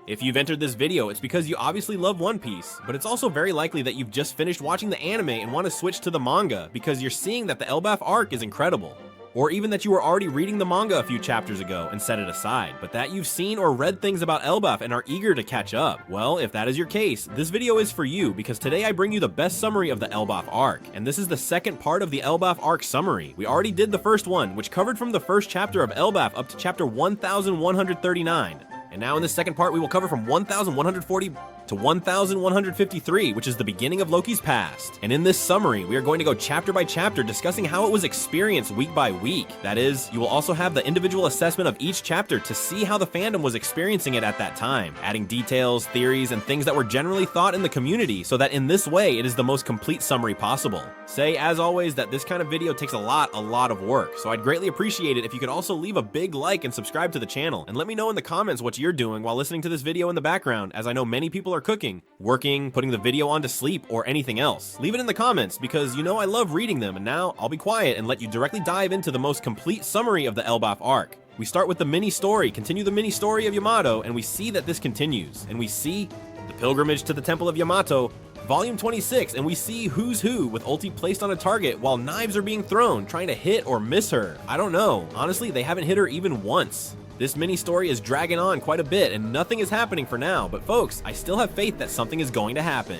If you've entered this video, it's because you obviously love One Piece, but it's also very likely that you've just finished watching the anime and want to switch to the manga because you're seeing that the Elbaf arc is incredible. Or even that you were already reading the manga a few chapters ago and set it aside, but that you've seen or read things about Elbaf and are eager to catch up. Well, if that is your case, this video is for you because today I bring you the best summary of the Elbaf arc, and this is the second part of the Elbaf arc summary. We already did the first one, which covered from the first chapter of Elbaf up to chapter 1139. And now in this second part, we will cover from 1140 to 1153, which is the beginning of Loki's past. And in this summary, we are going to go chapter by chapter discussing how it was experienced week by week. That is, you will also have the individual assessment of each chapter to see how the fandom was experiencing it at that time, adding details, theories, and things that were generally thought in the community so that in this way, it is the most complete summary possible. Say, as always, that this kind of video takes a lot of work, so I'd greatly appreciate it if you could also leave a big like and subscribe to the channel, and let me know in the comments what you're doing while listening to this video in the background, as I know many people are cooking, working, putting the video on to sleep, or anything else. Leave it in the comments because you know I love reading them, and now I'll be quiet and let you directly dive into the most complete summary of the Elbaf arc. We start with the mini story, continue the mini story of Yamato, and we see that this continues, and we see the pilgrimage to the temple of Yamato, Volume 26, and we see Who's Who with ulti placed on a target while knives are being thrown, trying to hit or miss her. I don't know. Honestly, they haven't hit her even once. This mini story is dragging on quite a bit and nothing is happening for now, but folks, I still have faith that something is going to happen.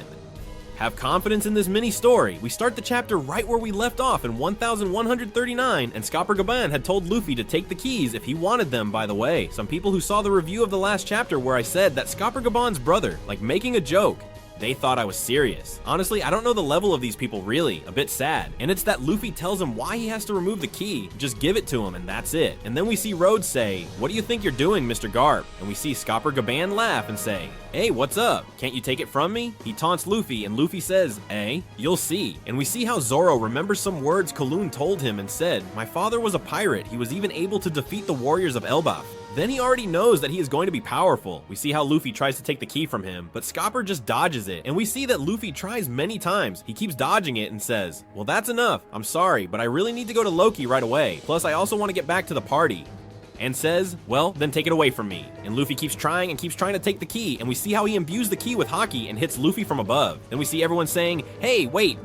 Have confidence in this mini story. We start the chapter right where we left off in 1139, and Scapper Gaban had told Luffy to take the keys if he wanted them, by the way. Some people who saw the review of the last chapter where I said that Scapper Gaban's brother, like making a joke, they thought I was serious. Honestly, I don't know the level of these people really, a bit sad. And it's that Luffy tells him why he has to remove the key, just give it to him and that's it. And then we see Rhodes say, "What do you think you're doing, Mr. Garp?" And we see Scapper Gaban laugh and say, "Hey, what's up? Can't you take it from me?" He taunts Luffy and Luffy says, "Eh? You'll see." And we see how Zoro remembers some words Kaloon told him and said, "My father was a pirate. He was even able to defeat the warriors of Elbaf." Then he already knows that he is going to be powerful. We see how Luffy tries to take the key from him, but Scapper just dodges it, and we see that Luffy tries many times. He keeps dodging it and says, "Well, that's enough. I'm sorry, but I really need to go to Loki right away. Plus, I also want to get back to the party." And says, "Well, then take it away from me." And Luffy keeps trying to take the key, and we see how he imbues the key with Haki and hits Luffy from above. Then we see everyone saying, "Hey, wait,"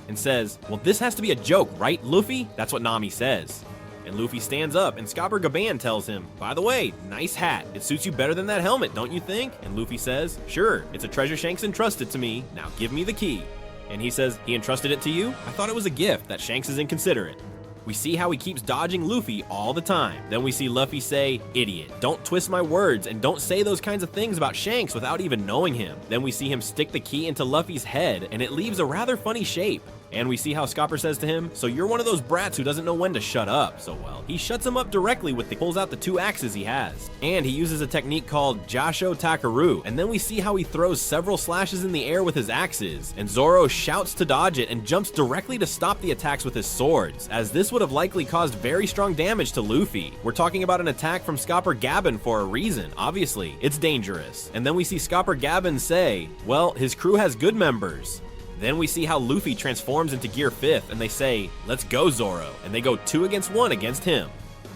and says, "Well, this has to be a joke, right, Luffy?" That's what Nami says. And Luffy stands up, and Scapper Gaban tells him, "By the way, nice hat. It suits you better than that helmet, don't you think?" And Luffy says, "Sure, it's a treasure Shanks entrusted to me. Now give me the key." And he says, "He entrusted it to you? I thought it was a gift. That Shanks is inconsiderate." We see how he keeps dodging Luffy all the time. Then we see Luffy say, "Idiot, don't twist my words and don't say those kinds of things about Shanks without even knowing him." Then we see him stick the key into Luffy's head and it leaves a rather funny shape. And we see how Scapper says to him, "So you're one of those brats who doesn't know when to shut up." So well, he shuts him up directly with pulls out the two axes he has. And he uses a technique called Jasho Takaru. And then we see how he throws several slashes in the air with his axes. And Zoro shouts to dodge it and jumps directly to stop the attacks with his swords, as this would have likely caused very strong damage to Luffy. We're talking about an attack from Scapper Gaban for a reason, obviously. It's dangerous. And then we see Scapper Gaban say, "Well, his crew has good members." Then we see how Luffy transforms into Gear 5th and they say, "Let's go, Zoro," and they go 2 against 1 against him.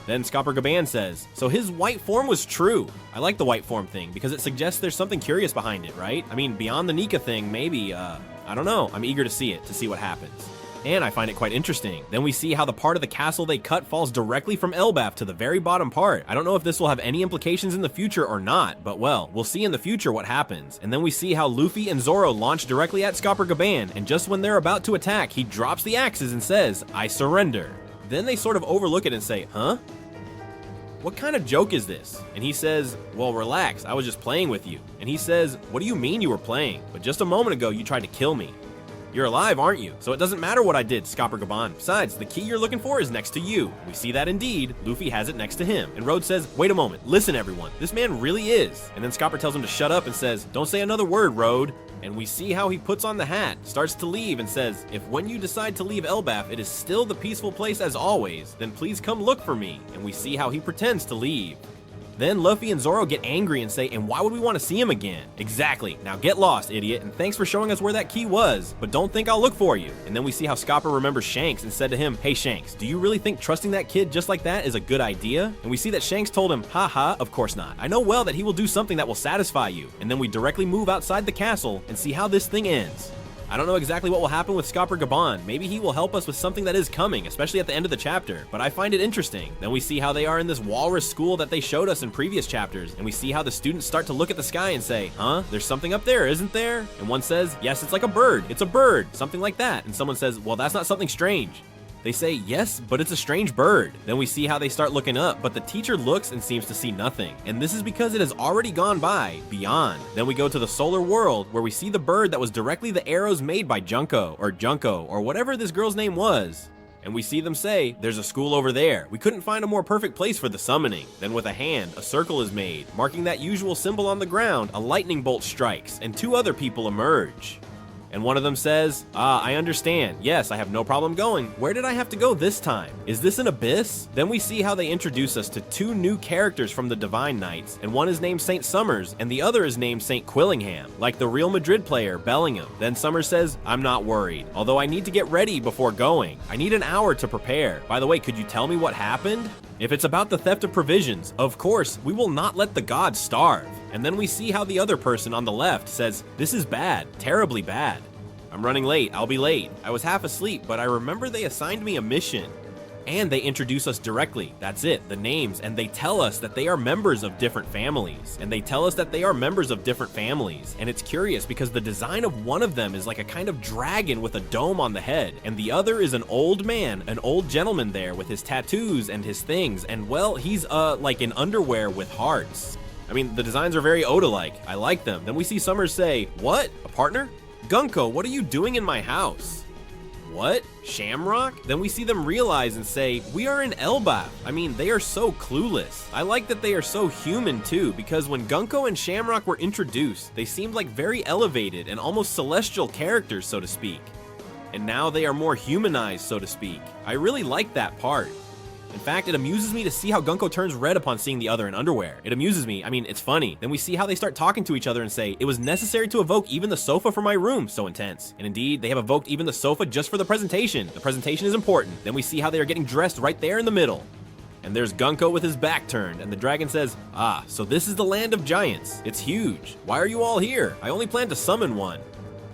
Then Scapper Gaban says, "So his white form was true." I like the white form thing because it suggests there's something curious behind it, right? I mean, beyond the Nika thing, maybe, I don't know. I'm eager to see it, to see what happens. And I find it quite interesting. Then we see how the part of the castle they cut falls directly from Elbaf to the very bottom part. I don't know if this will have any implications in the future or not, but well, we'll see in the future what happens. And then we see how Luffy and Zoro launch directly at Scapper Gaban, and just when they're about to attack, he drops the axes and says, "I surrender." Then they sort of overlook it and say, "Huh? What kind of joke is this?" And he says, "Well, relax, I was just playing with you." And he says, "What do you mean you were playing? But just a moment ago, you tried to kill me. You're alive, aren't you? So it doesn't matter what I did, Scapper Gaban. Besides, the key you're looking for is next to you." We see that indeed, Luffy has it next to him. And Rhodes says, "Wait a moment, listen everyone, this man really is." And then Scapper tells him to shut up and says, "Don't say another word, Rhodes." And we see how he puts on the hat, starts to leave and says, "If when you decide to leave Elbaf, it is still the peaceful place as always, then please come look for me." And we see how he pretends to leave. Then Luffy and Zoro get angry and say, and why would we want to see him again? Exactly. Now get lost, idiot, and thanks for showing us where that key was, but don't think I'll look for you. And then we see how Scapper remembers Shanks and said to him, hey Shanks, do you really think trusting that kid just like that is a good idea? And we see that Shanks told him, haha, of course not. I know well that he will do something that will satisfy you. And then we directly move outside the castle and see how this thing ends. I don't know exactly what will happen with Scapper Gaban. Maybe he will help us with something that is coming, especially at the end of the chapter, but I find it interesting. Then we see how they are in this walrus school that they showed us in previous chapters, and we see how the students start to look at the sky and say, huh, there's something up there, isn't there? And one says, yes, it's like a bird, it's a bird, something like that. And someone says, well, that's not something strange. They say, yes, but it's a strange bird. Then we see how they start looking up, but the teacher looks and seems to see nothing. And this is because it has already gone by, beyond. Then we go to the solar world, where we see the bird that was directly the arrows made by Junko, or whatever this girl's name was. And we see them say, there's a school over there. We couldn't find a more perfect place for the summoning. Then with a hand, a circle is made. Marking that usual symbol on the ground, a lightning bolt strikes, and two other people emerge. And one of them says, I understand. Yes, I have no problem going. Where did I have to go this time? Is this an abyss? Then we see how they introduce us to two new characters from the Divine Knights, and one is named St. Summers, and the other is named St. Quillingham, like the Real Madrid player, Bellingham. Then Summers says, I'm not worried, although I need to get ready before going. I need an hour to prepare. By the way, could you tell me what happened? If it's about the theft of provisions, of course, we will not let the gods starve. And then we see how the other person on the left says, this is bad, terribly bad. I'm running late, I'll be late. I was half asleep, but I remember they assigned me a mission. And they introduce us directly, that's it, the names, and they tell us that they are members of different families. And it's curious because the design of one of them is like a kind of dragon with a dome on the head, and the other is an old man, an old gentleman there with his tattoos and his things, and well, he's like in underwear with hearts. I mean, the designs are very Oda-like, I like them. Then we see Summers say, what, a partner? Gunko, what are you doing in my house? What? Shamrock? Then we see them realize and say, we are in Elbaf. I mean, they are so clueless. I like that they are so human too, because when Gunko and Shamrock were introduced, they seemed like very elevated and almost celestial characters, so to speak. And now they are more humanized, so to speak. I really like that part. In fact, it amuses me to see how Gunko turns red upon seeing the other in underwear. It amuses me, I mean, it's funny. Then we see how they start talking to each other and say, it was necessary to evoke even the sofa for my room, so intense. And indeed, they have evoked even the sofa just for the presentation. The presentation is important. Then we see how they are getting dressed right there in the middle. And there's Gunko with his back turned, and the dragon says, so this is the land of giants. It's huge. Why are you all here? I only plan to summon one.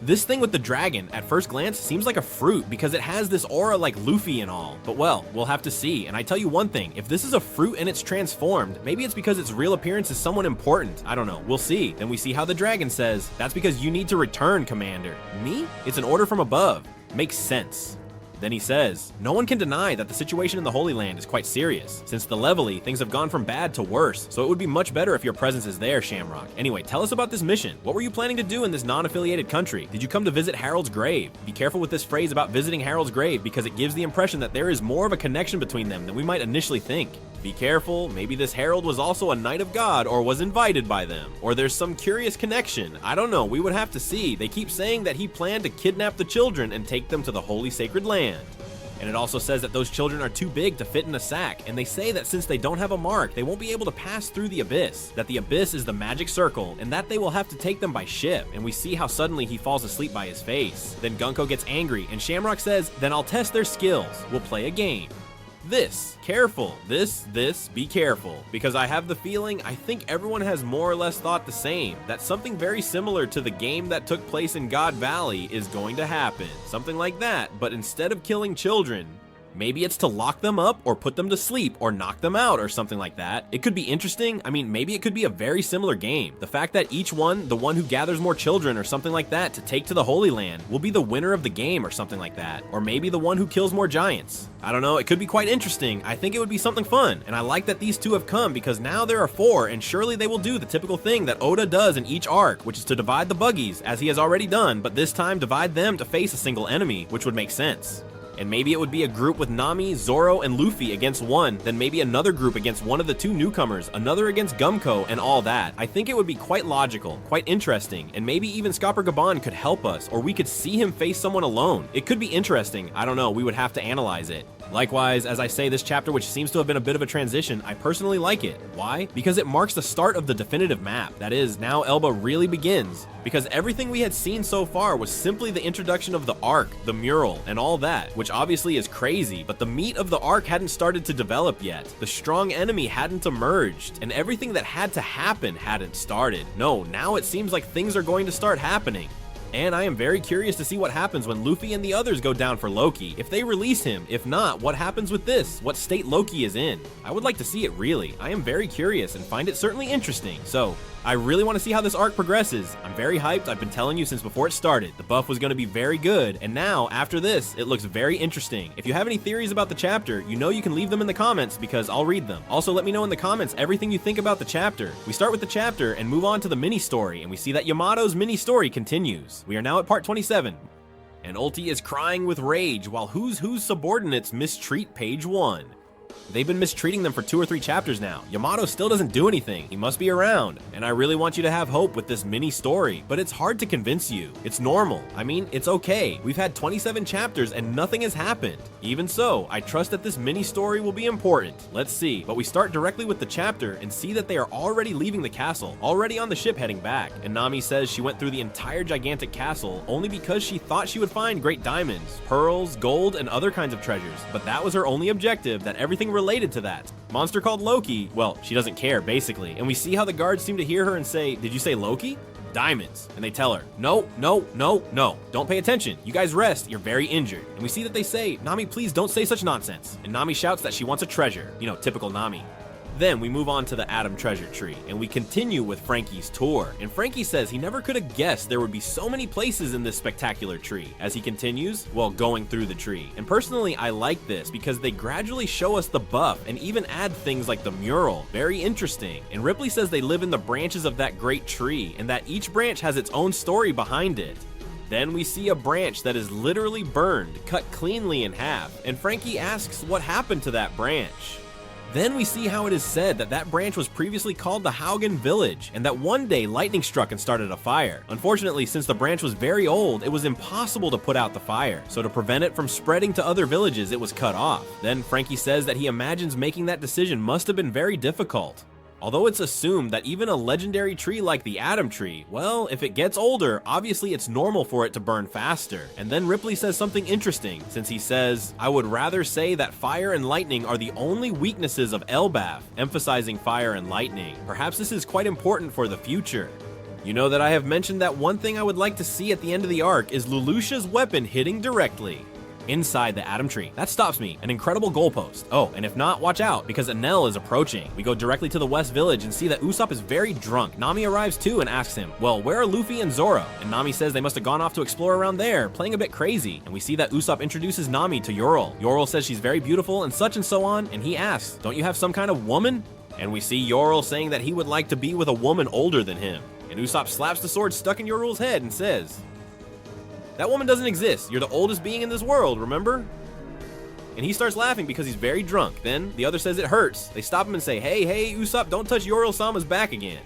This thing with the dragon, at first glance, seems like a fruit because it has this aura like Luffy and all. But well, we'll have to see. And I tell you one thing, if this is a fruit and it's transformed, maybe it's because its real appearance is someone important. I don't know, we'll see. Then we see how the dragon says, that's because you need to return, Commander. Me? It's an order from above. Makes sense. Then he says, no one can deny that the situation in the Holy Land is quite serious. Since the Levely, things have gone from bad to worse, so it would be much better if your presence is there, Shamrock. Anyway, tell us about this mission. What were you planning to do in this non-affiliated country? Did you come to visit Harold's grave? Be careful with this phrase about visiting Harold's grave because it gives the impression that there is more of a connection between them than we might initially think. Be careful, maybe this Harold was also a Knight of God or was invited by them. Or there's some curious connection. I don't know, we would have to see. They keep saying that he planned to kidnap the children and take them to the Holy Sacred Land. And it also says that those children are too big to fit in a sack, and they say that since they don't have a mark, they won't be able to pass through the abyss, that the abyss is the magic circle, and that they will have to take them by ship, and we see how suddenly he falls asleep by his face. Then Gunko gets angry, and Shamrock says, then I'll test their skills, we'll play a game. Careful, be careful, because I have the feeling I think everyone has more or less thought the same, that something very similar to the game that took place in God Valley is going to happen. Something like that, but instead of killing children, maybe it's to lock them up or put them to sleep or knock them out or something like that. It could be interesting. I mean, maybe it could be a very similar game. The fact that each one, the one who gathers more children or something like that to take to the Holy Land, will be the winner of the game or something like that. Or maybe the one who kills more giants. I don't know, it could be quite interesting. I think it would be something fun, and I like that these two have come because now there are 4, and surely they will do the typical thing that Oda does in each arc, which is to divide the buggies, as he has already done, but this time divide them to face a single enemy, which would make sense. And maybe it would be a group with Nami, Zoro, and Luffy against one, then maybe another group against one of the 2 newcomers, another against Gumko, and all that. I think it would be quite logical, quite interesting, and maybe even Scapper Gaban could help us, or we could see him face someone alone. It could be interesting, I don't know, we would have to analyze it. Likewise, as I say, this chapter, which seems to have been a bit of a transition, I personally like it. Why? Because it marks the start of the definitive map. That is, now Elba really begins. Because everything we had seen so far was simply the introduction of the arc, the mural, and all that, which obviously is crazy, but the meat of the arc hadn't started to develop yet. The strong enemy hadn't emerged, and everything that had to happen hadn't started. No, now it seems like things are going to start happening. And I am very curious to see what happens when Luffy and the others go down for Loki. If they release him, if not, what happens with this? What state Loki is in? I would like to see it, really. I am very curious and find it certainly interesting. So, I really want to see how this arc progresses. I'm very hyped. I've been telling you since before it started. The buff was going to be very good, and now, after this, it looks very interesting. If you have any theories about the chapter, you know you can leave them in the comments because I'll read them. Also, let me know in the comments everything you think about the chapter. We start with the chapter and move on to the mini-story, and we see that Yamato's mini-story continues. We are now at part 27. And Ulti is crying with rage while Who's Who's subordinates mistreat page 1. They've been mistreating them for 2 or 3 chapters now. Yamato still doesn't do anything. He must be around. And I really want you to have hope with this mini story, but it's hard to convince you. It's normal. I mean, it's okay. We've had 27 chapters and nothing has happened. Even so, I trust that this mini story will be important. Let's see. But we start directly with the chapter and see that they are already leaving the castle, already on the ship heading back. And Nami says she went through the entire gigantic castle only because she thought she would find great diamonds, pearls, gold, and other kinds of treasures. But that was her only objective, that everything related to that. Monster called Loki, well, she doesn't care, basically. And we see how the guards seem to hear her and say, "Did you say Loki?" Diamonds. And they tell her, "No, no, no, no. Don't pay attention. You guys rest. You're very injured." And we see that they say, "Nami, please don't say such nonsense." And Nami shouts that she wants a treasure. You know, typical Nami. Then we move on to the Atom Treasure Tree, and we continue with Frankie's tour. And Frankie says he never could have guessed there would be so many places in this spectacular tree. As he continues, well, going through the tree. And personally, I like this because they gradually show us the buff and even add things like the mural. Very interesting. And Ripley says they live in the branches of that great tree, and that each branch has its own story behind it. Then we see a branch that is literally burned, cut cleanly in half, and Frankie asks what happened to that branch. Then we see how it is said that that branch was previously called the Haugen Village, and that one day lightning struck and started a fire. Unfortunately, since the branch was very old, it was impossible to put out the fire, so to prevent it from spreading to other villages, it was cut off. Then Frankie says that he imagines making that decision must have been very difficult. Although it's assumed that even a legendary tree like the Atom Tree, well, if it gets older, obviously it's normal for it to burn faster. And then Ripley says something interesting, since he says, "I would rather say that fire and lightning are the only weaknesses of Elbaf," emphasizing fire and lightning. Perhaps this is quite important for the future. You know that I have mentioned that one thing I would like to see at the end of the arc is Lelouch's weapon hitting directly inside the Atom Tree. That stops me. An incredible goalpost. Oh, and if not, watch out, because Enel is approaching. We go directly to the West Village and see that Usopp is very drunk. Nami arrives too and asks him, "Well, where are Luffy and Zoro?" And Nami says they must have gone off to explore around there, playing a bit crazy. And we see that Usopp introduces Nami to Yorl. Yorl says she's very beautiful and so on, and he asks, "Don't you have some kind of woman?" And we see Yorl saying that he would like to be with a woman older than him. And Usopp slaps the sword stuck in Yorl's head and says, "That woman doesn't exist. You're the oldest being in this world, remember?" And he starts laughing because he's very drunk. Then the other says it hurts. They stop him and say, hey, Usopp, don't touch Yorl-sama's back again."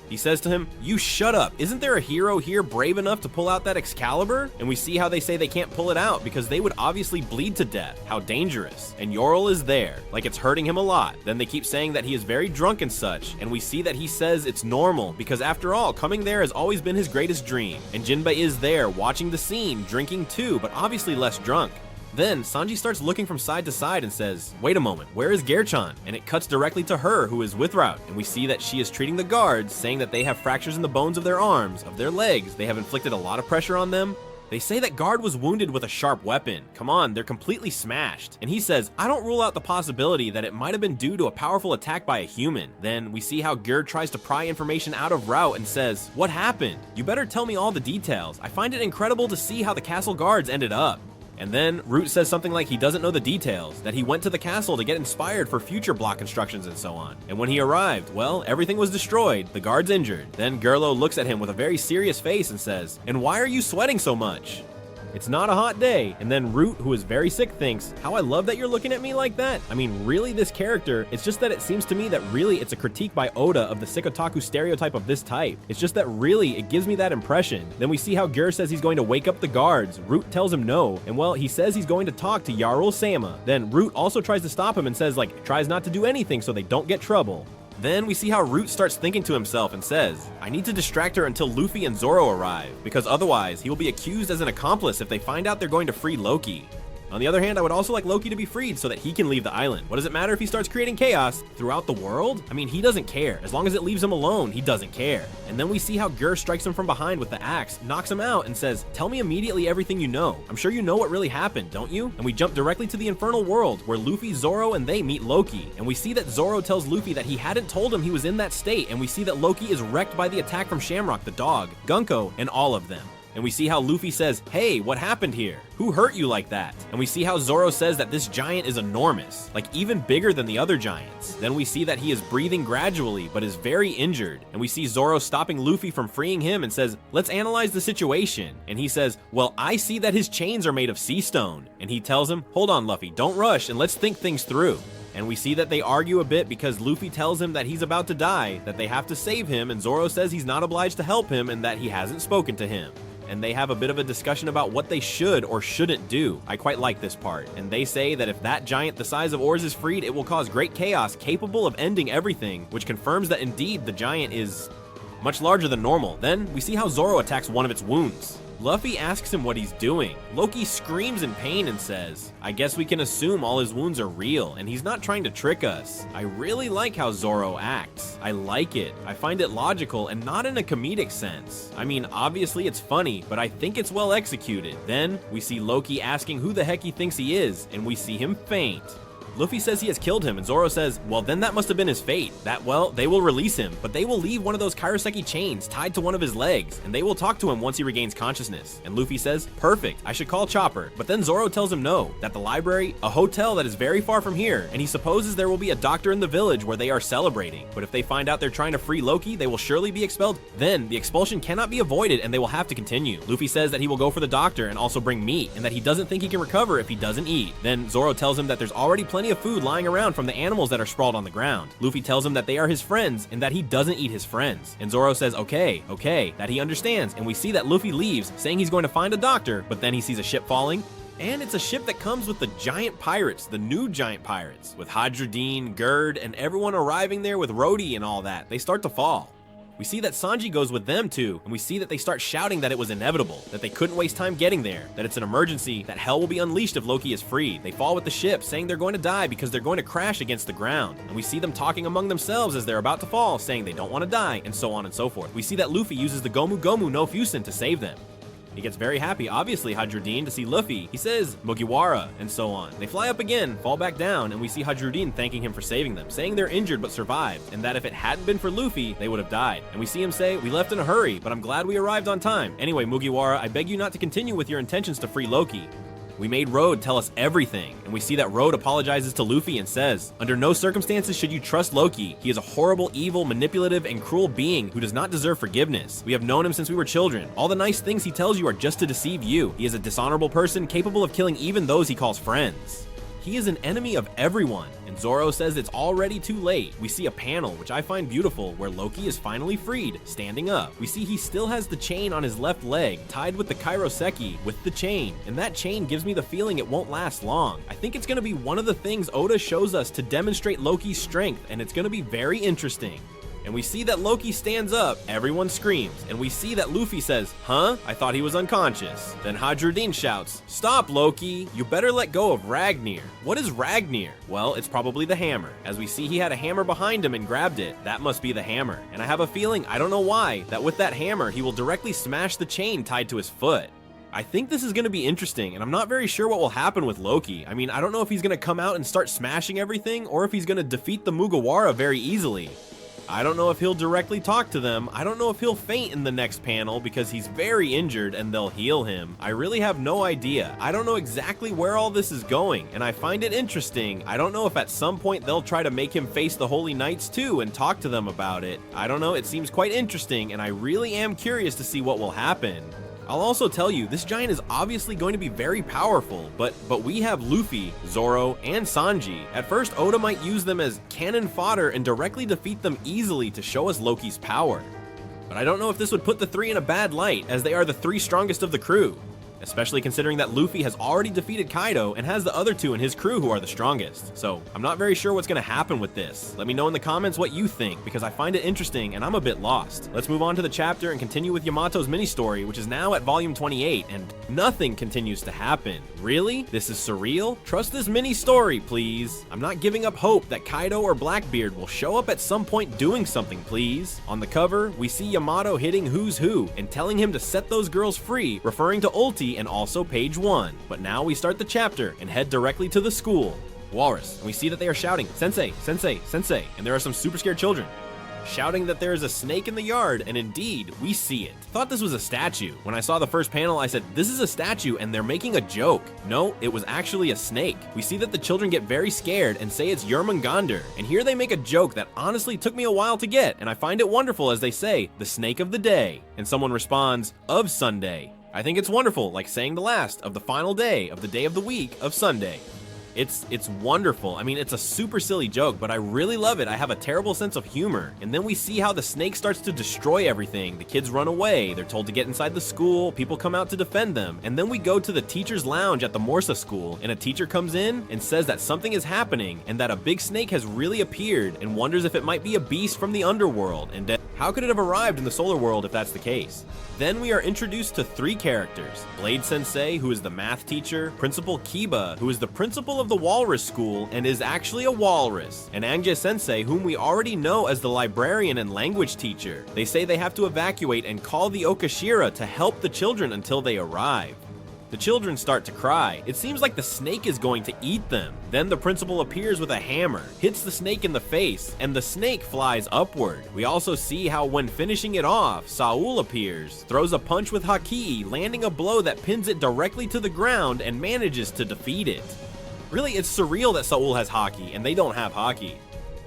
He says to him, "You shut up. Isn't there a hero here brave enough to pull out that Excalibur?" And we see how they say they can't pull it out because they would obviously bleed to death. How dangerous. And Yorl is there, like it's hurting him a lot. Then they keep saying that he is very drunk and such, and we see that he says it's normal because after all, coming there has always been his greatest dream. And Jinbei is there, watching the scene, drinking too, but obviously less drunk. Then Sanji starts looking from side to side and says, "Wait a moment, where is Gear-chan?" And it cuts directly to her, who is with Route, and we see that she is treating the guards, saying that they have fractures in the bones of their arms, of their legs, they have inflicted a lot of pressure on them. They say that Guard was wounded with a sharp weapon. Come on, they're completely smashed. And he says, "I don't rule out the possibility that it might have been due to a powerful attack by a human." Then we see how Gerd tries to pry information out of Route and says, "What happened? You better tell me all the details. I find it incredible to see how the castle guards ended up." And then Root says something like he doesn't know the details, that he went to the castle to get inspired for future block constructions and so on. And when he arrived, well, everything was destroyed, the guards injured. Then Gerlo looks at him with a very serious face and says, "And why are you sweating so much?" It's not a hot day. And then Root, who is very sick, thinks, how I love that you're looking at me like that. I mean, really, this character, it's just that it seems to me that really it's a critique by Oda of the sick otaku stereotype of this type. It's just that really it gives me that impression. Then we see how Gur says he's going to wake up the guards. Root tells him no, and well, he says he's going to talk to Yarul Sama. Then Root also tries to stop him and says like, tries not to do anything so they don't get trouble. Then we see how Root starts thinking to himself and says, I need to distract her until Luffy and Zoro arrive, because otherwise he will be accused as an accomplice if they find out they're going to free Loki. On the other hand, I would also like Loki to be freed so that he can leave the island. What does it matter if he starts creating chaos throughout the world? I mean, he doesn't care. As long as it leaves him alone, he doesn't care. And then we see how Gur strikes him from behind with the axe, knocks him out, and says, tell me immediately everything you know. I'm sure you know what really happened, don't you? And we jump directly to the infernal world where Luffy, Zoro, and they meet Loki. And we see that Zoro tells Luffy that he hadn't told him he was in that state, and we see that Loki is wrecked by the attack from Shamrock, the dog, Gunko, and all of them. And we see how Luffy says, hey, what happened here? Who hurt you like that? And we see how Zoro says that this giant is enormous, like even bigger than the other giants. Then we see that he is breathing gradually, but is very injured. And we see Zoro stopping Luffy from freeing him and says, let's analyze the situation. And he says, well, I see that his chains are made of sea stone. And he tells him, hold on, Luffy, don't rush and let's think things through. And we see that they argue a bit because Luffy tells him that he's about to die, that they have to save him, and Zoro says he's not obliged to help him and that he hasn't spoken to him. And they have a bit of a discussion about what they should or shouldn't do. I quite like this part. And they say that if that giant the size of Oars is freed, it will cause great chaos capable of ending everything, which confirms that indeed the giant is much larger than normal. Then we see how Zoro attacks one of its wounds. Luffy asks him what he's doing. Loki screams in pain and says, I guess we can assume all his wounds are real and he's not trying to trick us. I really like how Zoro acts. I like it. I find it logical and not in a comedic sense. I mean, obviously it's funny, but I think it's well executed. Then we see Loki asking who the heck he thinks he is, and we see him faint. Luffy says he has killed him, and Zoro says, well, then that must have been his fate. That, well, they will release him, but they will leave one of those Kairoseki chains tied to one of his legs, and they will talk to him once he regains consciousness. And Luffy says, perfect, I should call Chopper. But then Zoro tells him no, that the library, a hotel that is very far from here, and he supposes there will be a doctor in the village where they are celebrating. But if they find out they're trying to free Loki, they will surely be expelled. Then the expulsion cannot be avoided, and they will have to continue. Luffy says that he will go for the doctor and also bring meat, and that he doesn't think he can recover if he doesn't eat. Then Zoro tells him that there's already plenty of food lying around from the animals that are sprawled on the ground. Luffy tells him that they are his friends and that he doesn't eat his friends. And Zoro says, okay, that he understands. And we see that Luffy leaves, saying he's going to find a doctor, but then he sees a ship falling. And it's a ship that comes with the giant pirates, the new giant pirates, with Hadruddin, Gerd, and everyone arriving there with Rhodey and all that. They start to fall. We see that Sanji goes with them too, and we see that they start shouting that it was inevitable, that they couldn't waste time getting there, that it's an emergency, that hell will be unleashed if Loki is freed. They fall with the ship, saying they're going to die because they're going to crash against the ground. And we see them talking among themselves as they're about to fall, saying they don't want to die, and so on and so forth. We see that Luffy uses the Gomu Gomu no Fusen to save them. He gets very happy, obviously, Hadruddin, to see Luffy. He says, Mugiwara, and so on. They fly up again, fall back down, and we see Hadruddin thanking him for saving them, saying they're injured but survived, and that if it hadn't been for Luffy, they would have died. And we see him say, we left in a hurry, but I'm glad we arrived on time. Anyway, Mugiwara, I beg you not to continue with your intentions to free Loki. We made Road tell us everything, and we see that Road apologizes to Luffy and says, under no circumstances should you trust Loki. He is a horrible, evil, manipulative, and cruel being who does not deserve forgiveness. We have known him since we were children. All the nice things he tells you are just to deceive you. He is a dishonorable person capable of killing even those he calls friends. He is an enemy of everyone, and Zoro says it's already too late. We see a panel, which I find beautiful, where Loki is finally freed, standing up. We see he still has the chain on his left leg, tied with the Kairoseki, with the chain, and that chain gives me the feeling it won't last long. I think it's gonna be one of the things Oda shows us to demonstrate Loki's strength, and it's gonna be very interesting. And we see that Loki stands up, everyone screams, and we see that Luffy says, huh? I thought he was unconscious. Then Hadruddin shouts, stop Loki, you better let go of Ragnir. What is Ragnir? Well, it's probably the hammer. As we see he had a hammer behind him and grabbed it, that must be the hammer. And I have a feeling, I don't know why, that with that hammer he will directly smash the chain tied to his foot. I think this is going to be interesting, and I'm not very sure what will happen with Loki. I mean, I don't know if he's going to come out and start smashing everything, or if he's going to defeat the Mugiwara very easily. I don't know if he'll directly talk to them. I don't know if he'll faint in the next panel because he's very injured and they'll heal him. I really have no idea. I don't know exactly where all this is going, and I find it interesting. I don't know if at some point they'll try to make him face the Holy Knights too and talk to them about it. I don't know, it seems quite interesting, and I really am curious to see what will happen. I'll also tell you, this giant is obviously going to be very powerful, but we have Luffy, Zoro, and Sanji. At first, Oda might use them as cannon fodder and directly defeat them easily to show us Loki's power. But I don't know if this would put the three in a bad light, as they are the three strongest of the crew. Especially considering that Luffy has already defeated Kaido and has the other two in his crew who are the strongest. So I'm not very sure what's going to happen with this. Let me know in the comments what you think, because I find it interesting and I'm a bit lost. Let's move on to the chapter and continue with Yamato's mini-story, which is now at volume 28, and nothing continues to happen. Really? This is surreal? Trust this mini-story, please. I'm not giving up hope that Kaido or Blackbeard will show up at some point doing something, please. On the cover, we see Yamato hitting Who's Who and telling him to set those girls free, referring to Ulti and also page 1. But now we start the chapter and head directly to the school. Walrus, and we see that they are shouting, "Sensei, Sensei, Sensei," and there are some super scared children shouting that there is a snake in the yard, and indeed, we see it. Thought this was a statue. When I saw the first panel, I said, this is a statue and they're making a joke. No, it was actually a snake. We see that the children get very scared and say it's Yermungandr, and here they make a joke that honestly took me a while to get, and I find it wonderful as they say, the snake of the day, and someone responds, of Sunday. I think it's wonderful, like saying the last of the final day of the day of the week of Sunday. It's wonderful. I mean, it's a super silly joke, but I really love it. I have a terrible sense of humor. And then we see how the snake starts to destroy everything. The kids run away. They're told to get inside the school. People come out to defend them. And then we go to the teacher's lounge at the Morsa school, and a teacher comes in and says that something is happening and that a big snake has really appeared and wonders if it might be a beast from the underworld. And how could it have arrived in the solar world if that's the case? Then we are introduced to 3 characters. Blade Sensei, who is the math teacher, Principal Kiba, who is the principal of the Walrus School and is actually a walrus, and Angja Sensei, whom we already know as the librarian and language teacher. They say they have to evacuate and call the Okashira to help the children until they arrive. The children start to cry. It seems like the snake is going to eat them. Then the principal appears with a hammer, hits the snake in the face, and the snake flies upward. We also see how when finishing it off, Saul appears, throws a punch with Haki, landing a blow that pins it directly to the ground and manages to defeat it. Really, it's surreal that Saul has Haki and they don't have Haki.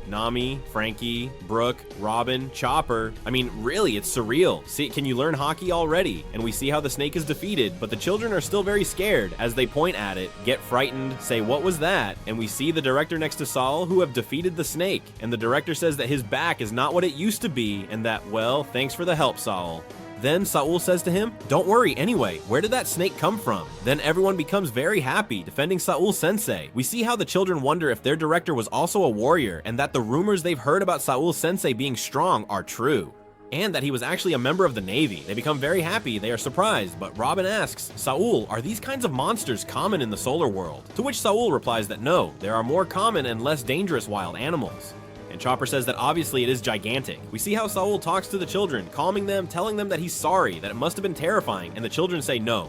Nami, Frankie, Brooke, Robin, Chopper. I mean, really, it's surreal. See, can you learn Haki already? And we see how the snake is defeated, but the children are still very scared as they point at it, get frightened, say, what was that? And we see the director next to Saul who have defeated the snake. And the director says that his back is not what it used to be and that, well, thanks for the help, Saul. Then Saul says to him, don't worry anyway, where did that snake come from? Then everyone becomes very happy, defending Saul Sensei. We see how the children wonder if their director was also a warrior, and that the rumors they've heard about Saul Sensei being strong are true, and that he was actually a member of the Navy. They become very happy, they are surprised, but Robin asks, Saul, are these kinds of monsters common in the solar world? To which Saul replies that no, there are more common and less dangerous wild animals. And Chopper says that obviously it is gigantic. We see how Saul talks to the children, calming them, telling them that he's sorry, that it must have been terrifying, and the children say no,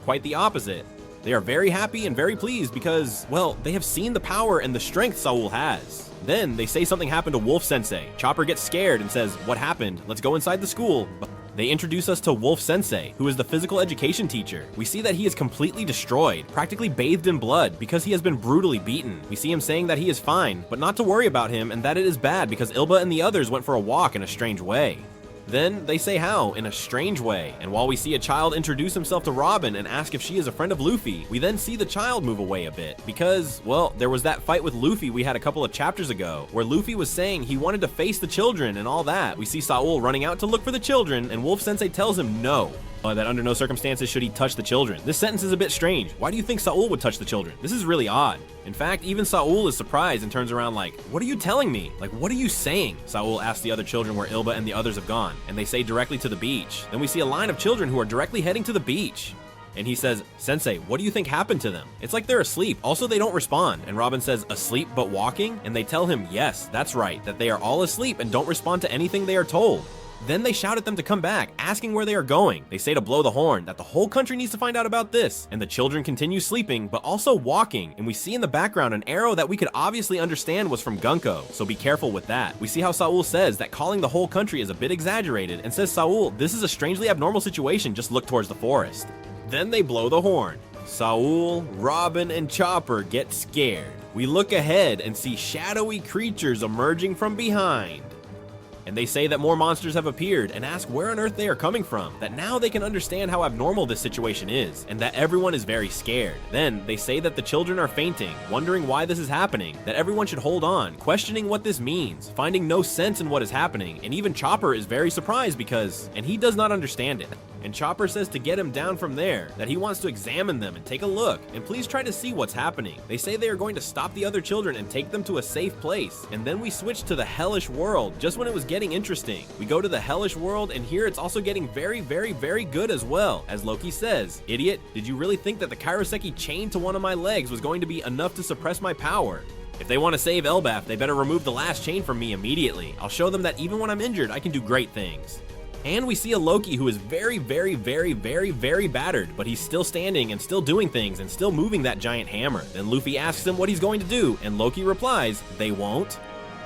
quite the opposite. They are very happy and very pleased because, well, they have seen the power and the strength Saul has. Then they say something happened to Wolf Sensei. Chopper gets scared and says, what happened? Let's go inside the school. They introduce us to Wolf Sensei, who is the physical education teacher. We see that he is completely destroyed, practically bathed in blood, because he has been brutally beaten. We see him saying that he is fine, but not to worry about him, and that it is bad because Ilba and the others went for a walk in a strange way. Then they say how, in a strange way, and while we see a child introduce himself to Robin and ask if she is a friend of Luffy, we then see the child move away a bit, because, well, there was that fight with Luffy we had a couple of chapters ago, where Luffy was saying he wanted to face the children and all that. We see Saul running out to look for the children, and Wolf Sensei tells him no. That under no circumstances should he touch the children. This sentence is a bit strange. Why do you think Saul would touch the children? This is really odd. In fact, even Saul is surprised and turns around like, what are you telling me? Like, what are you saying? Saul asks the other children where Ilba and the others have gone, and they say directly to the beach. Then we see a line of children who are directly heading to the beach. And he says, Sensei, what do you think happened to them? It's like they're asleep. Also, they don't respond. And Robin says, asleep but walking? And they tell him, yes, that's right, that they are all asleep and don't respond to anything they are told. Then they shout at them to come back, asking where they are going. They say to blow the horn, that the whole country needs to find out about this. And the children continue sleeping, but also walking. And we see in the background an arrow that we could obviously understand was from Gunko, so be careful with that. We see how Saul says that calling the whole country is a bit exaggerated, and says, Saul, this is a strangely abnormal situation, just look towards the forest. Then they blow the horn. Saul, Robin, and Chopper get scared. We look ahead and see shadowy creatures emerging from behind. And they say that more monsters have appeared and ask where on earth they are coming from, that now they can understand how abnormal this situation is, and that everyone is very scared. Then they say that the children are fainting, wondering why this is happening, that everyone should hold on, questioning what this means, finding no sense in what is happening, and even Chopper is very surprised because, and he does not understand it. And Chopper says to get him down from there, that he wants to examine them and take a look, and please try to see what's happening. They say they are going to stop the other children and take them to a safe place, and then we switch to the hellish world, just when it was getting interesting. We go to the hellish world, and here it's also getting very, very, very good as well. As Loki says, "Idiot, did you really think that the Kairoseki chained to one of my legs was going to be enough to suppress my power? If they want to save Elbaf, they better remove the last chain from me immediately. I'll show them that even when I'm injured, I can do great things." And we see a Loki who is very, very, very, very, very battered, but he's still standing and still doing things and still moving that giant hammer. Then Luffy asks him what he's going to do, and Loki replies, "They won't.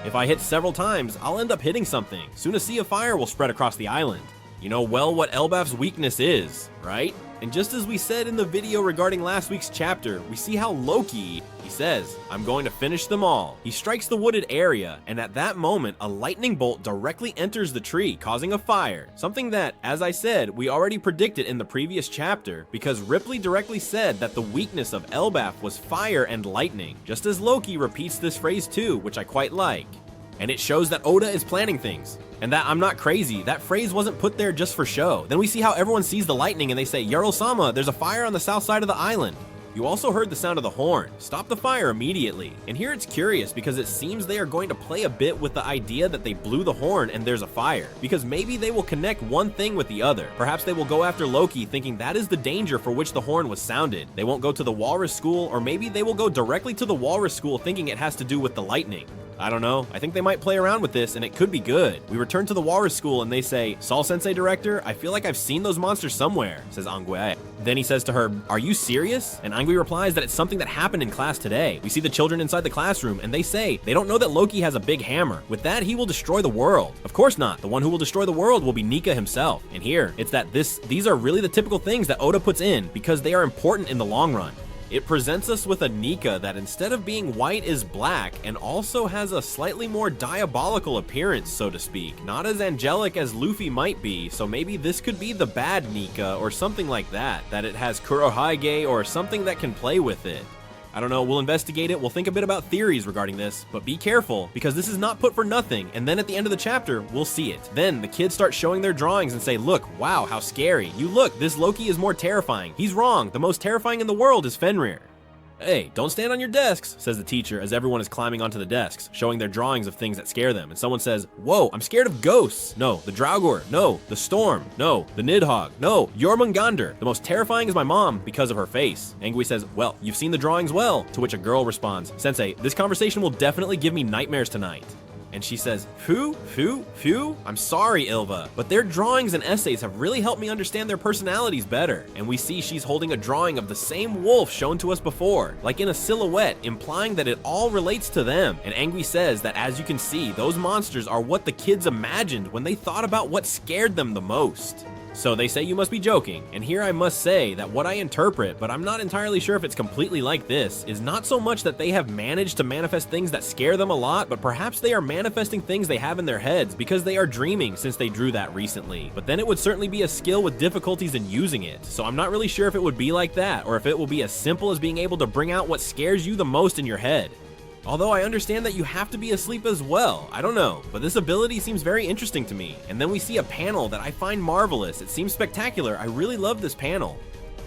If I hit several times, I'll end up hitting something. Soon a sea of fire will spread across the island." You know well what Elbaf's weakness is, right? And just as we said in the video regarding last week's chapter, we see how Loki, he says, "I'm going to finish them all." He strikes the wooded area, and at that moment, a lightning bolt directly enters the tree, causing a fire. Something that, as I said, we already predicted in the previous chapter, because Ripley directly said that the weakness of Elbaf was fire and lightning, just as Loki repeats this phrase too, which I quite like. And it shows that Oda is planning things, and that I'm not crazy. That phrase wasn't put there just for show. Then we see how everyone sees the lightning and they say, "Yaro-sama, there's a fire on the south side of the island." You also heard the sound of the horn. Stop the fire immediately. And here it's curious because it seems they are going to play a bit with the idea that they blew the horn and there's a fire, because maybe they will connect one thing with the other. Perhaps they will go after Loki thinking that is the danger for which the horn was sounded. They won't go to the Walrus School, or maybe they will go directly to the Walrus School thinking it has to do with the lightning. I don't know. I think they might play around with this and it could be good. We return to the Walrus School and they say, "Saul Sensei director, I feel like I've seen those monsters somewhere," says Angui. Then he says to her, "Are you serious?" And Angui replies that it's something that happened in class today. We see the children inside the classroom and they say they don't know that Loki has a big hammer. With that, he will destroy the world. Of course not. The one who will destroy the world will be Nika himself. And here, it's that these are really the typical things that Oda puts in because they are important in the long run. It presents us with a Nika that instead of being white is black and also has a slightly more diabolical appearance, so to speak. Not as angelic as Luffy might be, so maybe this could be the bad Nika or something like that. That it has Kurohige or something that can play with it. I don't know, we'll investigate it, we'll think a bit about theories regarding this, but be careful, because this is not put for nothing, and then at the end of the chapter, we'll see it. Then the kids start showing their drawings and say, "Look, wow, how scary. You look, this Loki is more terrifying." He's wrong, the most terrifying in the world is Fenrir. "Hey, don't stand on your desks," says the teacher as everyone is climbing onto the desks, showing their drawings of things that scare them. And someone says, "Whoa, I'm scared of ghosts." "No, the Draugr." "No, the storm." "No, the Nidhogg." "No, Jormungandr. The most terrifying is my mom because of her face." Angui says, "Well, you've seen the drawings well." To which a girl responds, "Sensei, this conversation will definitely give me nightmares tonight." And she says, Phew? I'm sorry, Ilva, but their drawings and essays have really helped me understand their personalities better." And we see she's holding a drawing of the same wolf shown to us before, like in a silhouette, implying that it all relates to them. And Angui says that as you can see, those monsters are what the kids imagined when they thought about what scared them the most. So they say you must be joking, and here I must say that what I interpret, but I'm not entirely sure if it's completely like this, is not so much that they have managed to manifest things that scare them a lot, but perhaps they are manifesting things they have in their heads because they are dreaming since they drew that recently. But then it would certainly be a skill with difficulties in using it, so I'm not really sure if it would be like that, or if it will be as simple as being able to bring out what scares you the most in your head. Although I understand that you have to be asleep as well. I don't know, but this ability seems very interesting to me. And then we see a panel that I find marvelous. It seems spectacular. I really love this panel.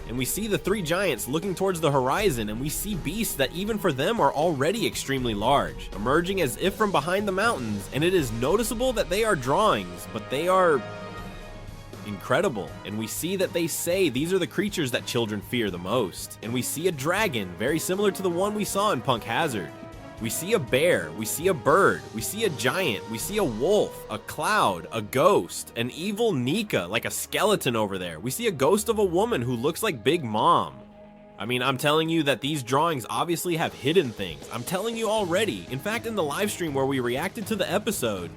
And we see the three giants looking towards the horizon, and we see beasts that even for them are already extremely large, emerging as if from behind the mountains, and it is noticeable that they are drawings, but they are incredible. And we see that they say these are the creatures that children fear the most. And we see a dragon, very similar to the one we saw in Punk Hazard. We see a bear, we see a bird, we see a giant, we see a wolf, a cloud, a ghost, an evil Nika, like a skeleton over there. We see a ghost of a woman who looks like Big Mom. I mean, I'm telling you that these drawings obviously have hidden things. I'm telling you already. In fact, in the live stream where we reacted to the episode,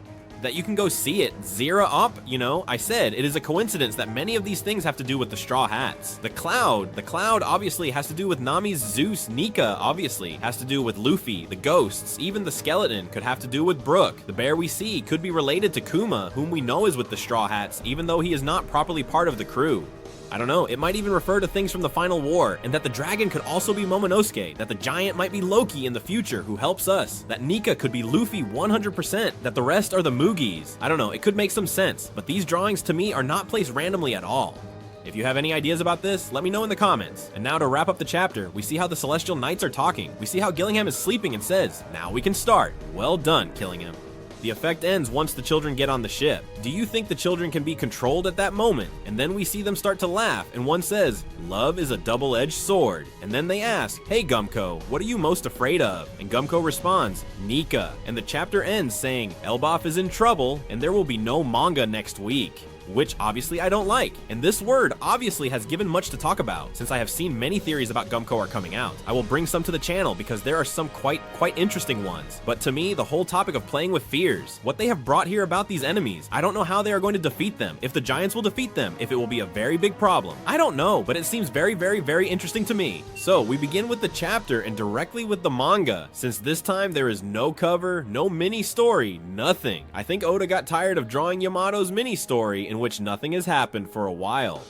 that you can go see it. Zero up, you know? I said it is a coincidence that many of these things have to do with the Straw Hats. The cloud obviously has to do with Nami's Zeus. Nika obviously has to do with Luffy. The ghosts, even the skeleton, could have to do with Brooke. The bear we see could be related to Kuma, whom we know is with the Straw Hats, even though he is not properly part of the crew. I don't know, it might even refer to things from the final war, and that the dragon could also be Momonosuke, that the giant might be Loki in the future who helps us, that Nika could be Luffy 100%, that the rest are the Mugis. I don't know, it could make some sense, but these drawings to me are not placed randomly at all. If you have any ideas about this, let me know in the comments. And now to wrap up the chapter, we see how the Celestial Knights are talking. We see how Gillingham is sleeping and says, "Now we can start." Well done, Gillingham. The effect ends once the children get on the ship. Do you think the children can be controlled at that moment? And then we see them start to laugh, and one says, "Love is a double-edged sword." And then they ask, "Hey Gumko, what are you most afraid of?" And Gumko responds, "Nika." And the chapter ends saying, "Elbaf is in trouble, and there will be no manga next week." Which obviously I don't like, and this word obviously has given much to talk about. Since I have seen many theories about Gumko are coming out, I will bring some to the channel because there are some quite interesting ones. But to me, the whole topic of playing with fears, what they have brought here about these enemies, I don't know how they are going to defeat them, if the giants will defeat them, if it will be a very big problem. I don't know, but it seems very interesting to me. So we begin with the chapter and directly with the manga, since this time there is no cover, no mini story, nothing. I think Oda got tired of drawing Yamato's mini story in which nothing has happened for a while.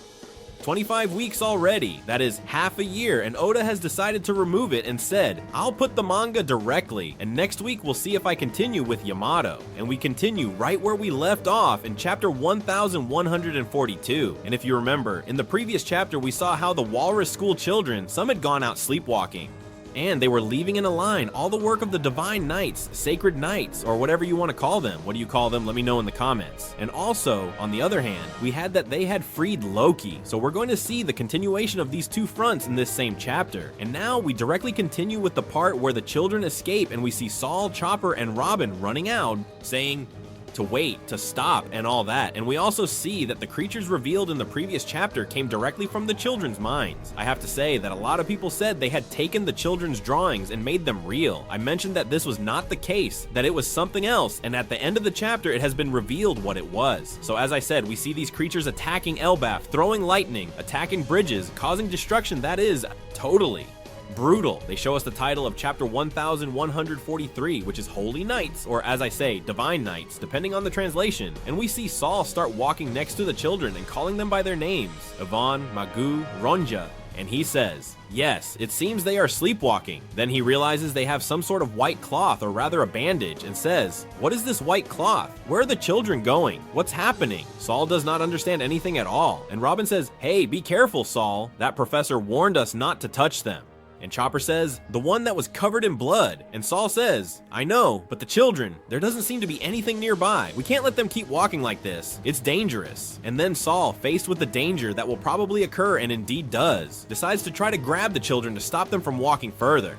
25 weeks already, that is half a year, and Oda has decided to remove it and said, "I'll put the manga directly, and next week we'll see if I continue with Yamato." And we continue right where we left off in chapter 1142. And if you remember, in the previous chapter we saw how the Walrus School children, some had gone out sleepwalking. And they were leaving in a line all the work of the Divine Knights, Sacred Knights, or whatever you want to call them. What do you call them? Let me know in the comments. And also, on the other hand, we had that they had freed Loki. So we're going to see the continuation of these two fronts in this same chapter. And now we directly continue with the part where the children escape and we see Saul, Chopper, and Robin running out, saying to wait, to stop, and all that. And we also see that the creatures revealed in the previous chapter came directly from the children's minds. I have to say that a lot of people said they had taken the children's drawings and made them real. I mentioned that this was not the case, that it was something else, and at the end of the chapter it has been revealed what it was. So as I said, we see these creatures attacking Elbaf, throwing lightning, attacking bridges, causing destruction that is totally brutal. They show us the title of chapter 1143, which is Holy Knights, or as I say, Divine Knights, depending on the translation. And we see Saul start walking next to the children and calling them by their names, Yvonne, Magu, Ronja. And he says, yes, it seems they are sleepwalking. Then he realizes they have some sort of white cloth, or rather a bandage, and says, what is this white cloth? Where are the children going? What's happening? Saul does not understand anything at all. And Robin says, hey, be careful, Saul. That professor warned us not to touch them. And Chopper says, the one that was covered in blood. And Saul says, I know, but the children, there doesn't seem to be anything nearby. We can't let them keep walking like this. It's dangerous. And then Saul, faced with the danger that will probably occur and indeed does, decides to try to grab the children to stop them from walking further.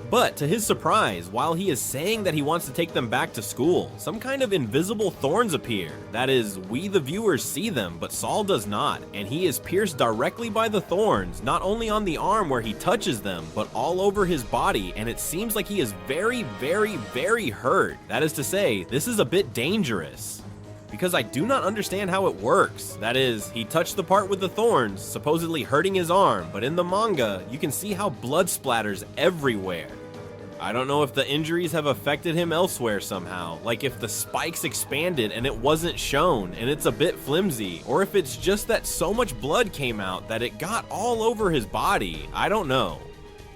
But to his surprise, while he is saying that he wants to take them back to school, some kind of invisible thorns appear. That is, we the viewers see them, but Saul does not, and he is pierced directly by the thorns, not only on the arm where he touches them, but all over his body, and it seems like he is very hurt. That is to say, this is a bit dangerous, because I do not understand how it works. That is, he touched the part with the thorns, supposedly hurting his arm, but in the manga, you can see how blood splatters everywhere. I don't know if the injuries have affected him elsewhere somehow, like if the spikes expanded and it wasn't shown and it's a bit flimsy, or if it's just that so much blood came out that it got all over his body. I don't know.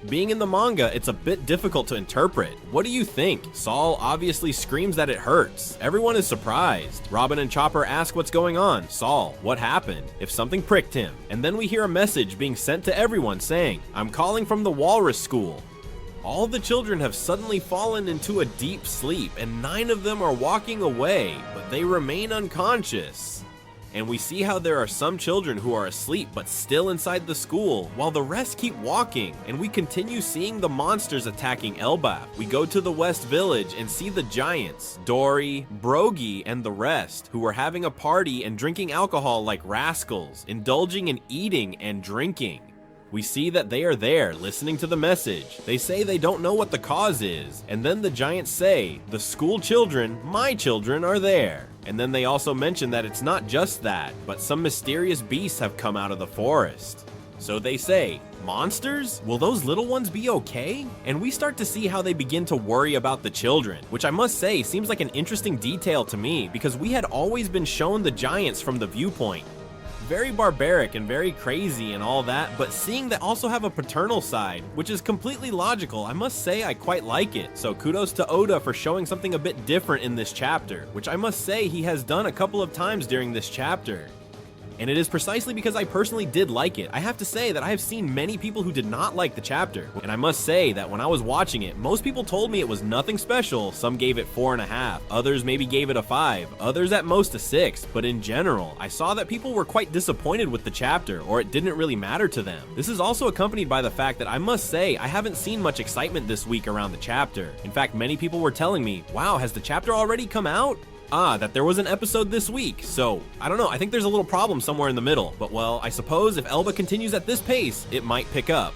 Being in the manga, it's a bit difficult to interpret. What do you think? Saul obviously screams that it hurts. Everyone is surprised. Robin and Chopper ask what's going on. Saul, what happened? If something pricked him. And then we hear a message being sent to everyone saying, I'm calling from the Walrus School. All the children have suddenly fallen into a deep sleep, and 9 of them are walking away, but they remain unconscious. And we see how there are some children who are asleep but still inside the school, while the rest keep walking, and we continue seeing the monsters attacking Elbaf. We go to the West Village and see the giants, Dory, Brogy, and the rest, who are having a party and drinking alcohol like rascals, indulging in eating and drinking. We see that they are there, listening to the message. They say they don't know what the cause is, and then the giants say, the school children, my children, are there. And then they also mention that it's not just that, but some mysterious beasts have come out of the forest. So they say, monsters? Will those little ones be okay? And we start to see how they begin to worry about the children, which I must say seems like an interesting detail to me because we had always been shown the giants from the viewpoint. Very barbaric and very crazy and all that, but seeing they also have a paternal side, which is completely logical, I must say I quite like it. So kudos to Oda for showing something a bit different in this chapter, which I must say he has done a couple of times during this chapter. And it is precisely because I personally did like it. I have to say that I have seen many people who did not like the chapter. And I must say that when I was watching it, most people told me it was nothing special. Some gave it 4.5, others maybe gave it a 5, others at most a 6. But in general, I saw that people were quite disappointed with the chapter, or it didn't really matter to them. This is also accompanied by the fact that I must say I haven't seen much excitement this week around the chapter. In fact, many people were telling me, wow, has the chapter already come out? That there was an episode this week, so I don't know, I think there's a little problem somewhere in the middle, but well, I suppose if Elba continues at this pace, it might pick up.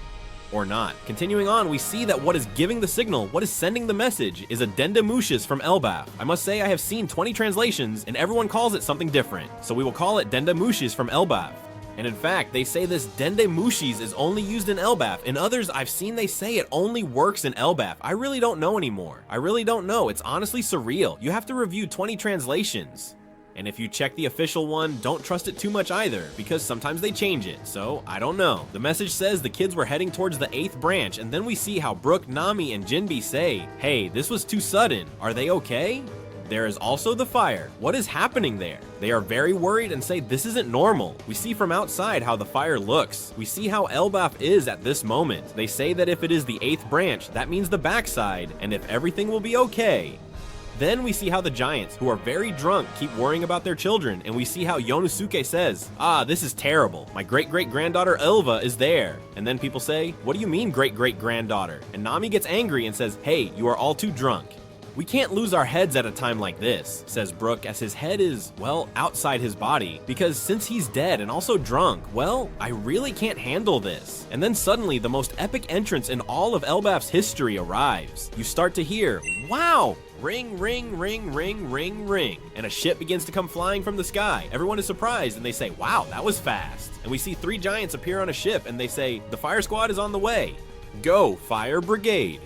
Or not. Continuing on, we see that what is giving the signal, what is sending the message, is a Dendemushis from Elbaf. I must say I have seen 20 translations, and everyone calls it something different, so we will call it Dendemushis from Elbaf. And in fact, they say this Dendemushis is only used in Elbaf. In others, I've seen they say it only works in Elbaf. I really don't know anymore. I really don't know. It's honestly surreal. You have to review 20 translations. And if you check the official one, don't trust it too much either, because sometimes they change it, so I don't know. The message says the kids were heading towards the 8th branch, and then we see how Brooke, Nami, and Jinbe say, hey, this was too sudden. Are they okay? There is also the fire. What is happening there? They are very worried and say this isn't normal. We see from outside how the fire looks. We see how Elbaf is at this moment. They say that if it is the 8th branch, that means the backside, and if everything will be okay. Then we see how the giants, who are very drunk, keep worrying about their children, and we see how Yonosuke says, this is terrible. My great-great-granddaughter Elva is there. And then people say, what do you mean great-great-granddaughter? And Nami gets angry and says, hey, you are all too drunk. We can't lose our heads at a time like this, says Brooke, as his head is, well, outside his body, because since he's dead and also drunk, well, I really can't handle this. And then suddenly, the most epic entrance in all of Elbaf's history arrives. You start to hear, wow! Ring, ring, ring, ring, ring, ring. And a ship begins to come flying from the sky. Everyone is surprised and they say, wow, that was fast. And we see 3 giants appear on a ship and they say, the fire squad is on the way. Go, fire brigade.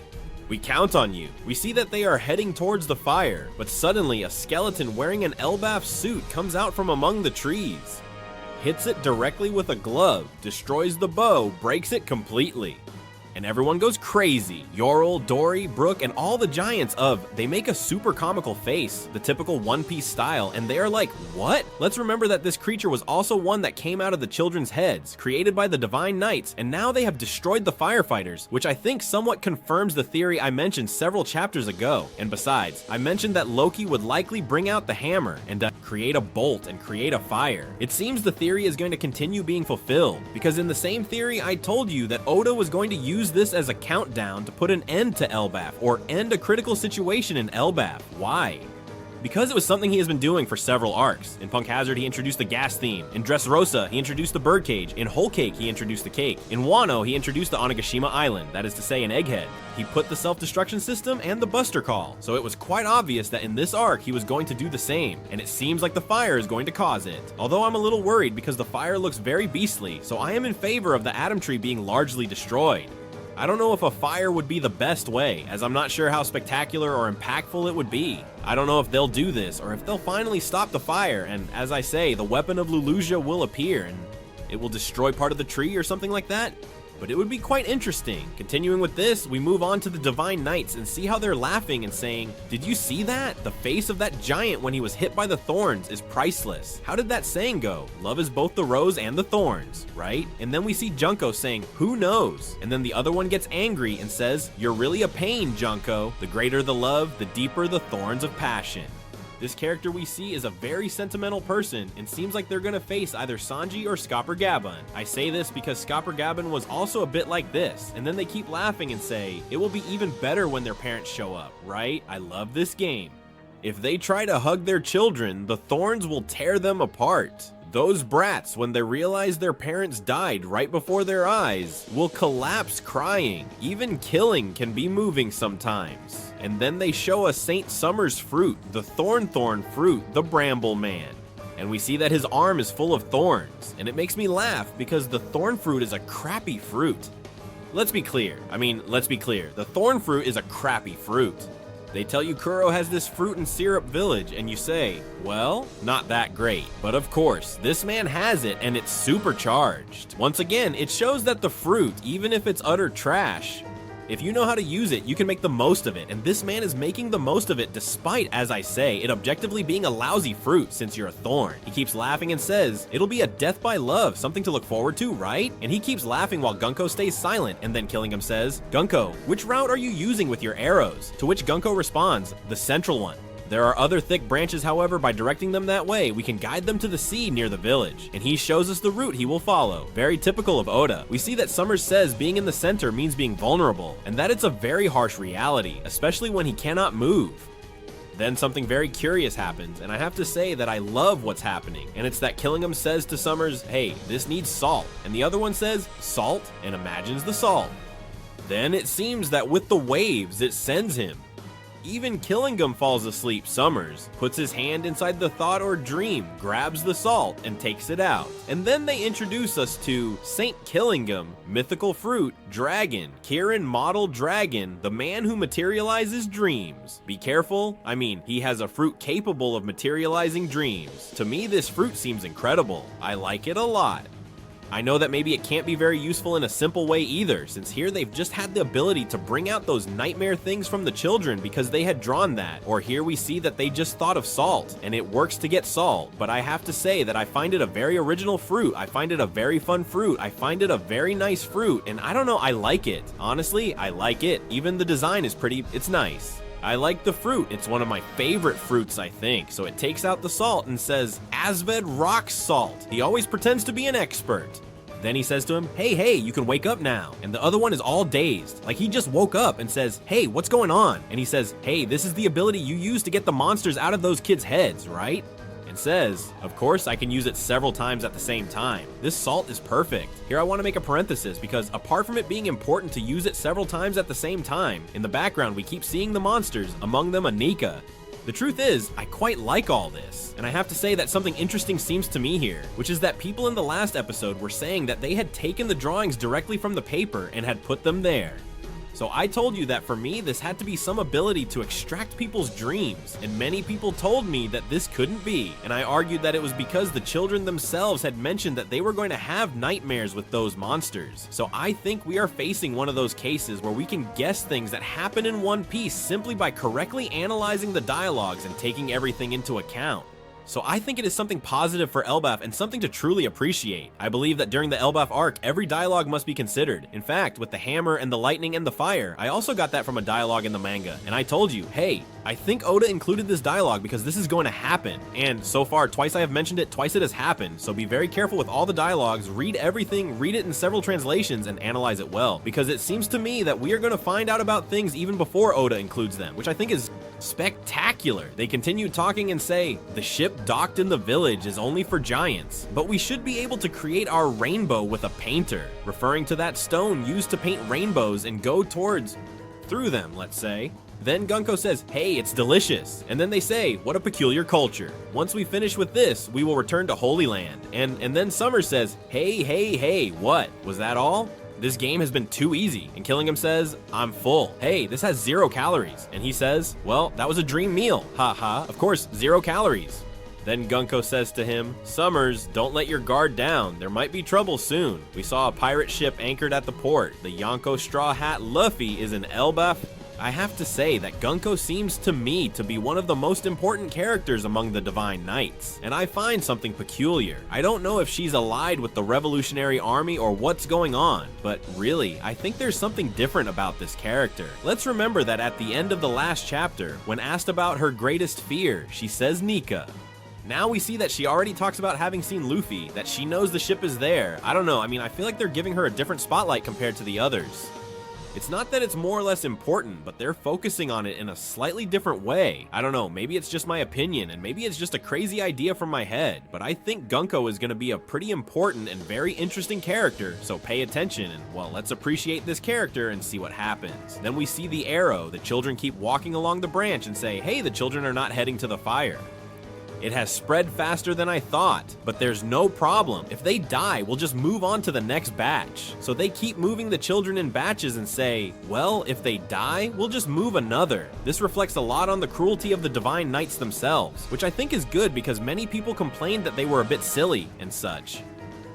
We count on you. We see that they are heading towards the fire, but suddenly a skeleton wearing an Elbaf suit comes out from among the trees. Hits it directly with a glove, destroys the bow, breaks it completely. And everyone goes crazy. Yorl, Dory, Brooke, and all the giants they make a super comical face, the typical One Piece style, and they are like, what? Let's remember that this creature was also one that came out of the children's heads, created by the Divine Knights, and now they have destroyed the firefighters, which I think somewhat confirms the theory I mentioned several chapters ago. And besides, I mentioned that Loki would likely bring out the hammer and create a bolt and create a fire. It seems the theory is going to continue being fulfilled, because in the same theory I told you that Oda was going to use this as a countdown to put an end to Elbaf, or end a critical situation in Elbaf. Why? Because it was something he has been doing for several arcs. In Punk Hazard, he introduced the gas theme. In Dressrosa, he introduced the birdcage. In Whole Cake, he introduced the cake. In Wano, he introduced the Onigashima Island, that is to say an egghead. He put the self-destruction system and the Buster Call, so it was quite obvious that in this arc he was going to do the same, and it seems like the fire is going to cause it. Although I'm a little worried because the fire looks very beastly, so I am in favor of the Atom Tree being largely destroyed. I don't know if a fire would be the best way, as I'm not sure how spectacular or impactful it would be. I don't know if they'll do this, or if they'll finally stop the fire, and as I say, the weapon of Lulusia will appear, and it will destroy part of the tree or something like that. But it would be quite interesting. Continuing with this, we move on to the Divine Knights and see how they're laughing and saying, did you see that? The face of that giant when he was hit by the thorns is priceless. How did that saying go? Love is both the rose and the thorns, right? And then we see Junko saying, who knows? And then the other one gets angry and says, you're really a pain, Junko. The greater the love, the deeper the thorns of passion. This character we see is a very sentimental person and seems like they're gonna face either Sanji or Scapper Gaban. I say this because Scapper Gaban was also a bit like this, and then they keep laughing and say, it will be even better when their parents show up, right? I love this game. If they try to hug their children, the thorns will tear them apart. Those brats, when they realize their parents died right before their eyes, will collapse crying. Even killing can be moving sometimes. And then they show us Saint Summer's fruit, the thorn fruit, the Bramble Man. And we see that his arm is full of thorns, and it makes me laugh because the thorn fruit is a crappy fruit. Let's be clear, the thorn fruit is a crappy fruit. They tell you Kuro has this fruit and syrup village, and you say, well, not that great. But of course, this man has it, and it's supercharged. Once again, it shows that the fruit, even if it's utter trash, if you know how to use it, you can make the most of it, and this man is making the most of it despite, as I say, it objectively being a lousy fruit since you're a thorn. He keeps laughing and says, it'll be a death by love, something to look forward to, right? And he keeps laughing while Gunko stays silent, and then Killingham says, Gunko, which route are you using with your arrows? To which Gunko responds, the central one. There are other thick branches, however, by directing them that way, we can guide them to the sea near the village, and he shows us the route he will follow. Very typical of Oda. We see that Summers says being in the center means being vulnerable, and that it's a very harsh reality, especially when he cannot move. Then something very curious happens, and I have to say that I love what's happening, and it's that Killingham says to Summers, hey, this needs salt, and the other one says, salt, and imagines the salt. Then it seems that with the waves, it sends him. Even Killingham falls asleep. Summers puts his hand inside the thought or dream, grabs the salt, and takes it out. And then they introduce us to Saint Killingham, mythical fruit, dragon, Kirin model dragon, the man who materializes dreams. Be careful, he has a fruit capable of materializing dreams. To me, this fruit seems incredible. I like it a lot. I know that maybe it can't be very useful in a simple way either, since here they've just had the ability to bring out those nightmare things from the children because they had drawn that. Or here we see that they just thought of salt, and it works to get salt. But I have to say that I find it a very original fruit, I find it a very fun fruit, I find it a very nice fruit, and I don't know, I like it. Honestly, I like it. Even the design is it's nice. I like the fruit. It's one of my favorite fruits, I think. So it takes out the salt and says, Asved rock salt. He always pretends to be an expert. Then he says to him, hey, you can wake up now. And the other one is all dazed. Like he just woke up and says, hey, what's going on? And he says, hey, this is the ability you use to get the monsters out of those kids' heads, right? And says, of course I can use it several times at the same time. This salt is perfect. Here I want to make a parenthesis because apart from it being important to use it several times at the same time, in the background we keep seeing the monsters, among them Anika. The truth is, I quite like all this, and I have to say that something interesting seems to me here, which is that people in the last episode were saying that they had taken the drawings directly from the paper and had put them there. So I told you that for me, this had to be some ability to extract people's dreams, and many people told me that this couldn't be, and I argued that it was because the children themselves had mentioned that they were going to have nightmares with those monsters. So I think we are facing one of those cases where we can guess things that happen in One Piece simply by correctly analyzing the dialogues and taking everything into account. So I think it is something positive for Elbaf and something to truly appreciate. I believe that during the Elbaf arc, every dialogue must be considered. In fact, with the hammer and the lightning and the fire, I also got that from a dialogue in the manga. And I told you, hey, I think Oda included this dialogue because this is going to happen. And so far, twice I have mentioned it, twice it has happened. So be very careful with all the dialogues, read everything, read it in several translations, and analyze it well. Because it seems to me that we are going to find out about things even before Oda includes them, which I think is spectacular. They continue talking and say, the ship docked in the village is only for giants, but we should be able to create our rainbow with a painter, referring to that stone used to paint rainbows and go through them, let's say. Then Gunko says, hey, it's delicious. And then they say, what a peculiar culture. Once we finish with this, we will return to Holy Land. And then Summer says, hey, what? Was that all? This game has been too easy. And Killingham says, I'm full. Hey, this has 0 calories. And he says, well, that was a dream meal. Haha, of course, 0 calories. Then Gunko says to him, Summers, don't let your guard down. There might be trouble soon. We saw a pirate ship anchored at the port. The Yonko Straw Hat Luffy is an Elbaf. I have to say that Gunko seems to me to be one of the most important characters among the Divine Knights, and I find something peculiar. I don't know if she's allied with the Revolutionary Army or what's going on, but really, I think there's something different about this character. Let's remember that at the end of the last chapter, when asked about her greatest fear, she says Nika. Now we see that she already talks about having seen Luffy, that she knows the ship is there. I don't know, I feel like they're giving her a different spotlight compared to the others. It's not that it's more or less important, but they're focusing on it in a slightly different way. I don't know, maybe it's just my opinion, and maybe it's just a crazy idea from my head, but I think Gunko is going to be a pretty important and very interesting character, so pay attention and, well, let's appreciate this character and see what happens. Then we see the arrow. The children keep walking along the branch and say, hey, the children are not heading to the fire. It has spread faster than I thought, but there's no problem. If they die, we'll just move on to the next batch. So they keep moving the children in batches and say, well, if they die, we'll just move another. This reflects a lot on the cruelty of the Divine Knights themselves, which I think is good because many people complained that they were a bit silly and such.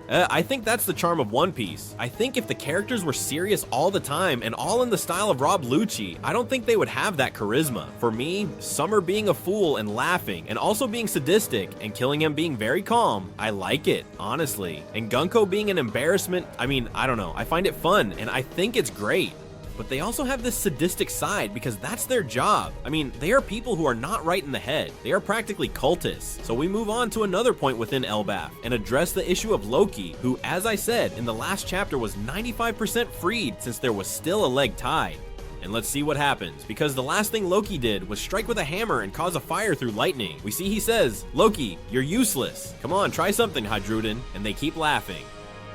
I think that's the charm of One Piece. I think if the characters were serious all the time and all in the style of Rob Lucci, I don't think they would have that charisma. For me, Summer being a fool and laughing and also being sadistic and Killing him being very calm, I like it, honestly. And Gunko being an embarrassment, I mean, I don't know, I find it fun and I think it's great. But they also have this sadistic side because that's their job. I mean, they are people who are not right in the head. They are practically cultists. So we move on to another point within Elbaf and address the issue of Loki, who, as I said, in the last chapter was 95% freed since there was still a leg tied. And let's see what happens, because the last thing Loki did was strike with a hammer and cause a fire through lightning. We see he says, Loki, you're useless. Come on, try something, Hadruden. And they keep laughing.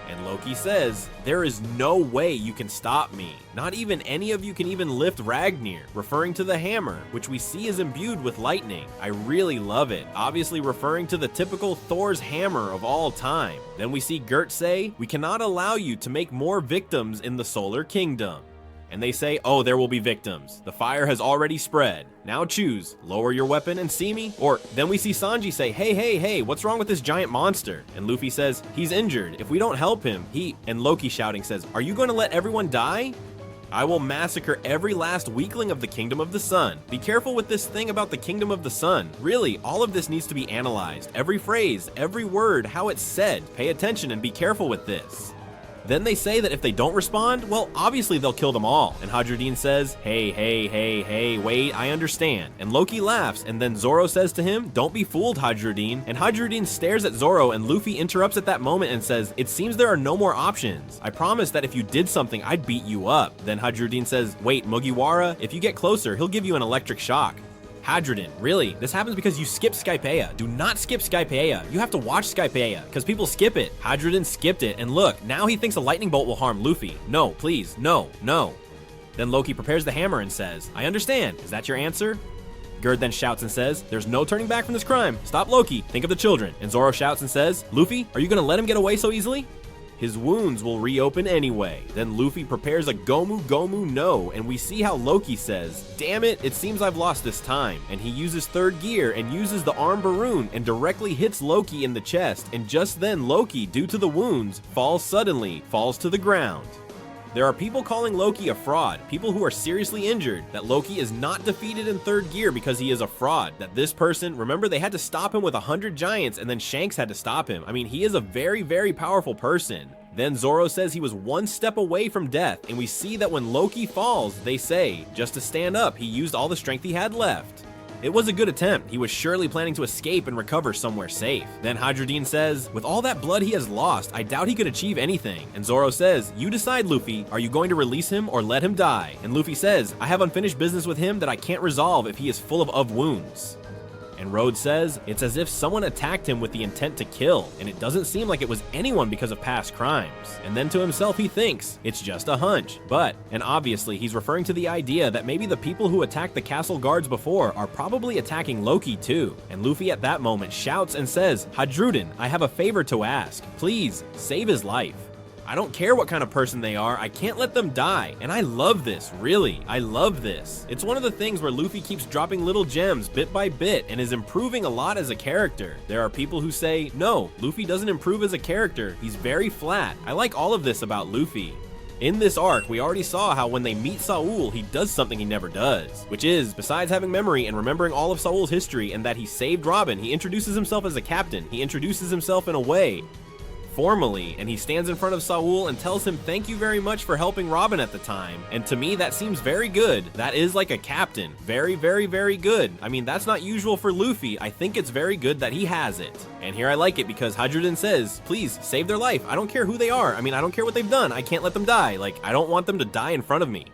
And Loki says, there is no way you can stop me. Not even any of you can even lift Ragnir, referring to the hammer, which we see is imbued with lightning. I really love it, obviously referring to the typical Thor's hammer of all time. Then we see Gert say, we cannot allow you to make more victims in the Solar Kingdom. And they say, oh, there will be victims. The fire has already spread. Now choose, lower your weapon and see me? Or then we see Sanji say, hey, what's wrong with this giant monster? And Luffy says, he's injured. If we don't help him, and Loki shouting says, are you going to let everyone die? I will massacre every last weakling of the Kingdom of the Sun. Be careful with this thing about the Kingdom of the Sun. Really, all of this needs to be analyzed. Every phrase, every word, how it's said. Pay attention and be careful with this. Then they say that if they don't respond, well, obviously they'll kill them all. And Hadrudin says, hey, wait, I understand. And Loki laughs, and then Zoro says to him, don't be fooled, Hadrudin. And Hadrudin stares at Zoro, and Luffy interrupts at that moment and says, it seems there are no more options. I promised that if you did something, I'd beat you up. Then Hadrudin says, wait, Mugiwara, if you get closer, he'll give you an electric shock. Hadrudin, really? This happens because you skipped Skypiea. Do not skip Skypiea. You have to watch Skypiea, because people skip it. Hadrudin skipped it, and look, now he thinks a lightning bolt will harm Luffy. No, please, no. Then Loki prepares the hammer and says, I understand. Is that your answer? Gerd then shouts and says, there's no turning back from this crime. Stop Loki. Think of the children. And Zoro shouts and says, Luffy, are you going to let him get away so easily? His wounds will reopen anyway. Then Luffy prepares a Gomu no, and we see how Loki says, damn it, it seems I've lost this time. And he uses third gear and uses the arm Baroon and directly hits Loki in the chest, and just then Loki, due to the wounds, falls to the ground. There are people calling Loki a fraud, people who are seriously injured, that Loki is not defeated in third gear because he is a fraud, that this person, remember they had to stop him with 100 giants and then Shanks had to stop him. I mean, he is a very, very powerful person. Then Zoro says he was one step away from death, and we see that when Loki falls, they say, just to stand up, he used all the strength he had left. It was a good attempt. He was surely planning to escape and recover somewhere safe. Then Hadrudin says, with all that blood he has lost, I doubt he could achieve anything. And Zoro says, you decide, Luffy. Are you going to release him or let him die? And Luffy says, I have unfinished business with him that I can't resolve if he is full of wounds. And Rhodes says, it's as if someone attacked him with the intent to kill, and it doesn't seem like it was anyone because of past crimes. And then to himself he thinks, it's just a hunch. But, and obviously he's referring to the idea that maybe the people who attacked the castle guards before are probably attacking Loki too. And Luffy at that moment shouts and says, Hadrudin, I have a favor to ask. Please, save his life. I don't care what kind of person they are, I can't let them die. And I love this, really, I love this. It's one of the things where Luffy keeps dropping little gems bit by bit and is improving a lot as a character. There are people who say, no, Luffy doesn't improve as a character, he's very flat. I like all of this about Luffy. In this arc, we already saw how when they meet Saul, he does something he never does, which is, besides having memory and remembering all of Saul's history and that he saved Robin, he introduces himself as a captain. He introduces himself in a way formally, and he stands in front of Saul and tells him thank you very much for helping Robin at the time. And to me, that seems very good. That is like a captain. Very, very, very good. I mean, that's not usual for Luffy. I think it's very good that he has it. And here I like it because Hadrudin says, please save their life. I don't care who they are. I mean, I don't care what they've done. I can't let them die. Like, I don't want them to die in front of me.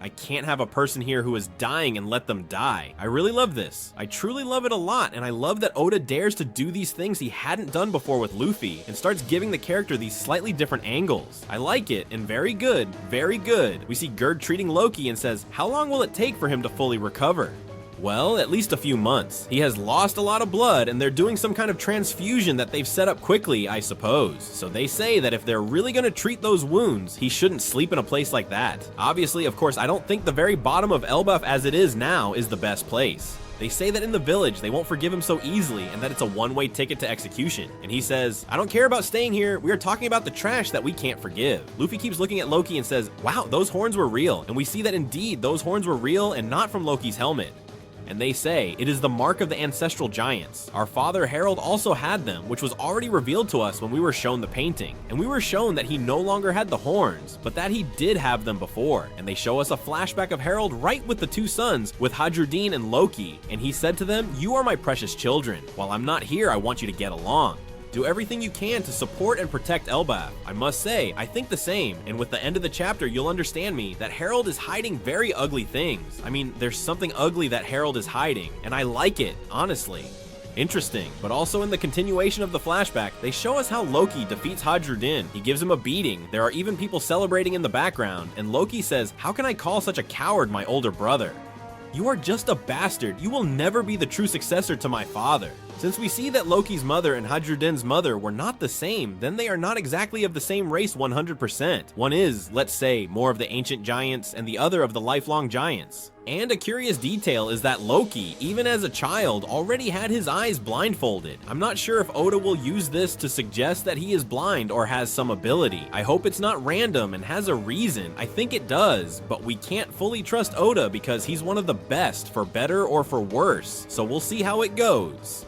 I can't have a person here who is dying and let them die. I really love this. I truly love it a lot, and I love that Oda dares to do these things he hadn't done before with Luffy, and starts giving the character these slightly different angles. I like it, and very good, very good. We see Gerd treating Loki and says, how long will it take for him to fully recover? Well, at least a few months. He has lost a lot of blood, and they're doing some kind of transfusion that they've set up quickly, I suppose. So they say that if they're really gonna treat those wounds, he shouldn't sleep in a place like that. Obviously, of course, I don't think the very bottom of Elbaf as it is now is the best place. They say that in the village, they won't forgive him so easily, and that it's a one-way ticket to execution. And he says, I don't care about staying here, we are talking about the trash that we can't forgive. Luffy keeps looking at Loki and says, wow, those horns were real. And we see that indeed, those horns were real and not from Loki's helmet. And they say, it is the mark of the ancestral giants. Our father Harold also had them, which was already revealed to us when we were shown the painting. And we were shown that he no longer had the horns, but that he did have them before. And they show us a flashback of Harold right with the two sons, with Hadrudin and Loki. And he said to them, you are my precious children. While I'm not here, I want you to get along. Do everything you can to support and protect Elbaf. I must say, I think the same, and with the end of the chapter, you'll understand me that Harold is hiding very ugly things. I mean, there's something ugly that Harold is hiding, and I like it, honestly. Interesting, but also in the continuation of the flashback, they show us how Loki defeats Hadrudin. He gives him a beating, there are even people celebrating in the background, and Loki says, how can I call such a coward my older brother? You are just a bastard, you will never be the true successor to my father. Since we see that Loki's mother and Hadrudin's mother were not the same, then they are not exactly of the same race 100%. One is, let's say, more of the ancient giants and the other of the lifelong giants. And a curious detail is that Loki, even as a child, already had his eyes blindfolded. I'm not sure if Oda will use this to suggest that he is blind or has some ability. I hope it's not random and has a reason. I think it does, but we can't fully trust Oda because he's one of the best, for better or for worse. So we'll see how it goes.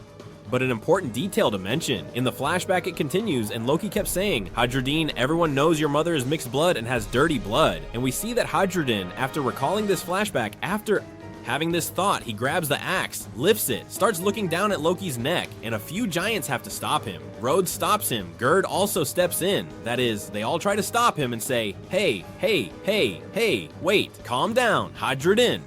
But an important detail to mention, in the flashback it continues and Loki kept saying, Hadrudin, everyone knows your mother is mixed blood and has dirty blood. And we see that Hadrudin, after recalling this flashback, after having this thought, he grabs the axe, lifts it, starts looking down at Loki's neck, and a few giants have to stop him. Rhodes stops him, Gerd also steps in. That is, they all try to stop him and say, hey, hey, hey, hey, wait, calm down, Hadrudin.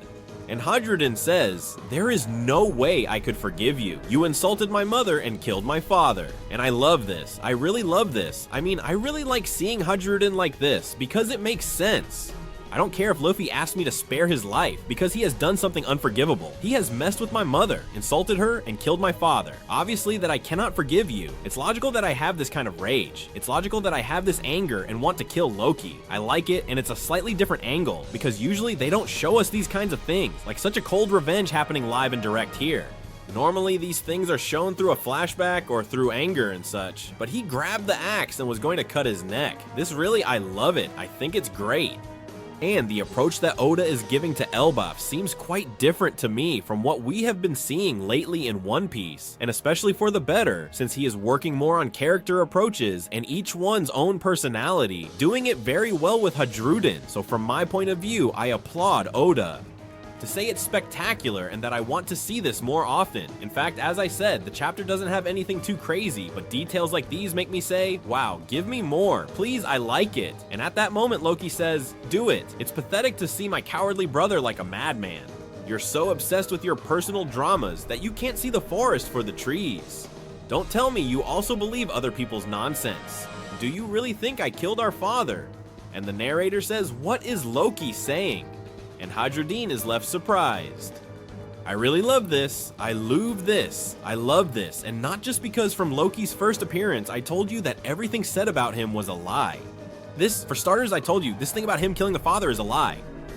And Hadrudin says, there is no way I could forgive you. You insulted my mother and killed my father. And I love this. I really love this. I mean, I really like seeing Hadrudin like this because it makes sense. I don't care if Luffy asked me to spare his life because he has done something unforgivable. He has messed with my mother, insulted her, and killed my father. Obviously that I cannot forgive you. It's logical that I have this kind of rage. It's logical that I have this anger and want to kill Loki. I like it, and it's a slightly different angle because usually they don't show us these kinds of things, like such a cold revenge happening live and direct here. Normally these things are shown through a flashback or through anger and such, but he grabbed the axe and was going to cut his neck. This really, I love it. I think it's great. And the approach that Oda is giving to Elbaf seems quite different to me from what we have been seeing lately in One Piece, and especially for the better, since he is working more on character approaches and each one's own personality, doing it very well with Hadrudin. So from my point of view, I applaud Oda. To say it's spectacular and that I want to see this more often. In fact, as I said, the chapter doesn't have anything too crazy, but details like these make me say, wow, give me more. Please, I like it. And at that moment, Loki says, do it. It's pathetic to see my cowardly brother like a madman. You're so obsessed with your personal dramas that you can't see the forest for the trees. Don't tell me you also believe other people's nonsense. Do you really think I killed our father? And the narrator says, what is Loki saying? And Hadrudin is left surprised. I really love this. I love this. I love this. And not just because from Loki's first appearance, I told you that everything said about him was a lie. This, for starters, I told you, this thing about him killing the father is a lie.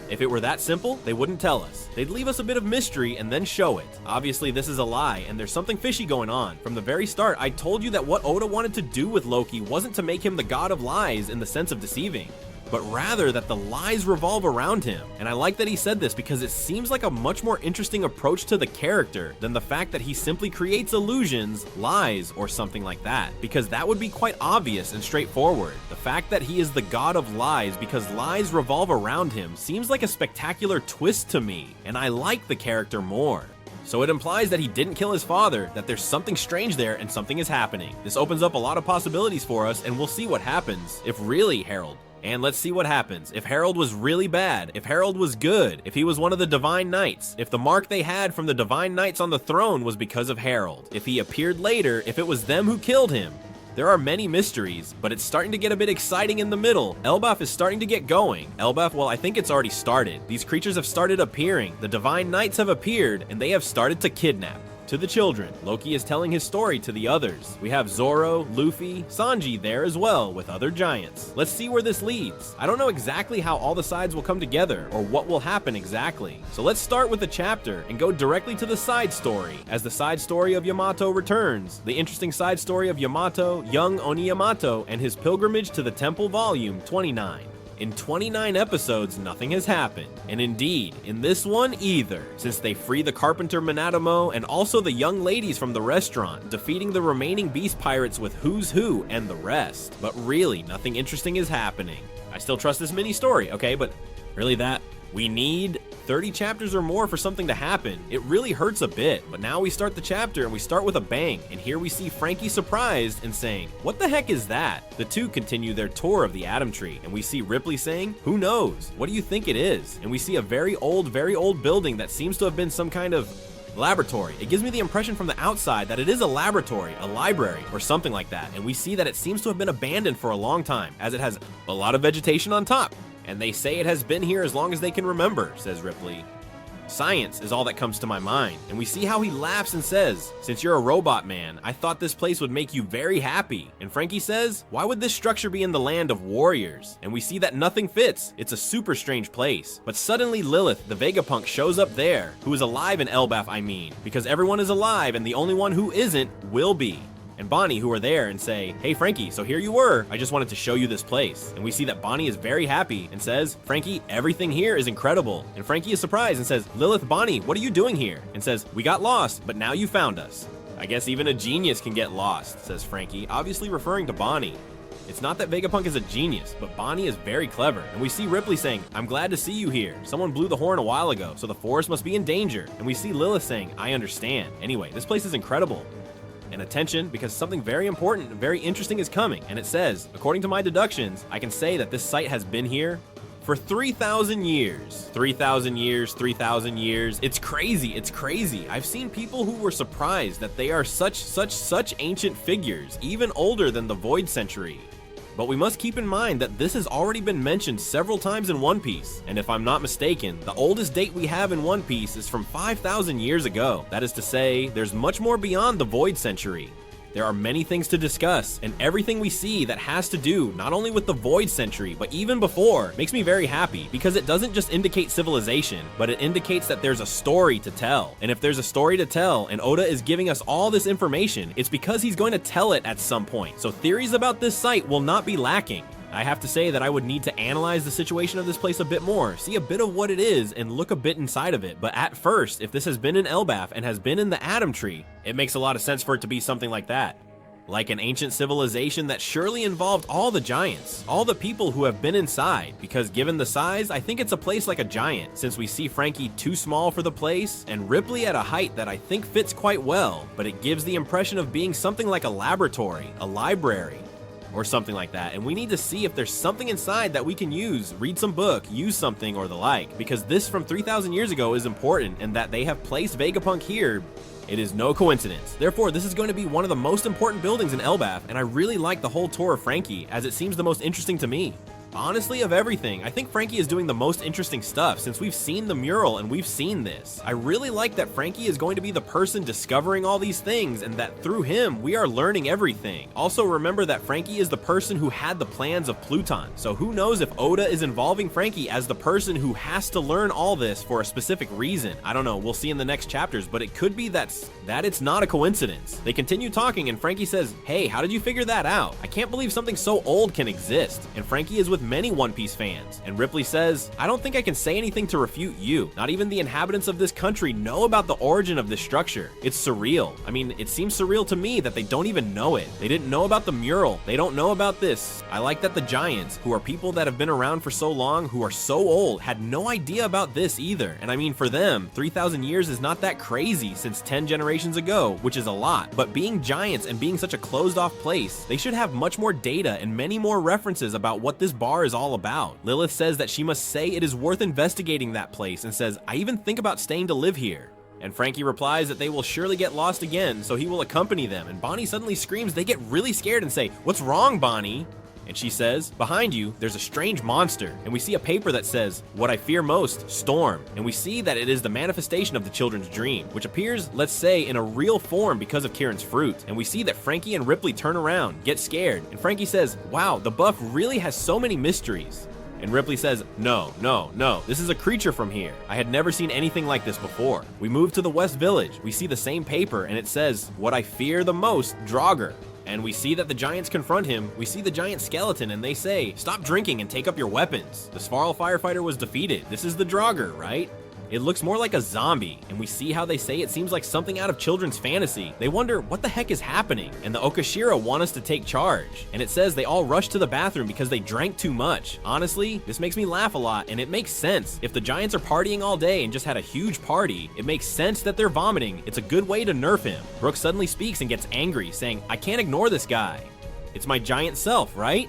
If it were that simple, they wouldn't tell us. They'd leave us a bit of mystery and then show it. Obviously, this is a lie, and there's something fishy going on. From the very start, I told you that what Oda wanted to do with Loki wasn't to make him the god of lies in the sense of deceiving. but rather that the lies revolve around him. And I like that he said this because it seems like a much more interesting approach to the character than the fact that he simply creates illusions, lies, or something like that, because that would be quite obvious and straightforward. The fact that he is the god of lies because lies revolve around him seems like a spectacular twist to me, and I like the character more. So it implies that he didn't kill his father, that there's something strange there and something is happening. This opens up a lot of possibilities for us, and we'll see what happens if really Harold. And let's see what happens. If Harold was really bad, if Harold was good, if he was one of the Divine Knights, if the mark they had from the Divine Knights on the throne was because of Harold, if he appeared later, if it was them who killed him. There are many mysteries, but it's starting to get a bit exciting in the middle. Elbaf is starting to get going. Elbaf, well, I think it's already started. These creatures have started appearing. The Divine Knights have appeared, and they have started to kidnap. To the children, Loki is telling his story to the others. We have Zoro, Luffy, Sanji there as well with other giants. Let's see where this leads. I don't know exactly how all the sides will come together or what will happen exactly. So let's start with the chapter and go directly to the side story, as the side story of Yamato returns. The interesting side story of Yamato, young Oni Yamato, and his pilgrimage to the temple, volume 29. In 29 episodes, nothing has happened, and indeed, in this one either, since they free the carpenter Monatomo and also the young ladies from the restaurant, defeating the remaining beast pirates with Who's Who and the rest. But really, nothing interesting is happening. I still trust this mini story, okay, but really that? We need 30 chapters or more for something to happen. It really hurts a bit, but now we start the chapter and we start with a bang, and here we see Frankie surprised and saying, "What the heck is that?" The two continue their tour of the Atom Tree, and we see Ripley saying, "Who knows? What do you think it is?" And we see a very old building that seems to have been some kind of laboratory. It gives me the impression from the outside that it is a laboratory, a library, or something like that, and we see that it seems to have been abandoned for a long time, as it has a lot of vegetation on top. And they say it has been here as long as they can remember, says Ripley. Science is all that comes to my mind, and we see how he laughs and says, "Since you're a robot man, I thought this place would make you very happy." And Frankie says, "Why would this structure be in the land of warriors?" And we see that nothing fits. It's a super strange place. But suddenly Lilith, the Vegapunk, shows up there, who is alive in Elbaf, I mean, because everyone is alive and the only one who isn't will be. And Bonnie, who are there, and say, "Hey Frankie, so here you were. I just wanted to show you this place." And we see that Bonnie is very happy and says, "Frankie, everything here is incredible." And Frankie is surprised and says, "Lilith, Bonnie, what are you doing here?" And says, "We got lost, but now you found us." "I guess even a genius can get lost," says Frankie, obviously referring to Bonnie. It's not that Vegapunk is a genius, but Bonnie is very clever. And we see Ripley saying, "I'm glad to see you here. Someone blew the horn a while ago, so the forest must be in danger." And we see Lilith saying, "I understand. Anyway, this place is incredible." And attention, because something very important and very interesting is coming, and it says, "According to my deductions, I can say that this site has been here for 3,000 years. 3,000 years, 3,000 years. It's crazy, it's crazy. I've seen people who were surprised that they are such ancient figures, even older than the Void Century. But we must keep in mind that this has already been mentioned several times in One Piece, and if I'm not mistaken, the oldest date we have in One Piece is from 5,000 years ago. That is to say, there's much more beyond the Void Century. There are many things to discuss, and everything we see that has to do not only with the Void Century, but even before, makes me very happy, because it doesn't just indicate civilization, but it indicates that there's a story to tell. And if there's a story to tell, and Oda is giving us all this information, it's because he's going to tell it at some point. So theories about this site will not be lacking. I have to say that I would need to analyze the situation of this place a bit more, see a bit of what it is, and look a bit inside of it. But at first, if this has been in Elbaf and has been in the Atom Tree, it makes a lot of sense for it to be something like that. Like an ancient civilization that surely involved all the giants, all the people who have been inside, because given the size, I think it's a place like a giant, since we see Frankie too small for the place, and Ripley at a height that I think fits quite well, but it gives the impression of being something like a laboratory, a library, or something like that. And we need to see if there's something inside that we can use, read some book, use something or the like, because this from 3,000 years ago is important, and that they have placed Vegapunk here, it is no coincidence. Therefore, this is going to be one of the most important buildings in Elbaf, and I really like the whole tour of Frankie, as it seems the most interesting to me. Honestly, of everything, I think Frankie is doing the most interesting stuff, since we've seen the mural and we've seen this. I really like that Frankie is going to be the person discovering all these things, and that through him, we are learning everything. Also, remember that Frankie is the person who had the plans of Pluton, so who knows if Oda is involving Frankie as the person who has to learn all this for a specific reason. I don't know, we'll see in the next chapters, but it could be that it's not a coincidence. They continue talking, and Frankie says, "Hey, how did you figure that out? I can't believe something so old can exist." And Frankie is with many One Piece fans. And Ripley says, I don't think I can say anything to refute you. Not even the inhabitants of this country know about the origin of this structure. It's surreal. I mean, it seems surreal to me that they don't even know it. They didn't know about the mural. They don't know about this. I like that the giants, who are people that have been around for so long, who are so old, had no idea about this either. And I mean, for them, 3,000 years is not that crazy since 10 generations ago, which is a lot. But being giants and being such a closed off place, they should have much more data and many more references about what this bar is all about. Lilith says that she must say it is worth investigating that place and says, I even think about staying to live here. And Frankie replies that they will surely get lost again, so he will accompany them. And Bonnie suddenly screams. They get really scared and say, what's wrong, Bonnie? And she says, behind you, there's a strange monster. And we see a paper that says, what I fear most, storm. And we see that it is the manifestation of the children's dream, which appears, let's say, in a real form because of Kieran's fruit. And we see that Frankie and Ripley turn around, get scared. And Frankie says, wow, the buff really has so many mysteries. And Ripley says, no, this is a creature from here. I had never seen anything like this before. We move to the West Village. We see the same paper and it says, what I fear the most, Draugr. And we see that the giants confront him. We see the giant skeleton and they say, stop drinking and take up your weapons. The Svarl firefighter was defeated. This is the Draugr, right? It looks more like a zombie, and we see how they say it seems like something out of children's fantasy. They wonder what the heck is happening, and the Okashira want us to take charge. And it says they all rushed to the bathroom because they drank too much. Honestly, this makes me laugh a lot, and it makes sense. If the giants are partying all day and just had a huge party, it makes sense that they're vomiting. It's a good way to nerf him. Brooke suddenly speaks and gets angry, saying, I can't ignore this guy. It's my giant self, right?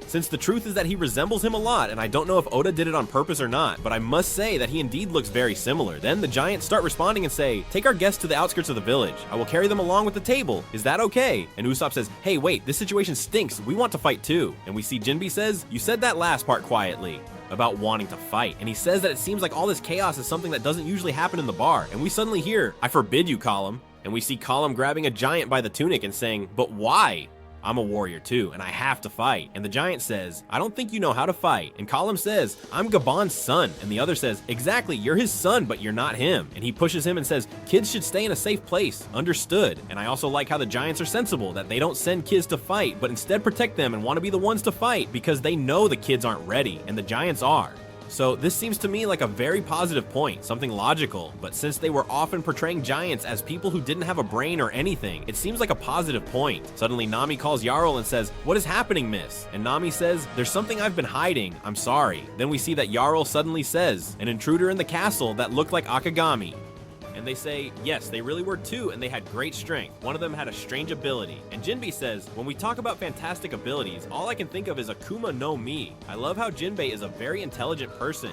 Since the truth is that he resembles him a lot, and I don't know if Oda did it on purpose or not, but I must say that he indeed looks very similar. Then the giants start responding and say, take our guests to the outskirts of the village. I will carry them along with the table. Is that okay? And Usopp says, hey, wait, this situation stinks. We want to fight too. And we see Jinbe says, you said that last part quietly about wanting to fight. And he says that it seems like all this chaos is something that doesn't usually happen in the bar. And we suddenly hear, I forbid you, Column. And we see Column grabbing a giant by the tunic and saying, but why? I'm a warrior too, and I have to fight. And the giant says, I don't think you know how to fight. And Column says, I'm Gaban's son. And the other says, exactly, you're his son, but you're not him. And he pushes him and says, kids should stay in a safe place. Understood. And I also like how the giants are sensible, that they don't send kids to fight, but instead protect them and want to be the ones to fight because they know the kids aren't ready, and the giants are. So this seems to me like a very positive point, something logical, but since they were often portraying giants as people who didn't have a brain or anything, it seems like a positive point. Suddenly Nami calls Jarl and says, what is happening, miss? And Nami says, there's something I've been hiding, I'm sorry. Then we see that Jarl suddenly says, an intruder in the castle that looked like Akagami. And they say, yes, they really were too, and they had great strength. One of them had a strange ability. And Jinbe says, when we talk about fantastic abilities, all I can think of is Akuma no Mi. I love how Jinbe is a very intelligent person.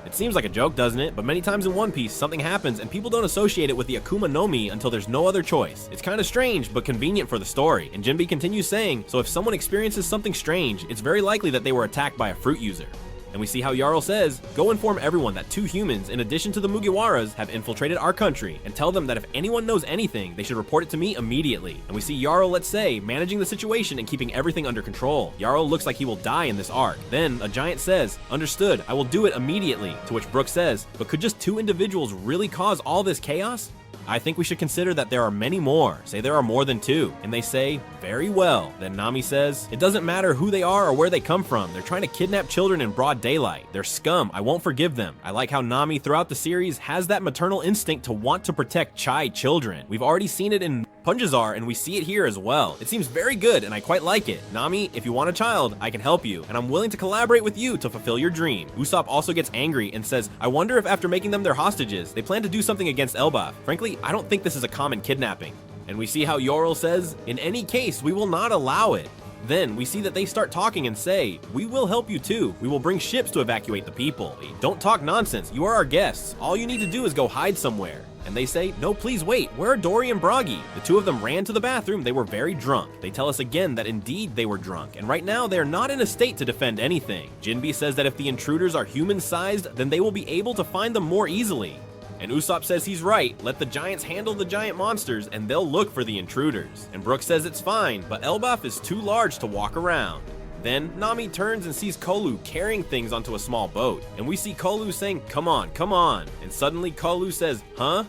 It seems like a joke, doesn't it? But many times in One Piece, something happens and people don't associate it with the Akuma no Mi until there's no other choice. It's kind of strange, but convenient for the story. And Jinbe continues saying, so if someone experiences something strange, it's very likely that they were attacked by a fruit user. And we see how Jarl says, go inform everyone that 2 humans, in addition to the Mugiwaras, have infiltrated our country, and tell them that if anyone knows anything, they should report it to me immediately. And we see Jarl, let's say, managing the situation and keeping everything under control. Jarl looks like he will die in this arc. Then a giant says, understood, I will do it immediately. To which Brooke says, but could just 2 individuals really cause all this chaos? I think we should consider that there are many more. Say there are more than 2. And they say, very well. Then Nami says, it doesn't matter who they are or where they come from. They're trying to kidnap children in broad daylight. They're scum. I won't forgive them. I like how Nami throughout the series has that maternal instinct to want to protect Chai children. We've already seen it in Punjazar and we see it here as well. It seems very good and I quite like it. Nami, if you want a child, I can help you. And I'm willing to collaborate with you to fulfill your dream. Usopp also gets angry and says, I wonder if after making them their hostages, they plan to do something against Elbaf. Frankly, I don't think this is a common kidnapping. And we see how Jarl says, in any case, we will not allow it. Then we see that they start talking and say, we will help you too. We will bring ships to evacuate the people. Don't talk nonsense. You are our guests. All you need to do is go hide somewhere. And they say, no, please wait. Where are Dory and Bragi? The 2 of them ran to the bathroom. They were very drunk. They tell us again that indeed they were drunk. And right now they are not in a state to defend anything. Jinbe says that if the intruders are human-sized, then they will be able to find them more easily. And Usopp says he's right, let the giants handle the giant monsters and they'll look for the intruders. And Brooke says it's fine, but Elbaf is too large to walk around. Then Nami turns and sees Kolu carrying things onto a small boat. And we see Kolu saying, come on, come on. And suddenly Kolu says, huh?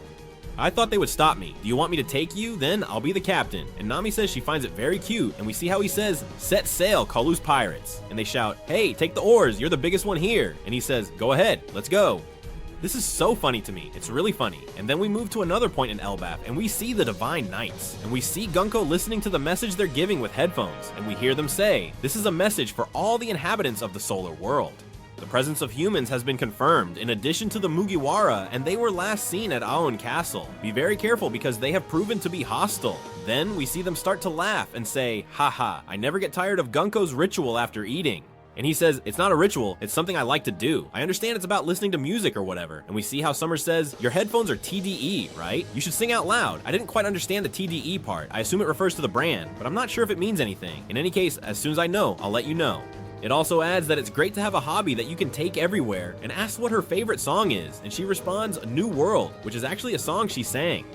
I thought they would stop me. Do you want me to take you? Then I'll be the captain. And Nami says she finds it very cute, and we see how he says, set sail, call loose pirates. And they shout, hey, take the oars, you're the biggest one here. And he says, go ahead, let's go. This is so funny to me, it's really funny. And then we move to another point in Elbaf, and we see the Divine Knights. And we see Gunko listening to the message they're giving with headphones, and we hear them say, this is a message for all the inhabitants of the solar world. The presence of humans has been confirmed, in addition to the Mugiwara, and they were last seen at Aon Castle. Be very careful because they have proven to be hostile. Then we see them start to laugh and say, haha, I never get tired of Gunko's ritual after eating. And he says, it's not a ritual, it's something I like to do. I understand it's about listening to music or whatever. And we see how Summer says, your headphones are TDE, right? You should sing out loud. I didn't quite understand the TDE part. I assume it refers to the brand, but I'm not sure if it means anything. In any case, as soon as I know, I'll let you know. It also adds that it's great to have a hobby that you can take everywhere, and asks what her favorite song is, and she responds, New World, which is actually a song she sang.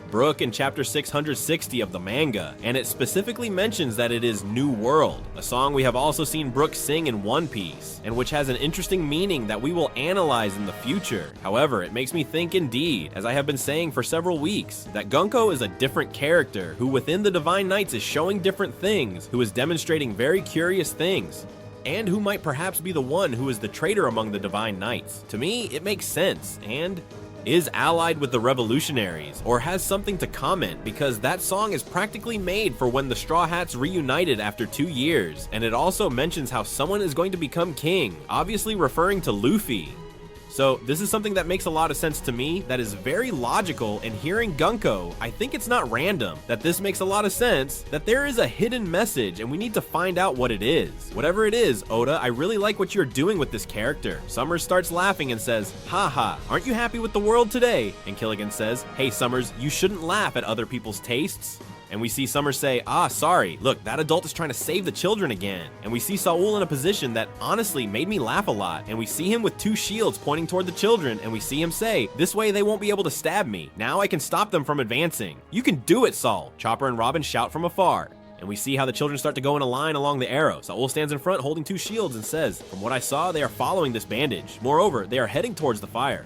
Brooke in chapter 660 of the manga, and it specifically mentions that it is New World, a song we have also seen Brooke sing in One Piece, and which has an interesting meaning that we will analyze in the future. However, it makes me think indeed, as I have been saying for several weeks, that Gunko is a different character, who within the Divine Knights is showing different things, who is demonstrating very curious things, and who might perhaps be the one who is the traitor among the Divine Knights. To me, it makes sense, and is allied with the revolutionaries, or has something to comment, because that song is practically made for when the Straw Hats reunited after 2 years, and it also mentions how someone is going to become king, obviously referring to Luffy. So this is something that makes a lot of sense to me, that is very logical, and hearing Gunko, I think it's not random, that this makes a lot of sense, that there is a hidden message and we need to find out what it is. Whatever it is, Oda, I really like what you're doing with this character. Summers starts laughing and says, haha, aren't you happy with the world today? And Killigan says, hey Summers, you shouldn't laugh at other people's tastes. And we see Summers say, sorry, look, that adult is trying to save the children again. And we see Saul in a position that honestly made me laugh a lot. And we see him with 2 shields pointing toward the children, and we see him say, this way they won't be able to stab me. Now I can stop them from advancing. You can do it, Saul. Chopper and Robin shout from afar. And we see how the children start to go in a line along the arrow. Saul stands in front holding 2 shields and says, from what I saw, they are following this bandage. Moreover, they are heading towards the fire.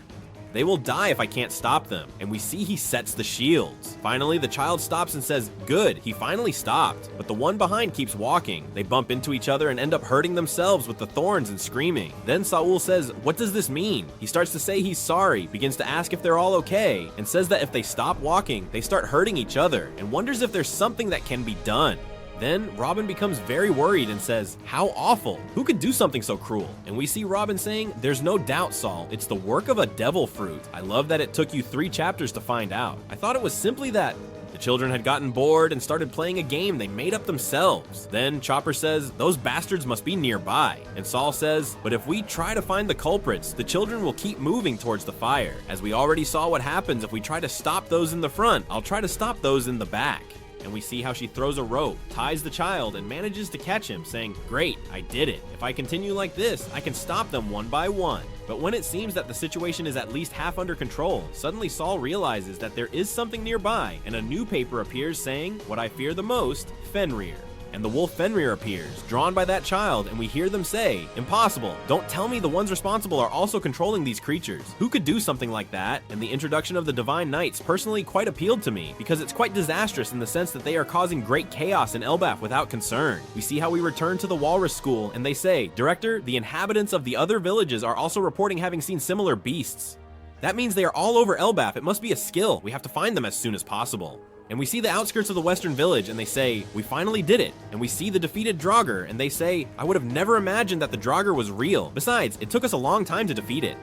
They will die if I can't stop them. And we see he sets the shields. Finally, the child stops and says, good, he finally stopped. But the one behind keeps walking. They bump into each other and end up hurting themselves with the thorns and screaming. Then Saul says, what does this mean? He starts to say he's sorry, begins to ask if they're all okay, and says that if they stop walking, they start hurting each other, and wonders if there's something that can be done. Then Robin becomes very worried and says, how awful, who could do something so cruel? And we see Robin saying, there's no doubt, Saul, it's the work of a devil fruit. I love that it took you 3 chapters to find out. I thought it was simply that the children had gotten bored and started playing a game they made up themselves. Then Chopper says, those bastards must be nearby. And Saul says, but if we try to find the culprits, the children will keep moving towards the fire. As we already saw what happens if we try to stop those in the front, I'll try to stop those in the back. And we see how she throws a rope, ties the child, and manages to catch him, saying, great, I did it. If I continue like this, I can stop them one by one. But when it seems that the situation is at least half under control, suddenly Saul realizes that there is something nearby, and a new paper appears saying, what I fear the most, Fenrir. And the wolf Fenrir appears, drawn by that child, and we hear them say, impossible, don't tell me the ones responsible are also controlling these creatures. Who could do something like that? And the introduction of the Divine Knights personally quite appealed to me, because it's quite disastrous in the sense that they are causing great chaos in Elbaf without concern. We see how we return to the Walrus School, and they say, Director, the inhabitants of the other villages are also reporting having seen similar beasts. That means they are all over Elbaf. It must be a skill. We have to find them as soon as possible. And we see the outskirts of the western village, and they say, we finally did it. And we see the defeated Draugr, and they say, I would have never imagined that the Draugr was real. Besides, it took us a long time to defeat it.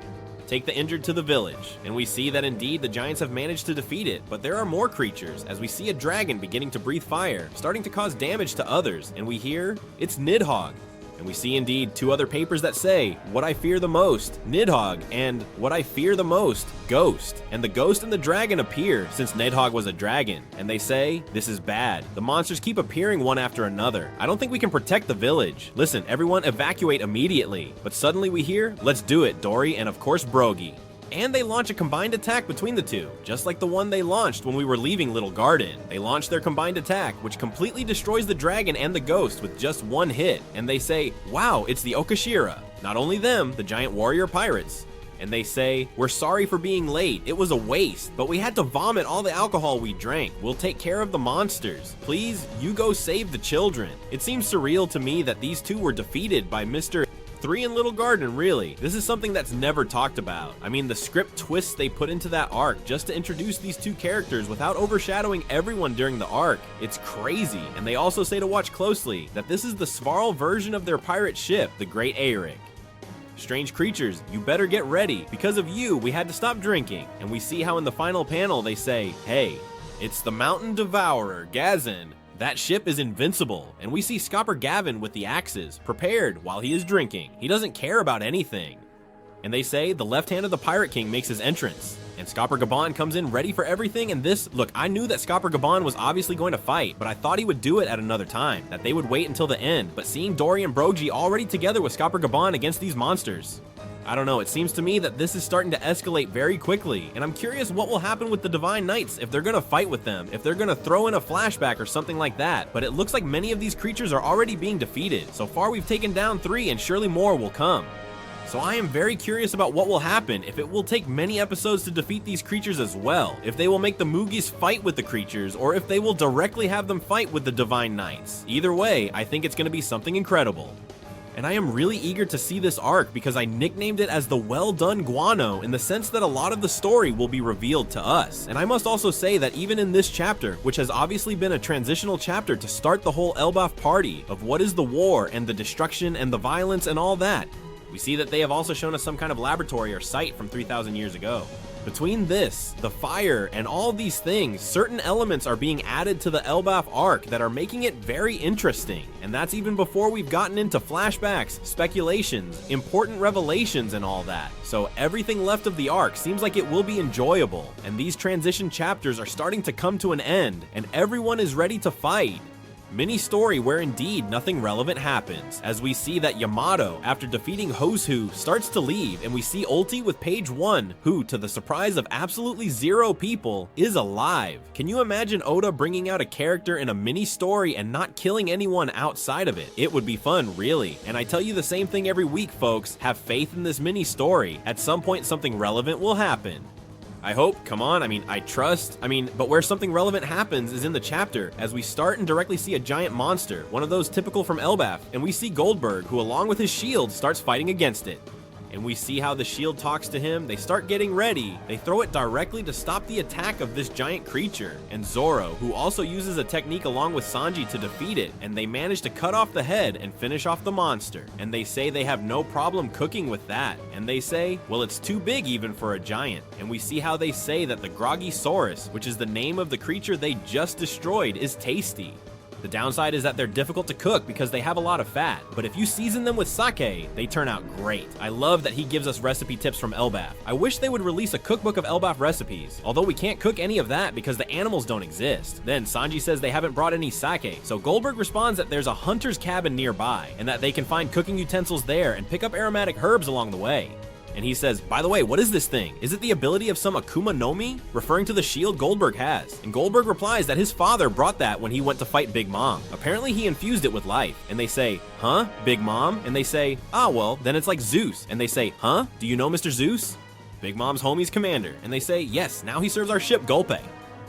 Take the injured to the village, and we see that indeed the giants have managed to defeat it, but there are more creatures, as we see a dragon beginning to breathe fire, starting to cause damage to others, and we hear, it's Nidhogg. And we see indeed 2 other papers that say, what I fear the most, Nidhogg, and what I fear the most, Ghost. And the ghost and the dragon appear, since Nidhogg was a dragon. And they say, this is bad. The monsters keep appearing one after another. I don't think we can protect the village. Listen, everyone evacuate immediately. But suddenly we hear, let's do it, Dory, and of course Brogy. And they launch a combined attack between the 2, just like the one they launched when we were leaving Little Garden. They launch their combined attack, which completely destroys the dragon and the ghost with just 1 hit. And they say, wow, it's the Okashira. Not only them, the giant warrior pirates. And they say, "We're sorry for being late. It was a waste, but we had to vomit all the alcohol we drank. We'll take care of the monsters. Please, you go save the children." It seems surreal to me that these two were defeated by Mr. Three in Little Garden, really. This is something that's never talked about. I mean, the script twists they put into that arc just to introduce these two characters without overshadowing everyone during the arc. It's crazy. And they also say to watch closely that this is the Svarl version of their pirate ship, the Great Aeric. Strange creatures, you better get ready. Because of you, we had to stop drinking. And we see how in the final panel they say, "Hey, it's the Mountain Devourer, Gazan. That ship is invincible." And we see Scapper Gaban with the axes, prepared while he is drinking. He doesn't care about anything. And they say the left hand of the Pirate King makes his entrance. And Scapper Gaban comes in ready for everything, and this, look, I knew that Scapper Gaban was obviously going to fight, but I thought he would do it at another time, that they would wait until the end. But seeing Dory and Brogy already together with Scapper Gaban against these monsters, I don't know, it seems to me that this is starting to escalate very quickly, and I'm curious what will happen with the Divine Knights, if they're gonna fight with them, if they're gonna throw in a flashback or something like that, but it looks like many of these creatures are already being defeated. So far we've taken down 3 and surely more will come. So I am very curious about what will happen, if it will take many episodes to defeat these creatures as well, if they will make the Moogies fight with the creatures, or if they will directly have them fight with the Divine Knights. Either way, I think it's gonna be something incredible. And I am really eager to see this arc because I nicknamed it as the Well Done Guano in the sense that a lot of the story will be revealed to us. And I must also say that even in this chapter, which has obviously been a transitional chapter to start the whole Elbaf party of what is the war and the destruction and the violence and all that, we see that they have also shown us some kind of laboratory or site from 3,000 years ago. Between this, the fire, and all these things, certain elements are being added to the Elbaf arc that are making it very interesting. And that's even before we've gotten into flashbacks, speculations, important revelations, and all that. So everything left of the arc seems like it will be enjoyable, and these transition chapters are starting to come to an end, and everyone is ready to fight. Mini story where indeed nothing relevant happens, as we see that Yamato, after defeating Hosu, starts to leave, and we see Ulti with page 1, who, to the surprise of absolutely 0 people, is alive. Can you imagine Oda bringing out a character in a mini story and not killing anyone outside of it? It would be fun, really. And I tell you the same thing every week, folks. Have faith in this mini story. At some point something relevant will happen. I hope, come on, I trust, but where something relevant happens is in the chapter, as we start and directly see a giant monster, one of those typical from Elbaf, and we see Goldberg, who along with his shield starts fighting against it. And we see how the shield talks to him, they start getting ready, they throw it directly to stop the attack of this giant creature, and Zoro, who also uses a technique along with Sanji to defeat it, and they manage to cut off the head and finish off the monster. And they say they have no problem cooking with that, and they say, well, it's too big even for a giant. And we see how they say that the Groggysaurus, which is the name of the creature they just destroyed, is tasty. The downside is that they're difficult to cook because they have a lot of fat, but if you season them with sake, they turn out great. I love that he gives us recipe tips from Elbaf. I wish they would release a cookbook of Elbaf recipes, although we can't cook any of that because the animals don't exist. Then Sanji says they haven't brought any sake, so Goldberg responds that there's a hunter's cabin nearby, and that they can find cooking utensils there and pick up aromatic herbs along the way. And he says, by the way, what is this thing? Is it the ability of some Akuma no Mi? Referring to the shield Goldberg has. And Goldberg replies that his father brought that when he went to fight Big Mom. Apparently he infused it with life. And they say, huh? Big Mom? And they say, ah, well, then it's like Zeus. And they say, huh? Do you know Mr. Zeus? Big Mom's homie's commander. And they say, yes, now he serves our ship Gulpe.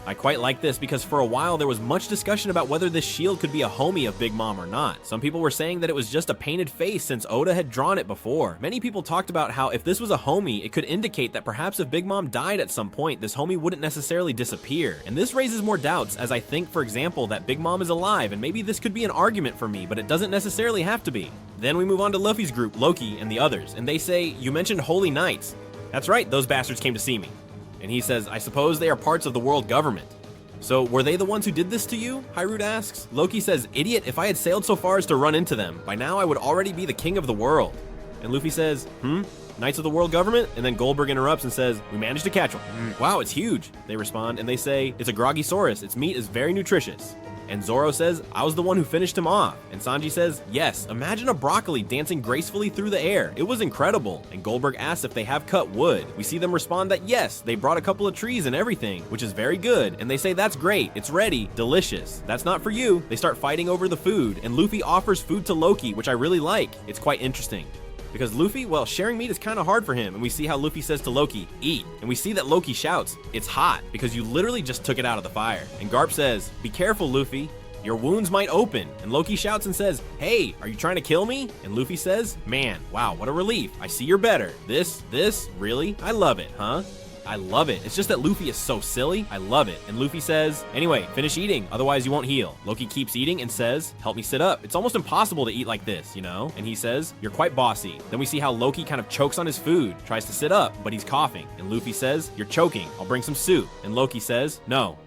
I quite like this because for a while there was much discussion about whether this shield could be a homie of Big Mom or not. Some people were saying that it was just a painted face since Oda had drawn it before. Many people talked about how if this was a homie, it could indicate that perhaps if Big Mom died at some point, this homie wouldn't necessarily disappear. And this raises more doubts, as I think, for example, that Big Mom is alive, and maybe this could be an argument for me, but it doesn't necessarily have to be. Then we move on to Luffy's group, Loki, and the others, and they say, you mentioned Holy Knights. That's right, those bastards came to see me. And he says, I suppose they are parts of the world government. So, were they the ones who did this to you? Hyrule asks. Loki says, idiot, if I had sailed so far as to run into them, by now I would already be the king of the world. And Luffy says, Knights of the World Government? And then Goldberg interrupts and says, we managed to catch one. Wow, it's huge. They respond, and they say, it's a Groggysaurus. Its meat is very nutritious. And Zoro says, I was the one who finished him off. And Sanji says, yes, imagine a broccoli dancing gracefully through the air. It was incredible. And Goldberg asks if they have cut wood. We see them respond that yes, they brought a couple of trees and everything, which is very good. And they say, that's great, it's ready, delicious. That's not for you. They start fighting over the food, and Luffy offers food to Loki, which I really like. It's quite interesting. Because Luffy, well, sharing meat is kind of hard for him, and we see how Luffy says to Loki, eat. And we see that Loki shouts, it's hot, because you literally just took it out of the fire. And Garp says, be careful, Luffy. Your wounds might open. And Loki shouts and says, hey, are you trying to kill me? And Luffy says, man, wow, what a relief. I see you're better. This, really? I love it, huh? I love it. It's just that Luffy is so silly. I love it. And Luffy says, anyway, finish eating, otherwise you won't heal. Loki keeps eating and says, help me sit up. It's almost impossible to eat like this, you know? And he says, you're quite bossy. Then we see how Loki kind of chokes on his food, tries to sit up, but he's coughing. And Luffy says, you're choking. I'll bring some soup. And Loki says, no,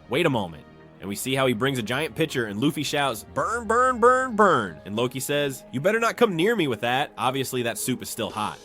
wait a moment. And we see how he brings a giant pitcher and Luffy shouts, burn, burn, burn, burn. And Loki says, you better not come near me with that. Obviously that soup is still hot.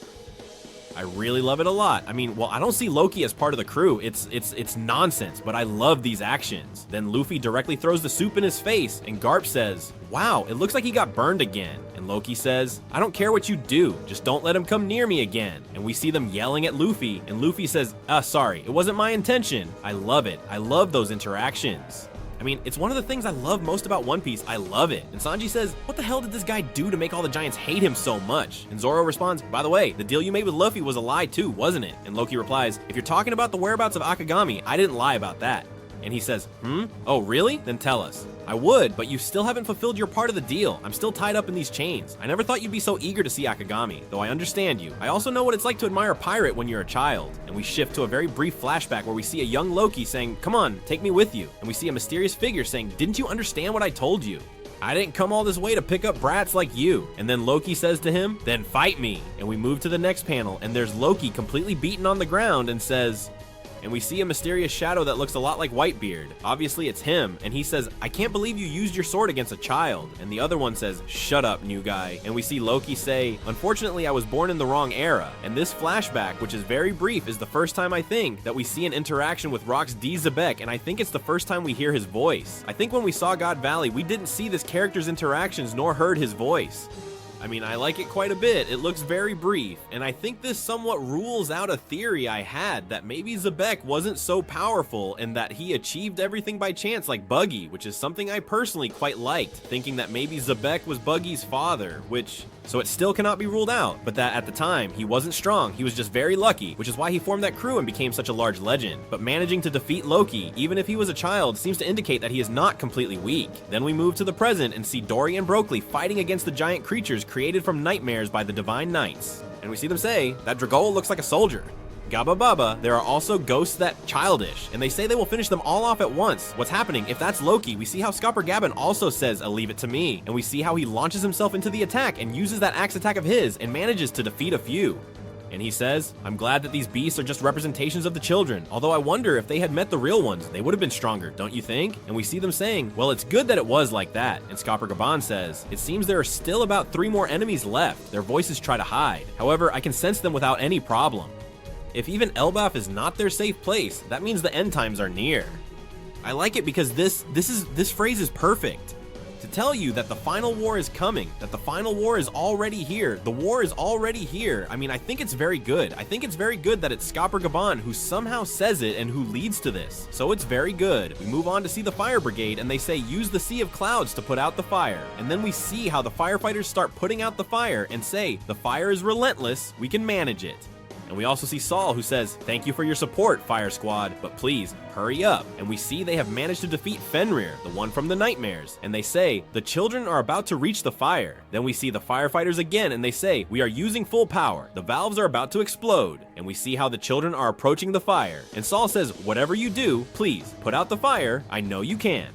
I really love it a lot. I mean, well, I don't see Loki as part of the crew. It's nonsense, but I love these actions. Then Luffy directly throws the soup in his face, and Garp says, wow, it looks like he got burned again. And Loki says, I don't care what you do, just don't let him come near me again. And we see them yelling at Luffy, and Luffy says, sorry, it wasn't my intention. I love it. I love those interactions. I mean, it's one of the things I love most about One Piece. I love it. And Sanji says, what the hell did this guy do to make all the giants hate him so much? And Zoro responds, by the way, the deal you made with Luffy was a lie too, wasn't it? And Loki replies, if you're talking about the whereabouts of Akagami, I didn't lie about that. And he says, oh really? Then tell us. I would, but you still haven't fulfilled your part of the deal. I'm still tied up in these chains. I never thought you'd be so eager to see Akagami, though I understand you. I also know what it's like to admire a pirate when you're a child. And we shift to a very brief flashback where we see a young Loki saying, come on, take me with you. And we see a mysterious figure saying, didn't you understand what I told you? I didn't come all this way to pick up brats like you. And then Loki says to him, then fight me. And we move to the next panel, and there's Loki completely beaten on the ground and says, and we see a mysterious shadow that looks a lot like Whitebeard. Obviously it's him, and he says, I can't believe you used your sword against a child. And the other one says, shut up, new guy. And we see Loki say, unfortunately I was born in the wrong era. And this flashback, which is very brief, is the first time I think that we see an interaction with Rock's D. Zebek, and I think it's the first time we hear his voice. I think when we saw God Valley, we didn't see this character's interactions nor heard his voice. I mean, I like it quite a bit. It looks very brief, and I think this somewhat rules out a theory I had that maybe Zebek wasn't so powerful and that he achieved everything by chance like Buggy, which is something I personally quite liked, thinking that maybe Zebek was Buggy's father, so it still cannot be ruled out, but that at the time, he wasn't strong, he was just very lucky, which is why he formed that crew and became such a large legend. But managing to defeat Loki, even if he was a child, seems to indicate that he is not completely weak. Then we move to the present and see Dory and Brookley fighting against the giant creatures created from nightmares by the Divine Knights. And we see them say, that Dragoa looks like a soldier. Gaba Baba, there are also ghosts that childish, and they say they will finish them all off at once. What's happening? If that's Loki, we see how Scapper Gaban also says, leave it to me, and we see how he launches himself into the attack and uses that axe attack of his and manages to defeat a few. And he says, I'm glad that these beasts are just representations of the children, although I wonder if they had met the real ones, they would have been stronger, don't you think? And we see them saying, well, it's good that it was like that. And Scapper Gaban says, it seems there are still about 3 more enemies left. Their voices try to hide. However, I can sense them without any problem. If even Elbaf is not their safe place, that means the end times are near. I like it because this phrase is perfect. To tell you that the final war is coming, that the final war is already here, the war is already here. I mean, I think it's very good. I think it's very good that it's Scapper Gaban who somehow says it and who leads to this. So it's very good. We move on to see the fire brigade and they say use the sea of clouds to put out the fire. And then we see how the firefighters start putting out the fire and say, the fire is relentless, we can manage it. And we also see Saul who says, thank you for your support, Fire Squad, but please, hurry up. And we see they have managed to defeat Fenrir, the one from the nightmares. And they say, the children are about to reach the fire. Then we see the firefighters again and they say, we are using full power. The valves are about to explode. And we see how the children are approaching the fire. And Saul says, whatever you do, please, put out the fire. I know you can.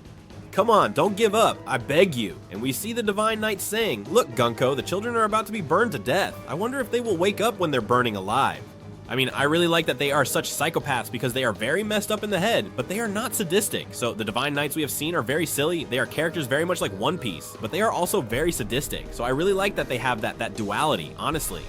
Come on, don't give up, I beg you. And we see the Divine Knights saying, look, Gunko, the children are about to be burned to death. I wonder if they will wake up when they're burning alive. I mean, I really like that they are such psychopaths because they are very messed up in the head, but they are not sadistic. So the Divine Knights we have seen are very silly. They are characters very much like One Piece, but they are also very sadistic. So I really like that they have that duality, honestly.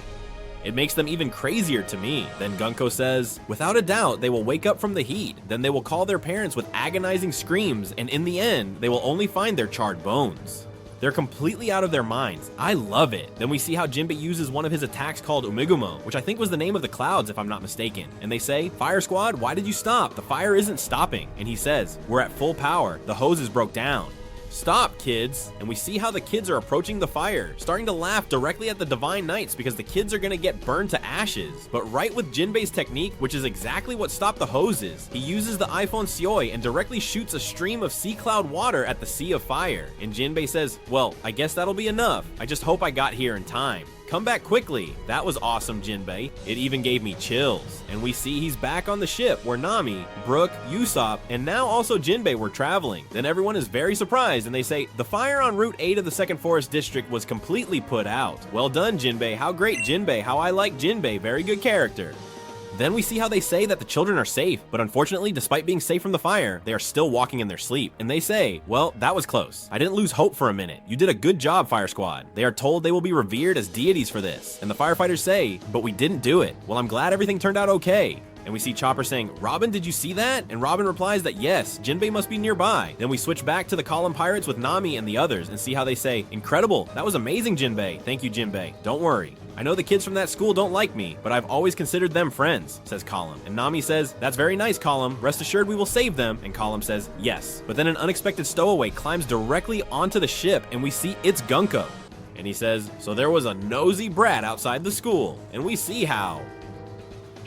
It makes them even crazier to me. Then Gunko says, without a doubt, they will wake up from the heat. Then they will call their parents with agonizing screams, and in the end, they will only find their charred bones. They're completely out of their minds. I love it. Then we see how Jinbei uses one of his attacks called Umigumo, which I think was the name of the clouds if I'm not mistaken. And they say, Fire Squad, why did you stop? The fire isn't stopping. And he says, we're at full power. The hoses broke down. "Stop, kids!" And we see how the kids are approaching the fire, starting to laugh directly at the Divine Knights because the kids are gonna get burned to ashes. But right with Jinbei's technique, which is exactly what stopped the hoses, he uses the iPhone Seoi and directly shoots a stream of sea cloud water at the sea of fire. And Jinbei says, "Well, I guess that'll be enough. I just hope I got here in time. Come back quickly." That was awesome, Jinbei. It even gave me chills. And we see he's back on the ship where Nami, Brooke, Usopp, and now also Jinbei were traveling. Then everyone is very surprised and they say, "The fire on Route 8 of the 2nd Forest District was completely put out." Well done, Jinbei. How great, Jinbei. How I like Jinbei. Very good character. Then we see how they say that the children are safe, but unfortunately, despite being safe from the fire, they are still walking in their sleep. And they say, "Well, that was close. I didn't lose hope for a minute. You did a good job, Fire Squad." They are told they will be revered as deities for this. And the firefighters say, "But we didn't do it." "Well, I'm glad everything turned out okay." And we see Chopper saying, "Robin, did you see that?" And Robin replies that yes, Jinbei must be nearby. Then we switch back to the Column Pirates with Nami and the others and see how they say, "Incredible, that was amazing, Jinbei." "Thank you, Jinbei. Don't worry. I know the kids from that school don't like me, but I've always considered them friends," says Column. And Nami says, "That's very nice, Column. Rest assured we will save them." And Column says, "Yes." But then an unexpected stowaway climbs directly onto the ship and we see it's Gunko. And he says, "So there was a nosy brat outside the school." And we see how.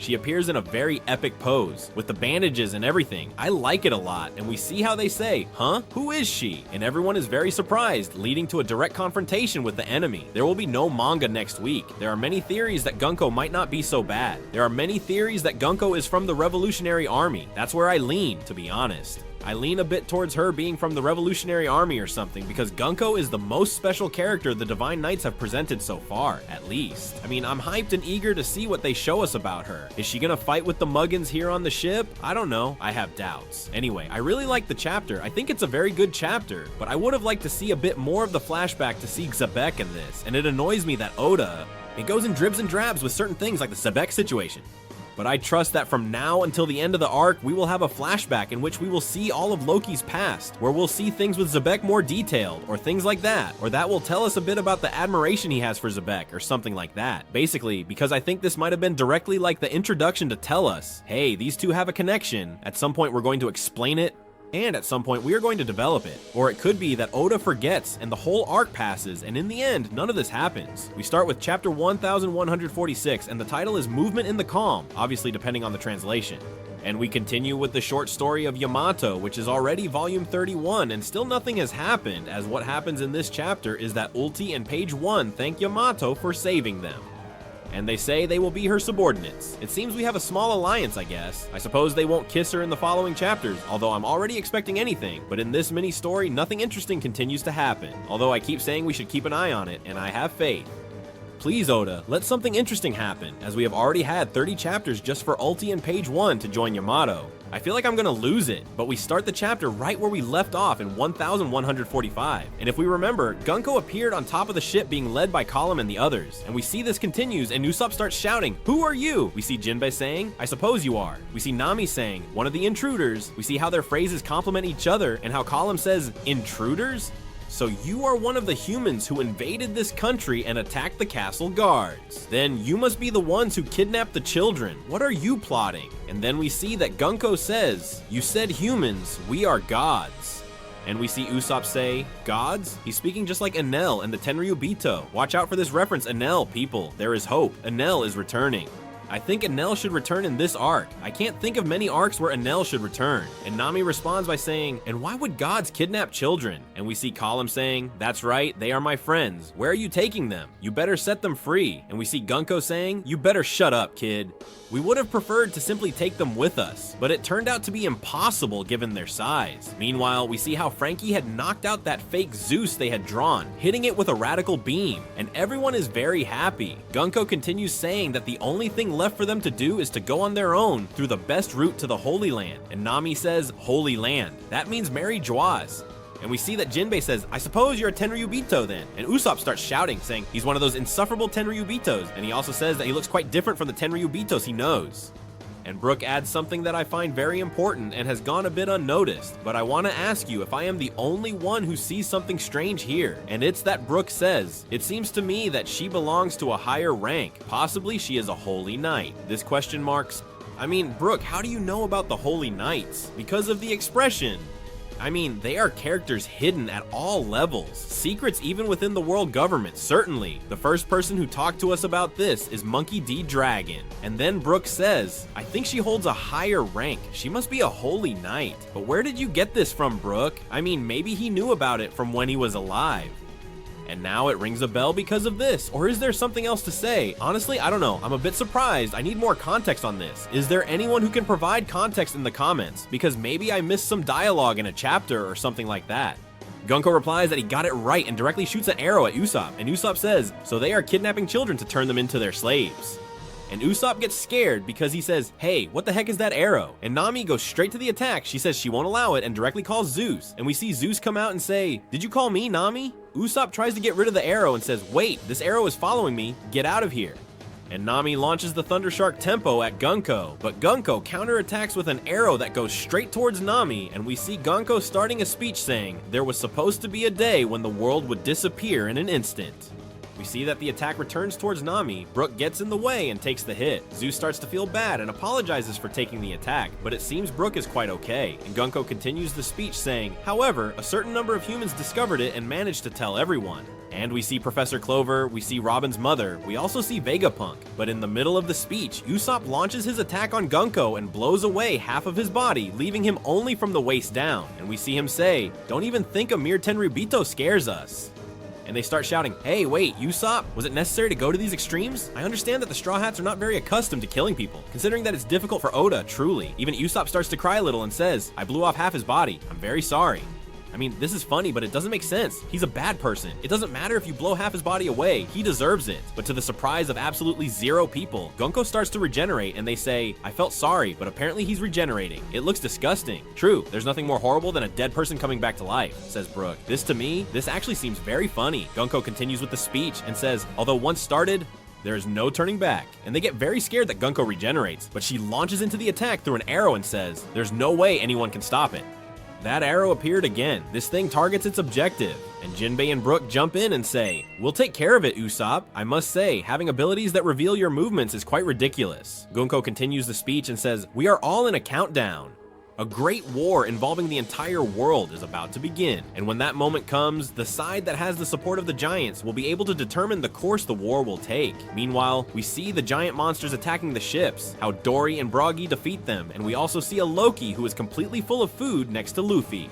She appears in a very epic pose, with the bandages and everything. I like it a lot, and we see how they say, "Huh? Who is she?" And everyone is very surprised, leading to a direct confrontation with the enemy. There will be no manga next week. There are many theories that Gunko might not be so bad. There are many theories that Gunko is from the Revolutionary Army. That's where I lean, to be honest. I lean a bit towards her being from the Revolutionary Army or something because Gunko is the most special character the Divine Knights have presented so far, at least. I mean, I'm hyped and eager to see what they show us about her. Is she gonna fight with the Muggins here on the ship? I don't know. I have doubts. Anyway, I really like the chapter. I think it's a very good chapter, but I would have liked to see a bit more of the flashback to see Xebec in this, and it annoys me that Oda, it goes in dribs and drabs with certain things like the Xebec situation. But I trust that from now until the end of the arc, we will have a flashback in which we will see all of Loki's past, where we'll see things with Xebec more detailed, or things like that, or that will tell us a bit about the admiration he has for Xebec, or something like that. Basically, because I think this might have been directly like the introduction to tell us, hey, these two have a connection, at some point we're going to explain it, and at some point we are going to develop it. Or it could be that Oda forgets and the whole arc passes, and in the end, none of this happens. We start with chapter 1146, and the title is Movement in the Calm, obviously depending on the translation. And we continue with the short story of Yamato, which is already volume 31, and still nothing has happened, as what happens in this chapter is that Ulti and Page 1 thank Yamato for saving them. And they say they will be her subordinates. It seems we have a small alliance, I guess. I suppose they won't kiss her in the following chapters, although I'm already expecting anything. But in this mini story, nothing interesting continues to happen. Although I keep saying we should keep an eye on it, and I have faith. Please, Oda, let something interesting happen, as we have already had 30 chapters just for Ulti and Page 1 to join Yamato. I feel like I'm gonna lose it, but we start the chapter right where we left off in 1145. And if we remember, Gunko appeared on top of the ship being led by Column and the others. And we see this continues and Usopp starts shouting, "Who are you?" We see Jinbei saying, "I suppose you are." We see Nami saying, "One of the intruders." We see how their phrases complement each other and how Column says, "Intruders? So you are one of the humans who invaded this country and attacked the castle guards. Then you must be the ones who kidnapped the children. What are you plotting?" And then we see that Gunko says, "You said humans, we are gods." And we see Usopp say, "Gods?" He's speaking just like Enel and the Tenryubito. Watch out for this reference, Enel, people. There is hope. Enel is returning. I think Enel should return in this arc. I can't think of many arcs where Enel should return. And Nami responds by saying, "And why would gods kidnap children?" And we see Column saying, "That's right, they are my friends. Where are you taking them? You better set them free." And we see Gunko saying, "You better shut up, kid." We would have preferred to simply take them with us, but it turned out to be impossible given their size. Meanwhile, we see how Frankie had knocked out that fake Zeus they had drawn, hitting it with a radical beam, and everyone is very happy. Gunko continues saying that the only thing left for them to do is to go on their own through the best route to the Holy Land, and Nami says, "Holy Land." That means Mary Joaz. And we see that Jinbei says, "I suppose you're a Tenryubito then." And Usopp starts shouting, saying he's one of those insufferable Tenryubitos, and he also says that he looks quite different from the Tenryubitos he knows. And Brooke adds something that I find very important and has gone a bit unnoticed, but I want to ask you if I am the only one who sees something strange here. And it's that Brooke says, "It seems to me that she belongs to a higher rank. Possibly she is a holy knight." This question marks, I mean, Brooke, how do you know about the holy knights? Because of the expression, I mean, they are characters hidden at all levels, secrets even within the world government, certainly. The first person who talked to us about this is Monkey D. Dragon. And then Brooke says, I think she holds a higher rank. She must be a holy knight. But where did you get this from, Brooke? I mean, maybe he knew about it from when he was alive. And now it rings a bell because of this, or is there something else to say? Honestly, I don't know. I'm a bit surprised. I need more context on this. Is there anyone who can provide context in the comments? Because maybe I missed some dialogue in a chapter or something like that. Gunko replies that he got it right and directly shoots an arrow at Usopp, and Usopp says, so they are kidnapping children to turn them into their slaves. And Usopp gets scared because he says, hey, what the heck is that arrow? And Nami goes straight to the attack. She says she won't allow it and directly calls Zeus. And we see Zeus come out and say, did you call me, Nami? Usopp tries to get rid of the arrow and says, wait, this arrow is following me. Get out of here. And Nami launches the Thunder Shark Tempo at Gunko, but Gunko counterattacks with an arrow that goes straight towards Nami, and we see Gunko starting a speech saying, there was supposed to be a day when the world would disappear in an instant. We see that the attack returns towards Nami. Brooke gets in the way and takes the hit. Zeus starts to feel bad and apologizes for taking the attack, but it seems Brooke is quite okay, and Gunko continues the speech saying, however, a certain number of humans discovered it and managed to tell everyone. And we see Professor Clover, we see Robin's mother, we also see Vegapunk, but in the middle of the speech, Usopp launches his attack on Gunko and blows away half of his body, leaving him only from the waist down, and we see him say, don't even think a mere Tenryubito scares us. And they start shouting, hey, wait, Usopp, was it necessary to go to these extremes? I understand that the Straw Hats are not very accustomed to killing people, considering that it's difficult for Oda, truly. Even Usopp starts to cry a little and says, I blew off half his body. I'm very sorry. I mean, this is funny, but it doesn't make sense. He's a bad person. It doesn't matter if you blow half his body away. He deserves it. But to the surprise of absolutely zero people, Gunko starts to regenerate and they say, I felt sorry, but apparently he's regenerating. It looks disgusting. True, there's nothing more horrible than a dead person coming back to life, says Brooke. To me, this actually seems very funny. Gunko continues with the speech and says, although once started, there is no turning back. And they get very scared that Gunko regenerates, but she launches into the attack through an arrow and says, there's no way anyone can stop it. That arrow appeared again. This thing targets its objective. And Jinbei and Brooke jump in and say, we'll take care of it, Usopp. I must say, having abilities that reveal your movements is quite ridiculous. Gunko continues the speech and says, we are all in a countdown. A great war involving the entire world is about to begin, and when that moment comes, the side that has the support of the giants will be able to determine the course the war will take. Meanwhile, we see the giant monsters attacking the ships, how Dory and Broggy defeat them, and we also see a Loki who is completely full of food next to Luffy.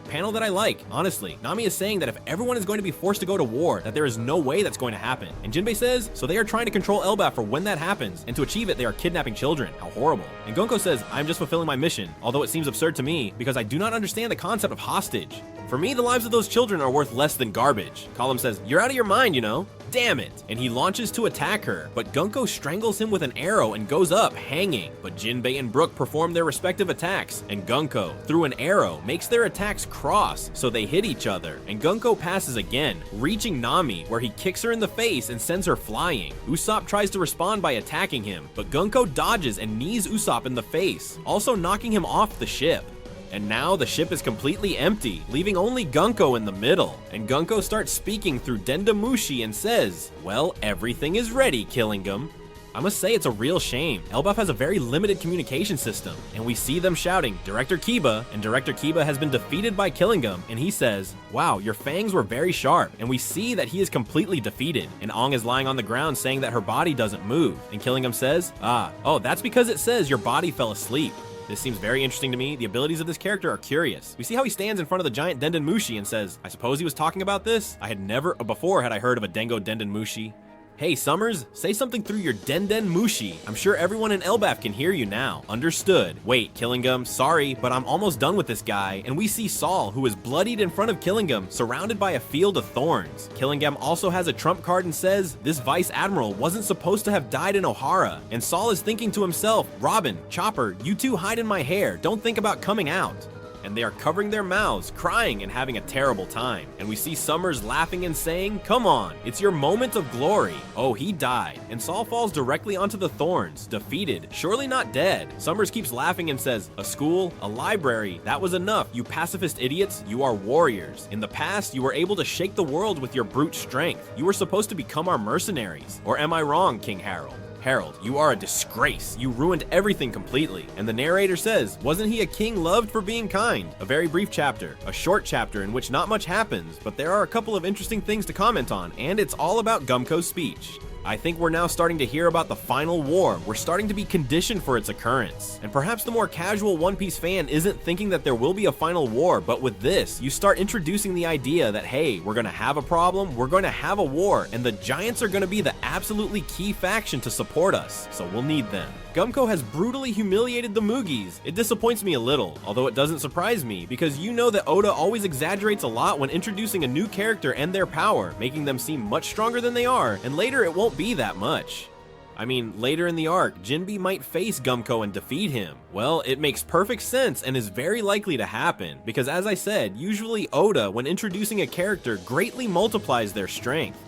Panel that I like, honestly. Nami is saying that if everyone is going to be forced to go to war, that there is no way that's going to happen. And Jinbei says, so they are trying to control Elbaf for when that happens, and to achieve it, they are kidnapping children. How horrible. And Gunko says, I'm just fulfilling my mission, although it seems absurd to me, because I do not understand the concept of hostage. For me, the lives of those children are worth less than garbage. Column says, you're out of your mind, you know? Damn it! And he launches to attack her, but Gunko strangles him with an arrow and goes up, hanging. But Jinbei and Brooke perform their respective attacks, and Gunko, through an arrow, makes their attacks cross, so they hit each other. And Gunko passes again, reaching Nami, where he kicks her in the face and sends her flying. Usopp tries to respond by attacking him, but Gunko dodges and knees Usopp in the face, also knocking him off the ship. And now the ship is completely empty, leaving only Gunko in the middle. And Gunko starts speaking through Dendamushi and says, well, everything is ready, Killingham. I must say it's a real shame. Elbaf has a very limited communication system, and we see them shouting, Director Kiba, and Director Kiba has been defeated by Killingham, and he says, wow, your fangs were very sharp, and we see that he is completely defeated, and Ong is lying on the ground saying that her body doesn't move, and Killingham says, oh, that's because it says your body fell asleep. This seems very interesting to me. The abilities of this character are curious. We see how he stands in front of the giant Dendamushi and says, I suppose he was talking about this? I had never before had I heard of a Dengo Dendamushi. Hey, Summers, say something through your Dendamushi. I'm sure everyone in Elbaf can hear you now. Understood. Wait, Killingham, sorry, but I'm almost done with this guy. And we see Saul, who is bloodied in front of Killingham, surrounded by a field of thorns. Killingham also has a trump card and says, this Vice Admiral wasn't supposed to have died in Ohara. And Saul is thinking to himself, Robin, Chopper, you two hide in my hair. Don't think about coming out. And they are covering their mouths, crying and having a terrible time. And we see Summers laughing and saying, come on, it's your moment of glory. Oh, he died. And Saul falls directly onto the thorns, defeated, surely not dead. Summers keeps laughing and says, a school, a library, that was enough. You pacifist idiots, you are warriors. In the past, you were able to shake the world with your brute strength. You were supposed to become our mercenaries. Or am I wrong, King Harold? Harold, you are a disgrace. You ruined everything completely. And the narrator says, wasn't he a king loved for being kind? A very brief chapter, a short chapter in which not much happens, but there are a couple of interesting things to comment on, and it's all about Gumko's speech. I think we're now starting to hear about the final war. We're starting to be conditioned for its occurrence. And perhaps the more casual One Piece fan isn't thinking that there will be a final war, but with this, you start introducing the idea that, hey, we're gonna have a problem, we're gonna have a war, and the Giants are gonna be the absolutely key faction to support us, so we'll need them. Gumko has brutally humiliated the Mugis. It disappoints me a little, although it doesn't surprise me, because you know that Oda always exaggerates a lot when introducing a new character and their power, making them seem much stronger than they are, and later it won't be that much. I mean, later in the arc, Jinbe might face Gumko and defeat him. Well, it makes perfect sense and is very likely to happen, because as I said, usually Oda, when introducing a character, greatly multiplies their strength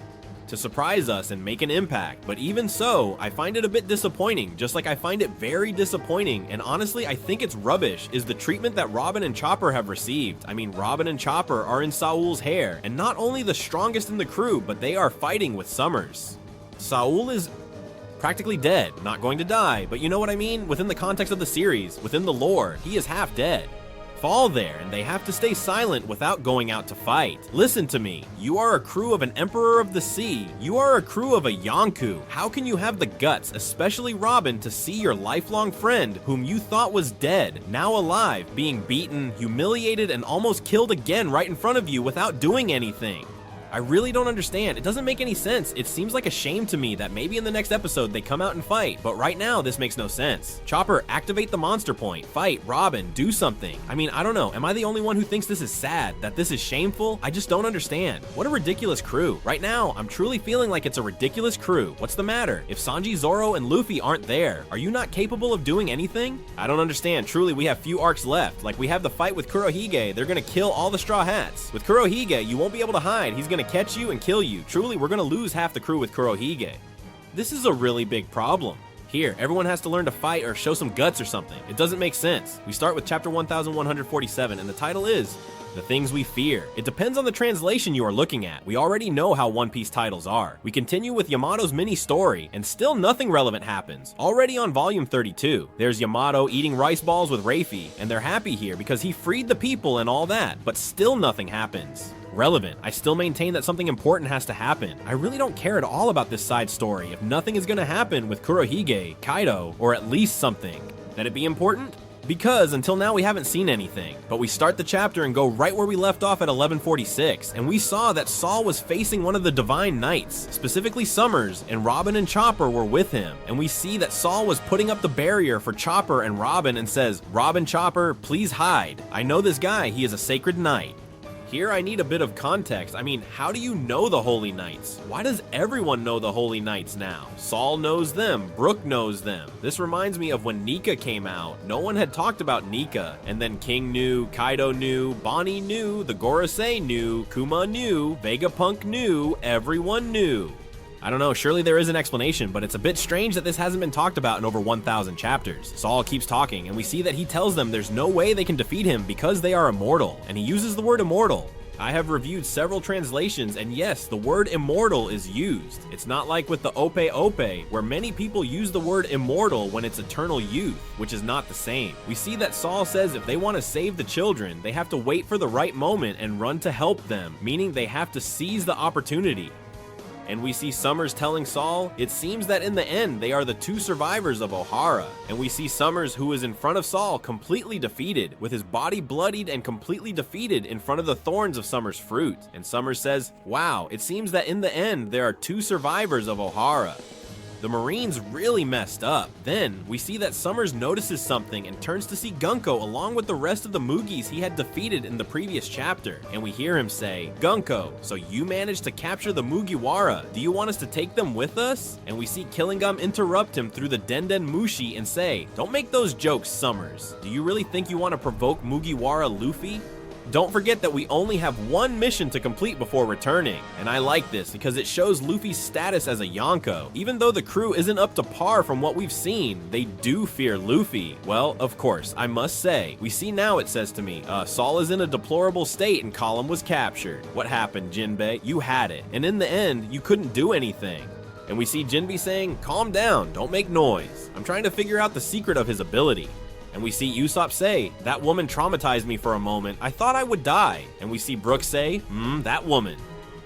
to surprise us and make an impact, but even so, I find it a bit disappointing, just like I find it very disappointing, and honestly I think it's rubbish, is the treatment that Robin and Chopper have received. I mean, Robin and Chopper are in Saul's hair, and not only the strongest in the crew, but they are fighting with Summers. Saul is practically dead, not going to die, but you know what I mean? Within the context of the series, within the lore, he is half dead. Fall there, and they have to stay silent without going out to fight. Listen to me, you are a crew of an Emperor of the Sea. You are a crew of a Yonkou. How can you have the guts, especially Robin, to see your lifelong friend, whom you thought was dead, now alive, being beaten, humiliated, and almost killed again right in front of you without doing anything? I really don't understand. It doesn't make any sense. It seems like a shame to me that maybe in the next episode they come out and fight, but right now this makes no sense. Chopper, activate the monster point. Fight, Robin, do something. I mean, I don't know. Am I the only one who thinks this is sad? That this is shameful? I just don't understand. What a ridiculous crew. Right now, I'm truly feeling like it's a ridiculous crew. What's the matter? If Sanji, Zoro, and Luffy aren't there, are you not capable of doing anything? I don't understand. Truly, we have few arcs left. Like, we have the fight with Kurohige. They're gonna kill all the Straw Hats. With Kurohige, you won't be able to hide. He's gonna catch you and kill you. Truly, we're gonna lose half the crew with Kurohige. This is a really big problem. Here, everyone has to learn to fight or show some guts or something. It doesn't make sense. We start with chapter 1147, and the title is The Things We Fear. It depends on the translation you are looking at. We already know how One Piece titles are. We continue with Yamato's mini story, and still nothing relevant happens. Already on volume 32, there's Yamato eating rice balls with Rafie, and they're happy here because he freed the people and all that, but still nothing happens relevant. I still maintain that something important has to happen. I really don't care at all about this side story if nothing is gonna happen with Kurohige, Kaido, or at least something. That it be important? Because until now we haven't seen anything, but we start the chapter and go right where we left off at 1146, and we saw that Saul was facing one of the Divine Knights, specifically Summers, and Robin and Chopper were with him, and we see that Saul was putting up the barrier for Chopper and Robin and says, "Robin, Chopper, please hide. I know this guy, he is a sacred knight." Here I need a bit of context. I mean, how do you know the Holy Knights? Why does everyone know the Holy Knights now? Saul knows them, Brooke knows them. This reminds me of when Nika came out. No one had talked about Nika, and then King knew, Kaido knew, Bonnie knew, the Gorosei knew, Kuma knew, Vegapunk knew, everyone knew. I don't know, surely there is an explanation, but it's a bit strange that this hasn't been talked about in over 1,000 chapters. Saul keeps talking, and we see that he tells them there's no way they can defeat him because they are immortal, and he uses the word immortal. I have reviewed several translations, and yes, the word immortal is used. It's not like with the Ope Ope, where many people use the word immortal when it's eternal youth, which is not the same. We see that Saul says if they want to save the children, they have to wait for the right moment and run to help them, meaning they have to seize the opportunity. And we see Summers telling Saul, it seems that in the end, they are the two survivors of Ohara. And we see Summers, who is in front of Saul, completely defeated, with his body bloodied and completely defeated in front of the thorns of Summers' fruit. And Summers says, wow, it seems that in the end, there are two survivors of Ohara. The Marines really messed up. Then, we see that Summers notices something and turns to see Gunko along with the rest of the Mugis he had defeated in the previous chapter. And we hear him say, Gunko, so you managed to capture the Mugiwara. Do you want us to take them with us? And we see Killingum interrupt him through the Denden Mushi and say, don't make those jokes, Summers. Do you really think you want to provoke Mugiwara Luffy? Don't forget that we only have one mission to complete before returning, and I like this because it shows Luffy's status as a Yonko. Even though the crew isn't up to par from what we've seen, they do fear Luffy. Well, of course, I must say, we see now it says to me, Saul is in a deplorable state and Column was captured. What happened, Jinbei? You had it, and in the end, you couldn't do anything. And we see Jinbe saying, calm down, don't make noise. I'm trying to figure out the secret of his ability. And we see Usopp say, that woman traumatized me for a moment, I thought I would die. And we see Brooke say, that woman.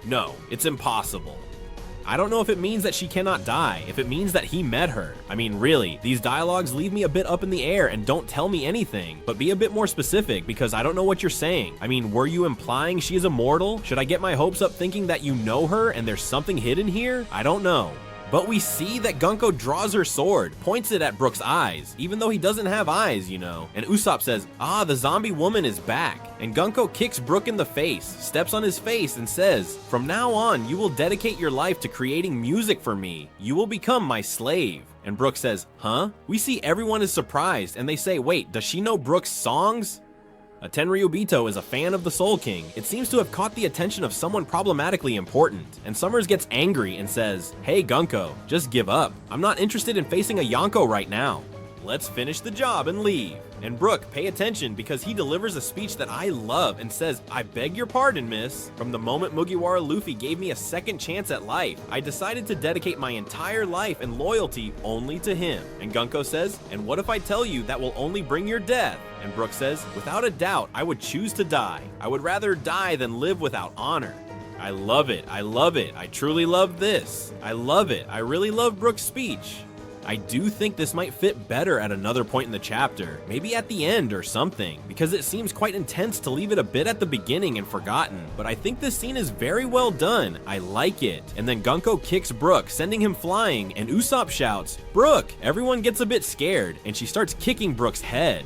No, it's impossible. I don't know if it means that she cannot die, if it means that he met her. I mean, really, these dialogues leave me a bit up in the air and don't tell me anything, but be a bit more specific because I don't know what you're saying. I mean, were you implying she is immortal? Should I get my hopes up thinking that you know her and there's something hidden here? I don't know. But we see that Gunko draws her sword, points it at Brooke's eyes, even though he doesn't have eyes, you know. And Usopp says, the zombie woman is back. And Gunko kicks Brooke in the face, steps on his face and says, from now on, you will dedicate your life to creating music for me. You will become my slave. And Brooke says, huh? We see everyone is surprised and they say, wait, does she know Brooke's songs? A Tenryubito is a fan of the Soul King. It seems to have caught the attention of someone problematically important, and Summers gets angry and says, hey Gunko, just give up. I'm not interested in facing a Yonko right now. Let's finish the job and leave. And Brooke, pay attention because he delivers a speech that I love and says, I beg your pardon, miss. From the moment Mugiwara Luffy gave me a second chance at life, I decided to dedicate my entire life and loyalty only to him. And Gunko says, and what if I tell you that will only bring your death? And Brooke says, without a doubt, I would choose to die. I would rather die than live without honor. I love it. I love it. I truly love this. I love it. I really love Brooke's speech. I do think this might fit better at another point in the chapter, maybe at the end or something, because it seems quite intense to leave it a bit at the beginning and forgotten, but I think this scene is very well done. I like it. And then Gunko kicks Brooke, sending him flying, and Usopp shouts, Brooke! Everyone gets a bit scared, and she starts kicking Brooke's head.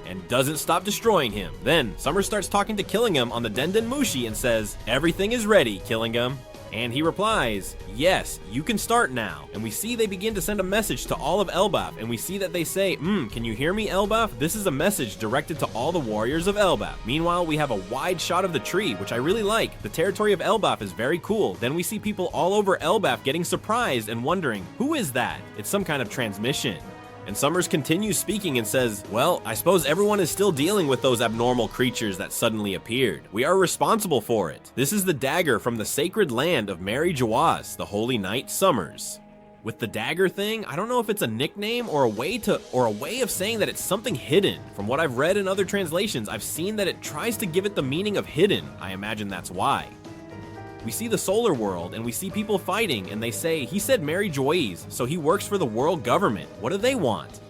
And doesn't stop destroying him. Then, Summer starts talking to Killingham on the Denden Mushi and says, everything is ready, Killingham. And he replies, yes, you can start now. And we see they begin to send a message to all of Elbaf, and we see that they say, can you hear me, Elbaf? This is a message directed to all the warriors of Elbaf. Meanwhile, we have a wide shot of the tree, which I really like. The territory of Elbaf is very cool. Then we see people all over Elbaf getting surprised and wondering, who is that? It's some kind of transmission. And Summers continues speaking and says, well, I suppose everyone is still dealing with those abnormal creatures that suddenly appeared. We are responsible for it. This is the dagger from the sacred land of Mary Jawas, the Holy Knight Summers. With the dagger thing, I don't know if it's a nickname or a way of saying that it's something hidden. From what I've read in other translations, I've seen that it tries to give it the meaning of hidden. I imagine that's why. We see the solar world and we see people fighting and they say, he said Mary Joyce, so he works for the world government. What do they want?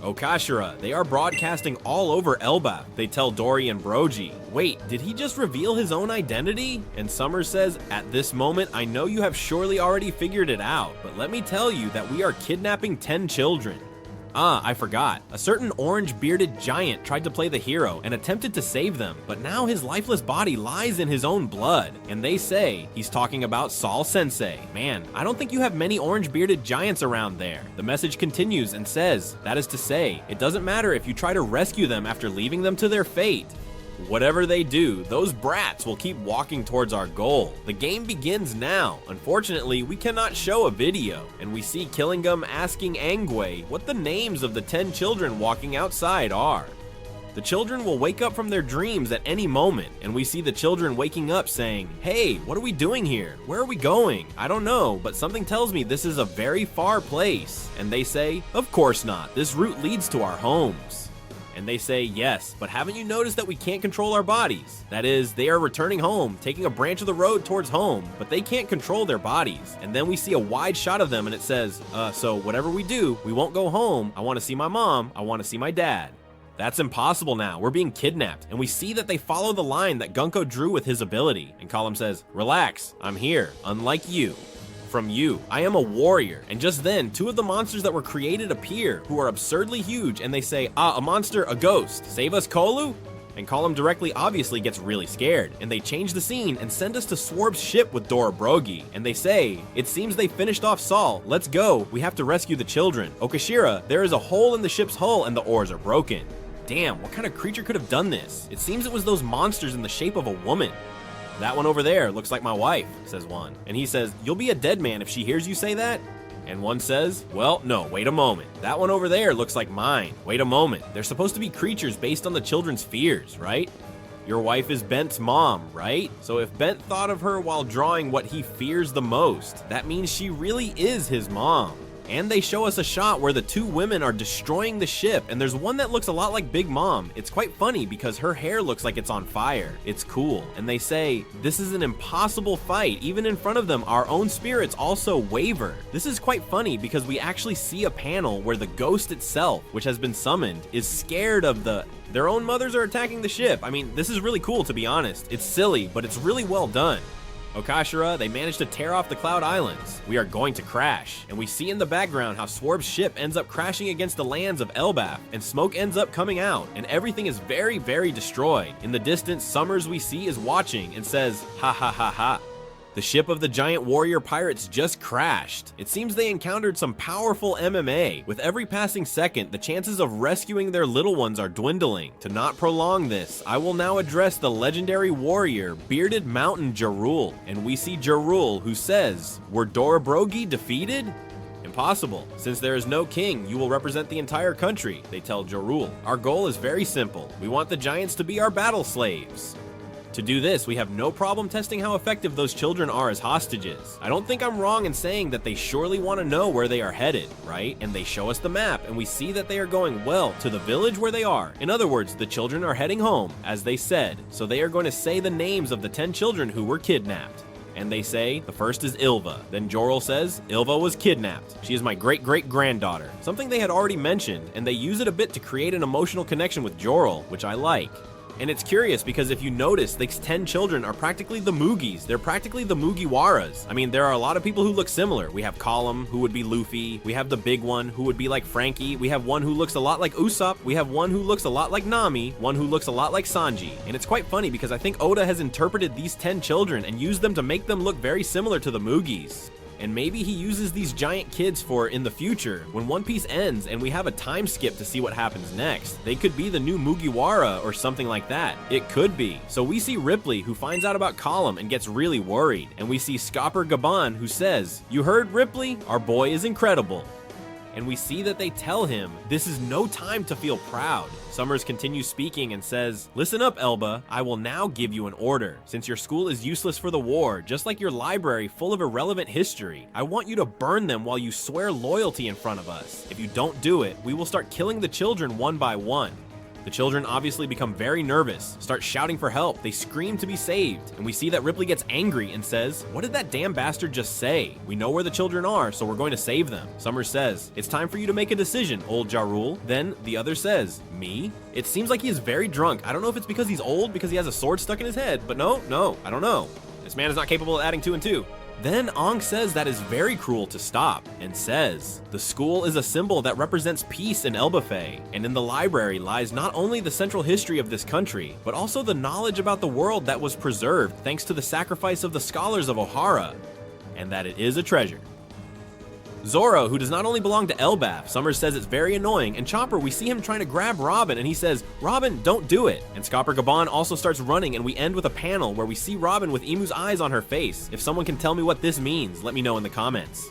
Okashira, they are broadcasting all over Elbaf. They tell Dory and Brogy, wait, did he just reveal his own identity? And Summers says, at this moment, I know you have surely already figured it out, but let me tell you that we are kidnapping 10 children. I forgot. A certain orange-bearded giant tried to play the hero and attempted to save them, but now his lifeless body lies in his own blood. And they say he's talking about Saul Sensei. Man, I don't think you have many orange-bearded giants around there. The message continues and says, that is to say, it doesn't matter if you try to rescue them after leaving them to their fate. Whatever they do, those brats will keep walking towards our goal. The game begins now. Unfortunately, we cannot show a video, and we see Killingham asking Angway what the names of the 10 children walking outside are. The children will wake up from their dreams at any moment, and we see the children waking up saying, hey, what are we doing here? Where are we going? I don't know, but something tells me this is a very far place. And they say, of course not. This route leads to our homes. And they say, yes, but haven't you noticed that we can't control our bodies? That is, they are returning home, taking a branch of the road towards home, but they can't control their bodies. And then we see a wide shot of them and it says, so whatever we do, we won't go home. I want to see my mom. I want to see my dad. That's impossible now. We're being kidnapped. And we see that they follow the line that Gunko drew with his ability. And Column says, relax, I'm here, unlike you. From you. I am a warrior. And just then, 2 of the monsters that were created appear, who are absurdly huge, and they say, a monster, a ghost. Save us, Kolu? And Column directly obviously gets really scared, and they change the scene and send us to Swarp's ship with Dora Brogy. And they say, it seems they finished off Saul. Let's go. We have to rescue the children. Okashira, there is a hole in the ship's hull and the oars are broken. Damn, what kind of creature could have done this? It seems it was those monsters in the shape of a woman. That one over there looks like my wife, says one. And he says, you'll be a dead man if she hears you say that? And one says, well, no, wait a moment. That one over there looks like mine. Wait a moment. They're supposed to be creatures based on the children's fears, right? Your wife is Bent's mom, right? So if Bent thought of her while drawing what he fears the most, that means she really is his mom. And they show us a shot where the two women are destroying the ship, and there's one that looks a lot like Big Mom. It's quite funny because her hair looks like it's on fire. It's cool. And they say, this is an impossible fight. Even in front of them, our own spirits also waver. This is quite funny because we actually see a panel where the ghost itself, which has been summoned, is scared of their own mothers are attacking the ship. I mean, this is really cool, to be honest. It's silly, but it's really well done. Okashira, they managed to tear off the Cloud Islands. We are going to crash. And we see in the background how Swarp's ship ends up crashing against the lands of Elbaf, and smoke ends up coming out, and everything is very, very destroyed. In the distance, Summers we see is watching and says, ha ha ha ha. The ship of the giant warrior pirates just crashed. It seems they encountered some powerful MMA. With every passing second, the chances of rescuing their little ones are dwindling. To not prolong this, I will now address the legendary warrior, Bearded Mountain Jarul. And we see Jarul, who says, were Dorabrogi defeated? Impossible. Since there is no king, you will represent the entire country, they tell Jarul. Our goal is very simple. We want the giants to be our battle slaves. To do this, we have no problem testing how effective those children are as hostages. I don't think I'm wrong in saying that they surely want to know where they are headed, right? And they show us the map, and we see that they are going, well, to the village where they are. In other words, the children are heading home, as they said. So they are going to say the names of the 10 children who were kidnapped. And they say, the first is Ilva. Then Jorel says, Ilva was kidnapped. She is my great-great-granddaughter. Something they had already mentioned, and they use it a bit to create an emotional connection with Jorel, which I like. And it's curious because if you notice, these 10 children are practically the Mugis. They're practically the Mugiwaras. I mean, there are a lot of people who look similar. We have Column, who would be Luffy. We have the big one, who would be like Frankie. We have one who looks a lot like Usopp. We have one who looks a lot like Nami. One who looks a lot like Sanji. And it's quite funny because I think Oda has interpreted these 10 children and used them to make them look very similar to the Mugis. And maybe he uses these giant kids for in the future, when One Piece ends and we have a time skip to see what happens next. They could be the new Mugiwara or something like that. It could be. So we see Ripley, who finds out about Column and gets really worried. And we see Scapper Gaban, who says, you heard, Ripley? Our boy is incredible. And we see that they tell him, this is no time to feel proud. Summers continues speaking and says, listen up, Elba, I will now give you an order. Since your school is useless for the war, just like your library full of irrelevant history, I want you to burn them while you swear loyalty in front of us. If you don't do it, we will start killing the children one by one. The children obviously become very nervous, start shouting for help, they scream to be saved, and we see that Ripley gets angry and says, what did that damn bastard just say? We know where the children are, so we're going to save them. Summers says, it's time for you to make a decision, old Jarul. Then the other says, me? It seems like he is very drunk. I don't know if it's because he's old, because he has a sword stuck in his head, but no, I don't know. This man is not capable of adding 2 and 2. Then Aang says that is very cruel to stop, and says, the school is a symbol that represents peace in Elbaph, and in the library lies not only the central history of this country, but also the knowledge about the world that was preserved thanks to the sacrifice of the scholars of Ohara, and that it is a treasure. Zoro, who does not only belong to Elbaf, Summers says it's very annoying, and Chopper, we see him trying to grab Robin, and he says, Robin, don't do it. And Scapper Gaban also starts running, and we end with a panel where we see Robin with Emu's eyes on her face. If someone can tell me what this means, let me know in the comments.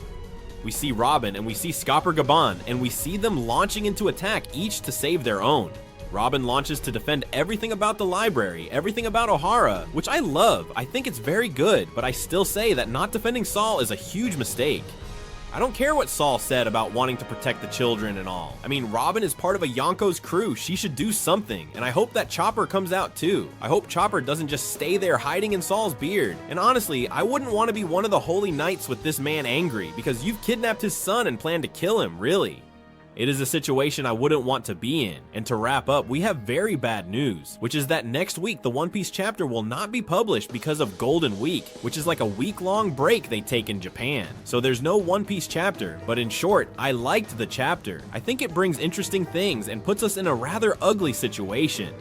We see Robin, and we see Scapper Gaban, and we see them launching into attack, each to save their own. Robin launches to defend everything about the library, everything about Ohara, which I love. I think it's very good, but I still say that not defending Saul is a huge mistake. I don't care what Saul said about wanting to protect the children and all. I mean, Robin is part of a Yonko's crew. She should do something. And I hope that Chopper comes out too. I hope Chopper doesn't just stay there hiding in Saul's beard. And honestly, I wouldn't want to be one of the holy knights with this man angry, because you've kidnapped his son and planned to kill him, really. It is a situation I wouldn't want to be in. And to wrap up, we have very bad news, which is that next week the One Piece chapter will not be published because of Golden Week, which is like a week-long break they take in Japan. So there's no One Piece chapter, but in short, I liked the chapter. I think it brings interesting things and puts us in a rather ugly situation.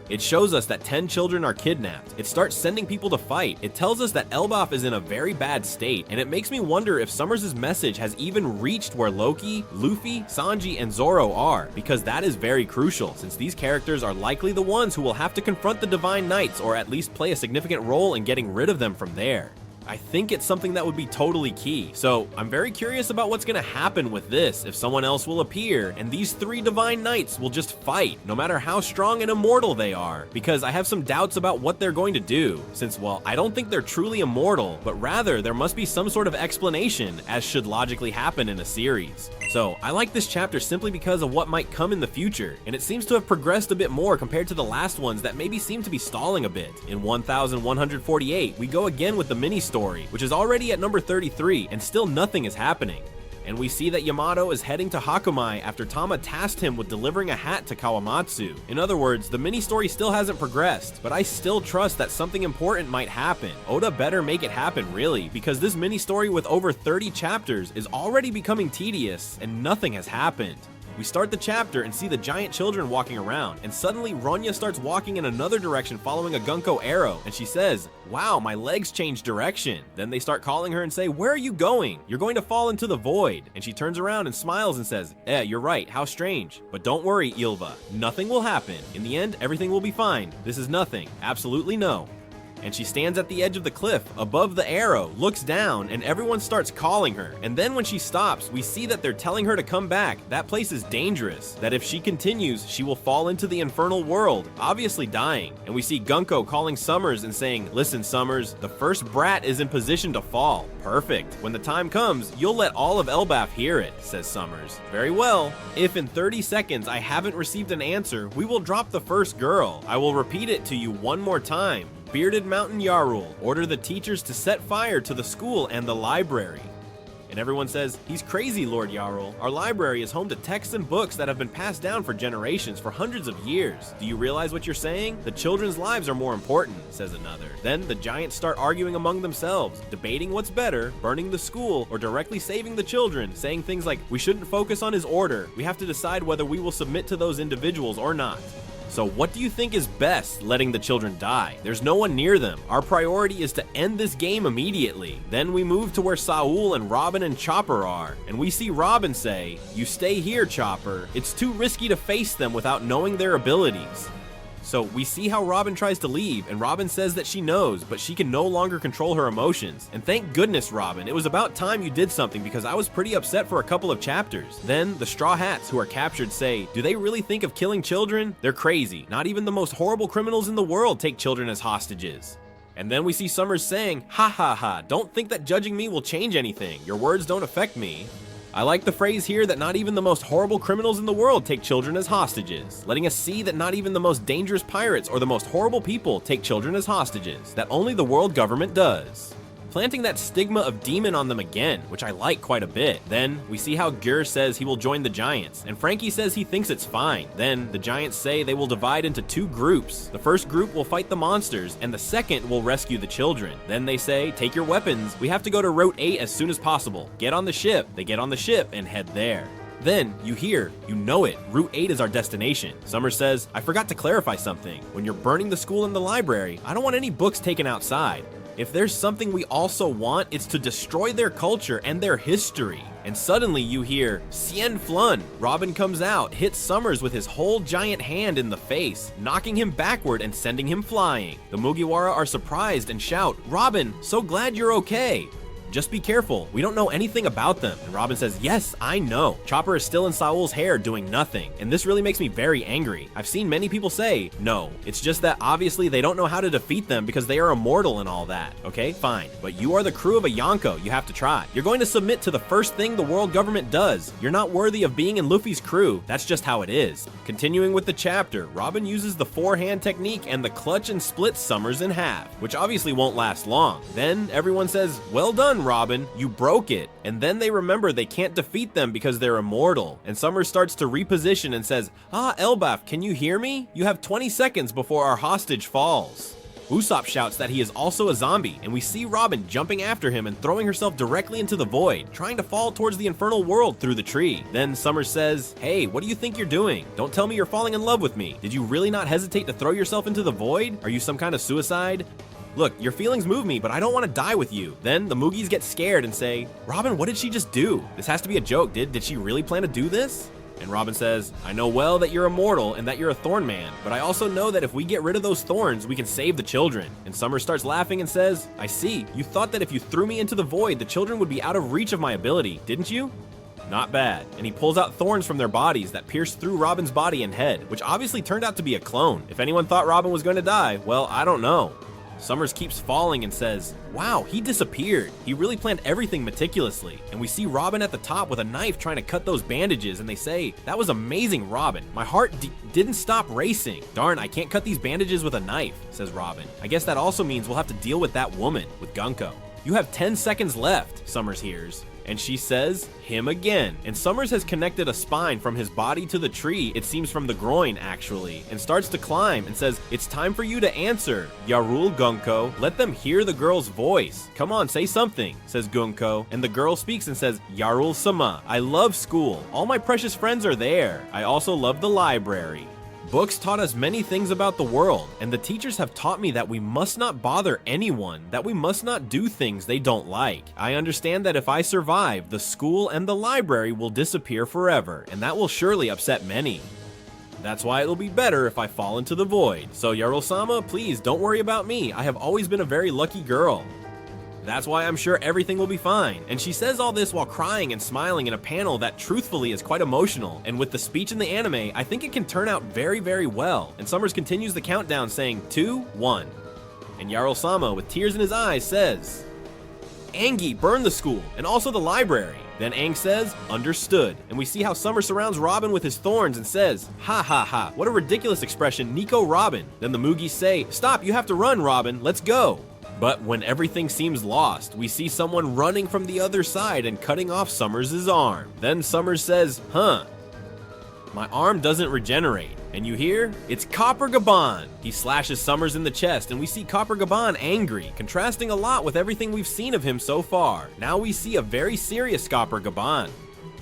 It shows us that 10 children are kidnapped. It starts sending people to fight. It tells us that Elbaf is in a very bad state, and it makes me wonder if Summers' message has even reached where Loki, Luffy, Sanji, and Zoro are, because that is very crucial, since these characters are likely the ones who will have to confront the Divine Knights, or at least play a significant role in getting rid of them from there. I think it's something that would be totally key. So I'm very curious about what's gonna happen with this, if someone else will appear, and these 3 divine knights will just fight, no matter how strong and immortal they are, because I have some doubts about what they're going to do, since, well, I don't think they're truly immortal, but rather there must be some sort of explanation, as should logically happen in a series. So I like this chapter simply because of what might come in the future, and it seems to have progressed a bit more compared to the last ones that maybe seem to be stalling a bit. In 1148, we go again with the mini story, which is already at number 33, and still nothing is happening. And we see that Yamato is heading to Hakumai after Tama tasked him with delivering a hat to Kawamatsu. In other words, the mini story still hasn't progressed, but I still trust that something important might happen. Oda better make it happen, really, because this mini story with over 30 chapters is already becoming tedious and nothing has happened. We start the chapter and see the giant children walking around, and suddenly Ronya starts walking in another direction following a Gunko arrow, and she says, "Wow, my legs changed direction." Then they start calling her and say, "Where are you going? You're going to fall into the void." And she turns around and smiles and says, You're right, how strange. But don't worry, Ilva, nothing will happen. In the end, everything will be fine. This is nothing, absolutely no." And she stands at the edge of the cliff, above the arrow, looks down, and everyone starts calling her. And then when she stops, we see that they're telling her to come back. That place is dangerous, that if she continues, she will fall into the infernal world, obviously dying. And we see Gunko calling Summers and saying, "Listen, Summers, the first brat is in position to fall. Perfect. When the time comes, you'll let all of Elbaf hear it," says Summers. Very well. If in 30 seconds I haven't received an answer, we will drop the first girl. I will repeat it to you one more time. Bearded Mountain Yarul, order the teachers to set fire to the school and the library. And everyone says, "He's crazy, Lord Yarul. Our library is home to texts and books that have been passed down for generations, for hundreds of years. Do you realize what you're saying? The children's lives are more important," says another. Then the giants start arguing among themselves, debating what's better, burning the school or directly saving the children, saying things like, "We shouldn't focus on his order. We have to decide whether we will submit to those individuals or not." So what do you think is best, letting the children die? There's no one near them. Our priority is to end this game immediately. Then we move to where Saul and Robin and Chopper are, and we see Robin say, "You stay here, Chopper. It's too risky to face them without knowing their abilities." So we see how Robin tries to leave, and Robin says that she knows, but she can no longer control her emotions. And thank goodness, Robin, it was about time you did something, because I was pretty upset for a couple of chapters. Then the Straw Hats who are captured say, "Do they really think of killing children? They're crazy. Not even the most horrible criminals in the world take children as hostages." And then we see Summers saying, "Ha ha ha, don't think that judging me will change anything. Your words don't affect me." I like the phrase here that not even the most horrible criminals in the world take children as hostages, letting us see that not even the most dangerous pirates or the most horrible people take children as hostages, that only the world government does. Planting that stigma of demon on them again, which I like quite a bit. Then we see how Gyur says he will join the giants, and Frankie says he thinks it's fine. Then the giants say they will divide into 2 groups. The first group will fight the monsters, and the second will rescue the children. Then they say, "Take your weapons. We have to go to Route 8 as soon as possible. Get on the ship." They get on the ship and head there. Then, you hear, you know it, Route 8 is our destination. Summers says, "I forgot to clarify something. When you're burning the school and the library, I don't want any books taken outside. If there's something we also want, it's to destroy their culture and their history." And suddenly you hear, "Cien Flun." Robin comes out, hits Summers with his whole giant hand in the face, knocking him backward and sending him flying. The Mugiwara are surprised and shout, "Robin, so glad you're okay. Just be careful, we don't know anything about them." And Robin says, "Yes, I know." Chopper is still in Saul's hair doing nothing, and this really makes me very angry. I've seen many people say, "No, it's just that obviously they don't know how to defeat them because they are immortal and all that." Okay, fine, but you are the crew of a Yonko, you have to try. You're going to submit to the first thing the world government does. You're not worthy of being in Luffy's crew, that's just how it is. Continuing with the chapter, Robin uses the 4-hand technique and the clutch and splits Summers in half, which obviously won't last long. Then everyone says, "Well done, Robin, you broke it." And then they remember they can't defeat them because they're immortal. And Summers starts to reposition and says, "Ah, Elbaf, can you hear me? You have 20 seconds before our hostage falls." Usopp shouts that he is also a zombie, and we see Robin jumping after him and throwing herself directly into the void, trying to fall towards the infernal world through the tree. Then Summers says, "Hey, what do you think you're doing? Don't tell me you're falling in love with me. Did you really not hesitate to throw yourself into the void? Are you some kind of suicide? Look, your feelings move me, but I don't want to die with you." Then the Moogies get scared and say, "Robin, what did she just do? This has to be a joke. Did she really plan to do this?" And Robin says, I know well that you're immortal and that you're a thorn man, but I also know that if we get rid of those thorns, we can save the children. And Summers starts laughing and says, I see, you thought that if you threw me into the void, the children would be out of reach of my ability, didn't you? Not bad. And he pulls out thorns from their bodies that pierce through Robin's body and head, which obviously turned out to be a clone. If anyone thought Robin was going to die, well, I don't know. Summers keeps falling and says, wow, he disappeared. He really planned everything meticulously. And we see Robin at the top with a knife trying to cut those bandages, and they say, that was amazing, Robin. My heart didn't stop racing. Darn, I can't cut these bandages with a knife, says Robin. I guess that also means we'll have to deal with that woman, with Gunko. You have 10 seconds left, Summers hears. And she says, him again. And Summers has connected a spine from his body to the tree, it seems from the groin actually, and starts to climb and says, it's time for you to answer, Yarul Gunko. Let them hear the girl's voice. Come on, say something, says Gunko. And the girl speaks and says, Yarul Sama, I love school. All my precious friends are there. I also love the library. Books taught us many things about the world, and the teachers have taught me that we must not bother anyone, that we must not do things they don't like. I understand that if I survive, the school and the library will disappear forever, and that will surely upset many. That's why it'll be better if I fall into the void. So Yarul-sama, please don't worry about me. I have always been a very lucky girl. That's why I'm sure everything will be fine. And she says all this while crying and smiling in a panel that truthfully is quite emotional. And with the speech in the anime, I think it can turn out very, very well. And Summers continues the countdown saying 2, 1. And Yarul-sama, with tears in his eyes, says, Angie, burn the school, and also the library. Then Aang says, understood. And we see how Summers surrounds Robin with his thorns and says, ha ha ha, what a ridiculous expression, Nico Robin. Then the Mugis say, stop, you have to run, Robin, let's go. But when everything seems lost, we see someone running from the other side and cutting off Summers' arm. Then Summers says, huh, my arm doesn't regenerate. And you hear? It's Scapper Gaban. He slashes Summers in the chest, and we see Scapper Gaban angry, contrasting a lot with everything we've seen of him so far. Now we see a very serious Scapper Gaban.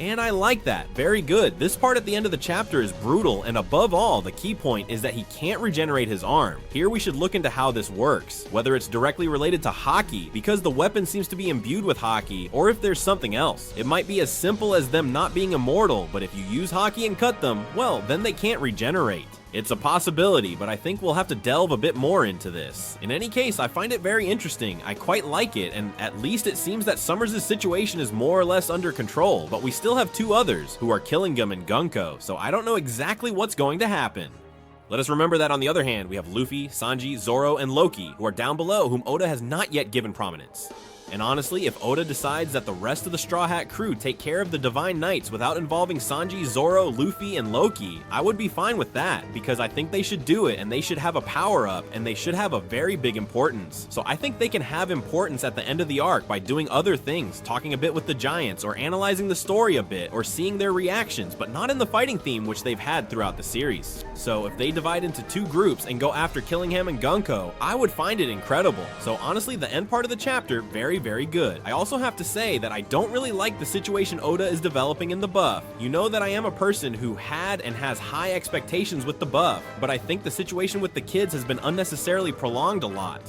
And I like that, very good. This part at the end of the chapter is brutal, and above all, the key point is that he can't regenerate his arm. Here we should look into how this works, whether it's directly related to Haki, because the weapon seems to be imbued with Haki, or if there's something else. It might be as simple as them not being immortal, but if you use Haki and cut them, well, then they can't regenerate. It's a possibility, but I think we'll have to delve a bit more into this. In any case, I find it very interesting. I quite like it, and at least it seems that Summers' situation is more or less under control, but we still have two others who are Killingham and Gunko, so I don't know exactly what's going to happen. Let us remember that on the other hand, we have Luffy, Sanji, Zoro, and Loki, who are down below, whom Oda has not yet given prominence. And honestly, if Oda decides that the rest of the Straw Hat crew take care of the Divine Knights without involving Sanji, Zoro, Luffy, and Loki, I would be fine with that, because I think they should do it, and they should have a power-up, and they should have a very big importance. So I think they can have importance at the end of the arc by doing other things, talking a bit with the Giants, or analyzing the story a bit, or seeing their reactions, but not in the fighting theme which they've had throughout the series. So if they divide into two groups and go after Killingham and Gunko, I would find it incredible. So honestly, the end part of the chapter, very good. I also have to say that I don't really like the situation Oda is developing in the buff. You know that I am a person who had and has high expectations with the buff, but I think the situation with the kids has been unnecessarily prolonged a lot.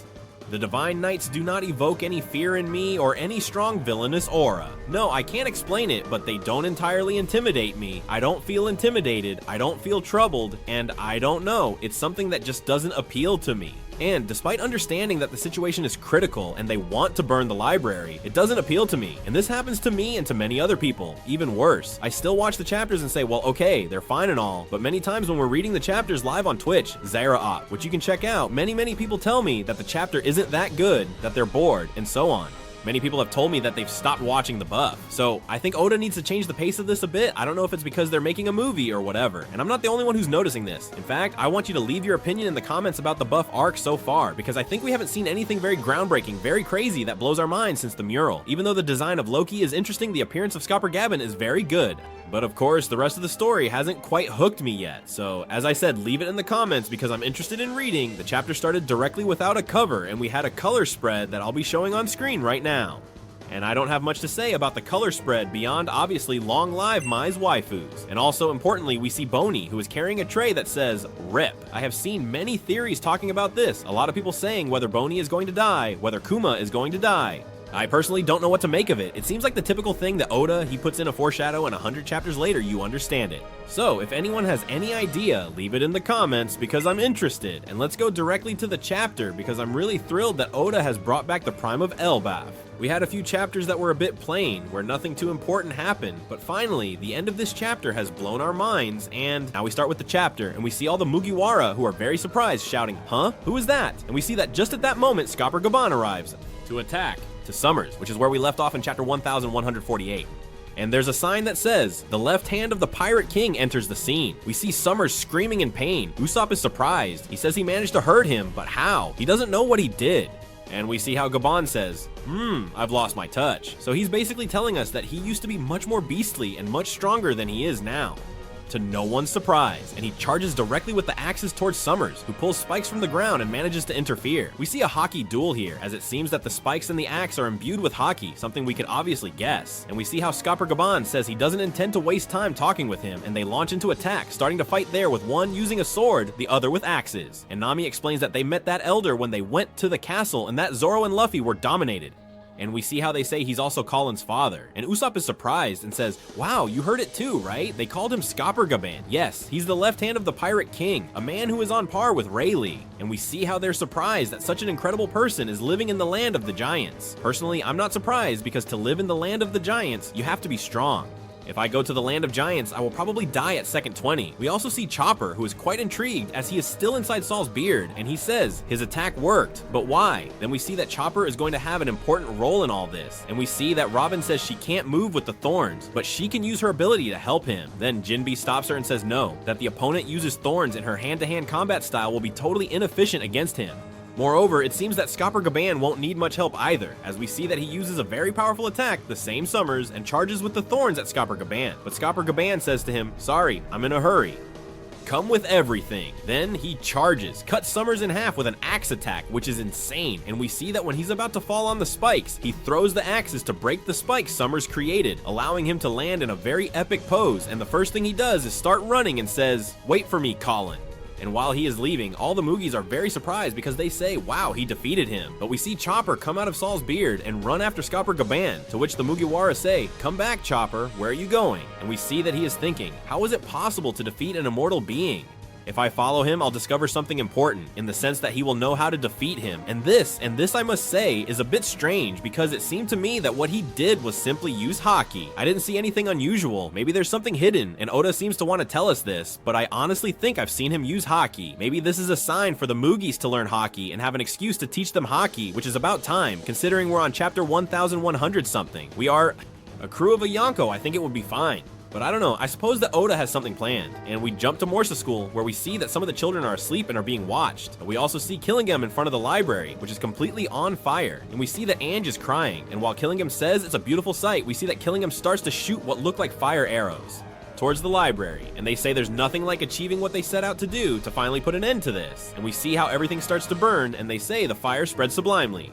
The Divine Knights do not evoke any fear in me or any strong villainous aura. No, I can't explain it, but they don't entirely intimidate me. I don't feel intimidated, I don't feel troubled, and I don't know, it's something that just doesn't appeal to me. And despite understanding that the situation is critical and they want to burn the library, it doesn't appeal to me. And this happens to me and to many other people. Even worse, I still watch the chapters and say, well, okay, they're fine and all, but many times when we're reading the chapters live on Twitch, Zara-Op, which you can check out, many people tell me that the chapter isn't that good, that they're bored, and so on. Many people have told me that they've stopped watching the buff. So I think Oda needs to change the pace of this a bit. I don't know if it's because they're making a movie or whatever. And I'm not the only one who's noticing this. In fact, I want you to leave your opinion in the comments about the buff arc so far, because I think we haven't seen anything very groundbreaking, very crazy that blows our minds since the mural. Even though the design of Loki is interesting, the appearance of Scapper Gaban is very good. But of course, the rest of the story hasn't quite hooked me yet. So as I said, leave it in the comments because I'm interested in reading. The chapter started directly without a cover, and we had a color spread that I'll be showing on screen right now. And I don't have much to say about the color spread beyond obviously long live Mai's waifus. And also importantly, we see Boney, who is carrying a tray that says RIP. I have seen many theories talking about this. A lot of people saying whether Boney is going to die, whether Kuma is going to die. I personally don't know what to make of it. It seems like the typical thing that Oda, he puts in a foreshadow and 100 chapters later you understand it. So if anyone has any idea, leave it in the comments because I'm interested. And let's go directly to the chapter because I'm really thrilled that Oda has brought back the prime of Elbaf. We had a few chapters that were a bit plain, where nothing too important happened, but finally, the end of this chapter has blown our minds, and now we start with the chapter, and we see all the Mugiwara who are very surprised, shouting, "Huh? Who is that?" And we see that just at that moment, Scapper Gaban arrives to attack to Summers, which is where we left off in chapter 1148. And there's a sign that says, "The left hand of the Pirate King enters the scene." We see Summers screaming in pain. Usopp is surprised. He says he managed to hurt him, but how? He doesn't know what he did. And we see how Gaban says, I've lost my touch. So he's basically telling us that he used to be much more beastly and much stronger than he is now. To no one's surprise, and he charges directly with the axes towards Summers, who pulls spikes from the ground and manages to interfere. We see a hockey duel here, as it seems that the spikes and the axe are imbued with hockey, something we could obviously guess. And we see how Scapper Gaban says he doesn't intend to waste time talking with him, and they launch into attack, starting to fight there with one using a sword, the other with axes. And Nami explains that they met that elder when they went to the castle, and that Zoro and Luffy were dominated. And we see how they say he's also Colin's father. And Usopp is surprised and says, "Wow, you heard it too, right? They called him Scapper Gaban. Yes, he's the left hand of the Pirate King, a man who is on par with Rayleigh." And we see how they're surprised that such an incredible person is living in the land of the giants. Personally, I'm not surprised because to live in the land of the giants, you have to be strong. If I go to the land of giants, I will probably die at second 20. We also see Chopper, who is quite intrigued as he is still inside Saul's beard, and he says his attack worked, but why? Then we see that Chopper is going to have an important role in all this, and we see that Robin says she can't move with the thorns, but she can use her ability to help him. Then Jinbe stops her and says no, that the opponent uses thorns and her hand-to-hand combat style will be totally inefficient against him. Moreover, it seems that Scapper Gaban won't need much help either, as we see that he uses a very powerful attack, the same Summers, and charges with the thorns at Scapper Gaban. But Scapper Gaban says to him, "Sorry, I'm in a hurry. Come with everything." Then he charges, cuts Summers in half with an axe attack, which is insane, and we see that when he's about to fall on the spikes, he throws the axes to break the spikes Summers created, allowing him to land in a very epic pose, and the first thing he does is start running and says, "Wait for me, Colin." And while he is leaving, all the Mugis are very surprised because they say, "Wow, he defeated him." But we see Chopper come out of Saul's beard and run after Scapper Gaban, to which the Mugiwara say, "Come back, Chopper, where are you going?" And we see that he is thinking, how is it possible to defeat an immortal being? If I follow him, I'll discover something important, in the sense that he will know how to defeat him. And this I must say, is a bit strange, because it seemed to me that what he did was simply use Haki. I didn't see anything unusual. Maybe there's something hidden, and Oda seems to want to tell us this, but I honestly think I've seen him use Haki. Maybe this is a sign for the Mugis to learn Haki and have an excuse to teach them Haki, which is about time, considering we're on chapter 1100 something. We are a crew of a Yonko. I think it would be fine. But I don't know, I suppose that Oda has something planned. And we jump to Morsa School, where we see that some of the children are asleep and are being watched. But we also see Killingham in front of the library, which is completely on fire. And we see that Ange is crying. And while Killingham says it's a beautiful sight, we see that Killingham starts to shoot what look like fire arrows towards the library. And they say there's nothing like achieving what they set out to do to finally put an end to this. And we see how everything starts to burn, and they say the fire spreads sublimely.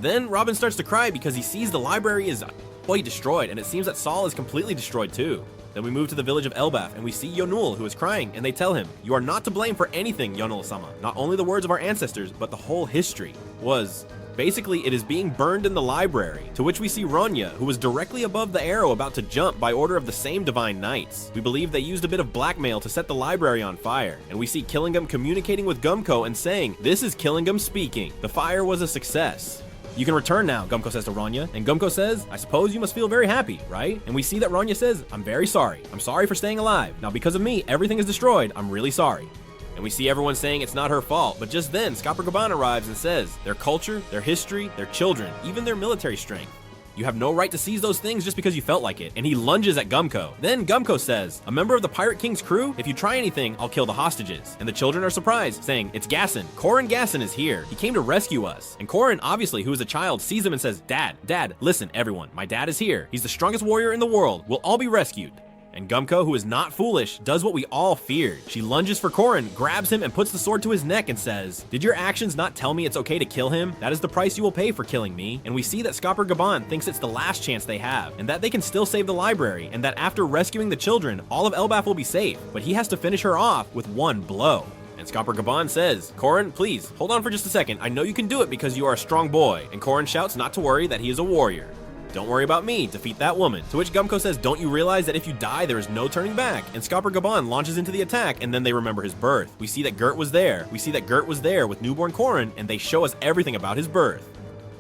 Then Robin starts to cry because he sees the library is quite destroyed, and it seems that Saul is completely destroyed too. Then we move to the village of Elbaf, and we see Yonul, who is crying, and they tell him, "You are not to blame for anything, Yonul-sama. Not only the words of our ancestors, but the whole history was..." Basically, it is being burned in the library, to which we see Ronya, who was directly above the arrow about to jump by order of the same divine knights. We believe they used a bit of blackmail to set the library on fire, and we see Killingham communicating with Gumko and saying, "This is Killingham speaking. The fire was a success. You can return now," Gumko says to Ronya, and Gumko says, "I suppose you must feel very happy, right?" And we see that Ronya says, "I'm very sorry. I'm sorry for staying alive. Now because of me, everything is destroyed. I'm really sorry." And we see everyone saying it's not her fault, but just then, Scapper Gaban arrives and says, their culture, their history, their children, even their military strength. You have no right to seize those things just because you felt like it. And he lunges at Gumko. Then Gumko says, "A member of the Pirate King's crew? If you try anything, I'll kill the hostages." And the children are surprised, saying, "It's Gasson. Korin Gasson is here. He came to rescue us." And Korin, obviously, who is a child, sees him and says, Dad, listen, everyone. My dad is here. He's the strongest warrior in the world. We'll all be rescued." And Gumko, who is not foolish, does what we all feared. She lunges for Korin, grabs him, and puts the sword to his neck and says, "Did your actions not tell me it's okay to kill him? That is the price you will pay for killing me." And we see that Scapper Gaban thinks it's the last chance they have, and that they can still save the library, and that after rescuing the children, all of Elbaf will be safe, but he has to finish her off with one blow. And And Scapper Gaban says, Korin, please, hold on for just a second. I know you can do it because you are a strong boy. And Korin shouts not to worry, that he is a warrior. Don't worry about me, defeat that woman. To which Gumko says, don't you realize that if you die, there is no turning back? And Scapper Gaban launches into the attack, and then they remember his birth. We see that Gert was there. We see that Gert was there with newborn Korin, and they show us everything about his birth.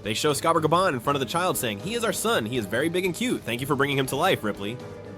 They show Scapper Gaban in front of the child saying, he is our son, he is very big and cute. Thank you for bringing him to life, Ripley.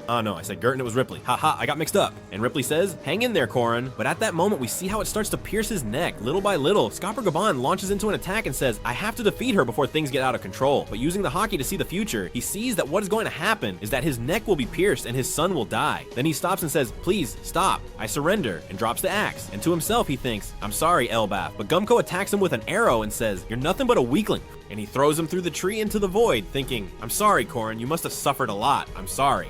Oh no, I said Gert and it was Ripley. Haha, I got mixed up. And Ripley says, hang in there, Korin. But at that moment, we see how it starts to pierce his neck. Little by little, Scapper Gaban launches into an attack and says, I have to defeat her before things get out of control. But using the hockey to see the future, he sees that what is going to happen is that his neck will be pierced and his son will die. Then he stops and says, please, stop. I surrender, and drops the axe. And to himself, he thinks, I'm sorry, Elbaf. But Gumko attacks him with an arrow and says, you're nothing but a weakling. And he throws him through the tree into the void, thinking, I'm sorry, Korin, you must have suffered a lot. I'm sorry.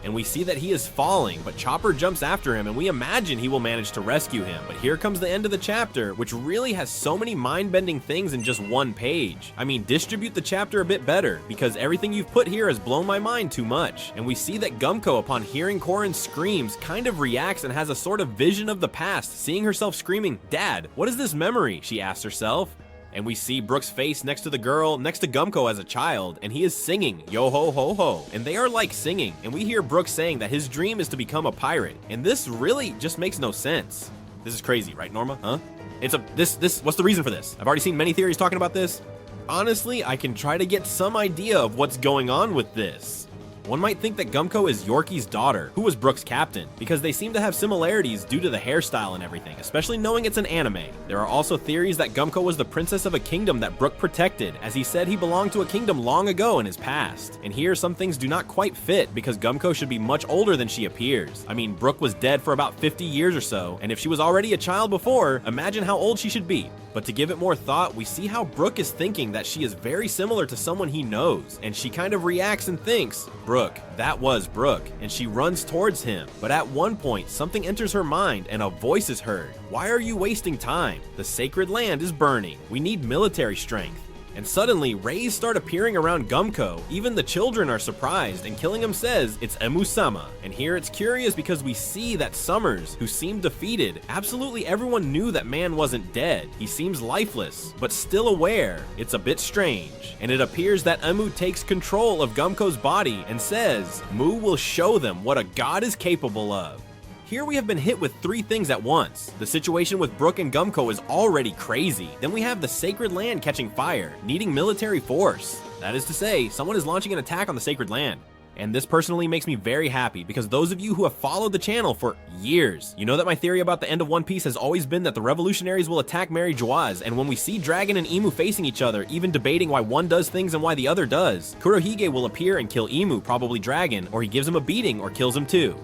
And we see that he is falling, but Chopper jumps after him and we imagine he will manage to rescue him. But here comes the end of the chapter, which really has so many mind-bending things in just one page. I mean, distribute the chapter a bit better, because everything you've put here has blown my mind too much. And we see that Gumko, upon hearing Korin's screams, kind of reacts and has a sort of vision of the past, seeing herself screaming, Dad, what is this memory? She asks herself. And we see Brooke's face next to the girl, next to Gumko as a child, and he is singing, yo ho ho ho. And they are like singing, and we hear Brooke saying that his dream is to become a pirate. And this really just makes no sense. This is crazy, right, Norma? Huh? What's the reason for this? I've already seen many theories talking about this. Honestly, I can try to get some idea of what's going on with this. One might think that Gumko is Yorkie's daughter, who was Brooke's captain, because they seem to have similarities due to the hairstyle and everything, especially knowing it's an anime. There are also theories that Gumko was the princess of a kingdom that Brooke protected, as he said he belonged to a kingdom long ago in his past. And here some things do not quite fit, because Gumko should be much older than she appears. I mean, Brooke was dead for about 50 years or so, and if she was already a child before, imagine how old she should be. But to give it more thought, we see how Brooke is thinking that she is very similar to someone he knows, and she kind of reacts and thinks, Brooke, that was Brooke, and she runs towards him. But at one point, something enters her mind and a voice is heard. Why are you wasting time? The sacred land is burning. We need military strength. And suddenly, rays start appearing around Gumko. Even the children are surprised, and Killingham says it's Emu-sama. And here it's curious because we see that Summers, who seemed defeated, absolutely everyone knew that man wasn't dead. He seems lifeless, but still aware. It's a bit strange. And it appears that Emu takes control of Gumko's body and says, Mu will show them what a god is capable of. Here we have been hit with three things at once. The situation with Brooke and Gumko is already crazy. Then we have the sacred land catching fire, needing military force. That is to say, someone is launching an attack on the sacred land. And this personally makes me very happy, because those of you who have followed the channel for years, you know that my theory about the end of One Piece has always been that the revolutionaries will attack Mary Geoise, and when we see Dragon and Emu facing each other, even debating why one does things and why the other does, Kurohige will appear and kill Emu, probably Dragon, or he gives him a beating or kills him too.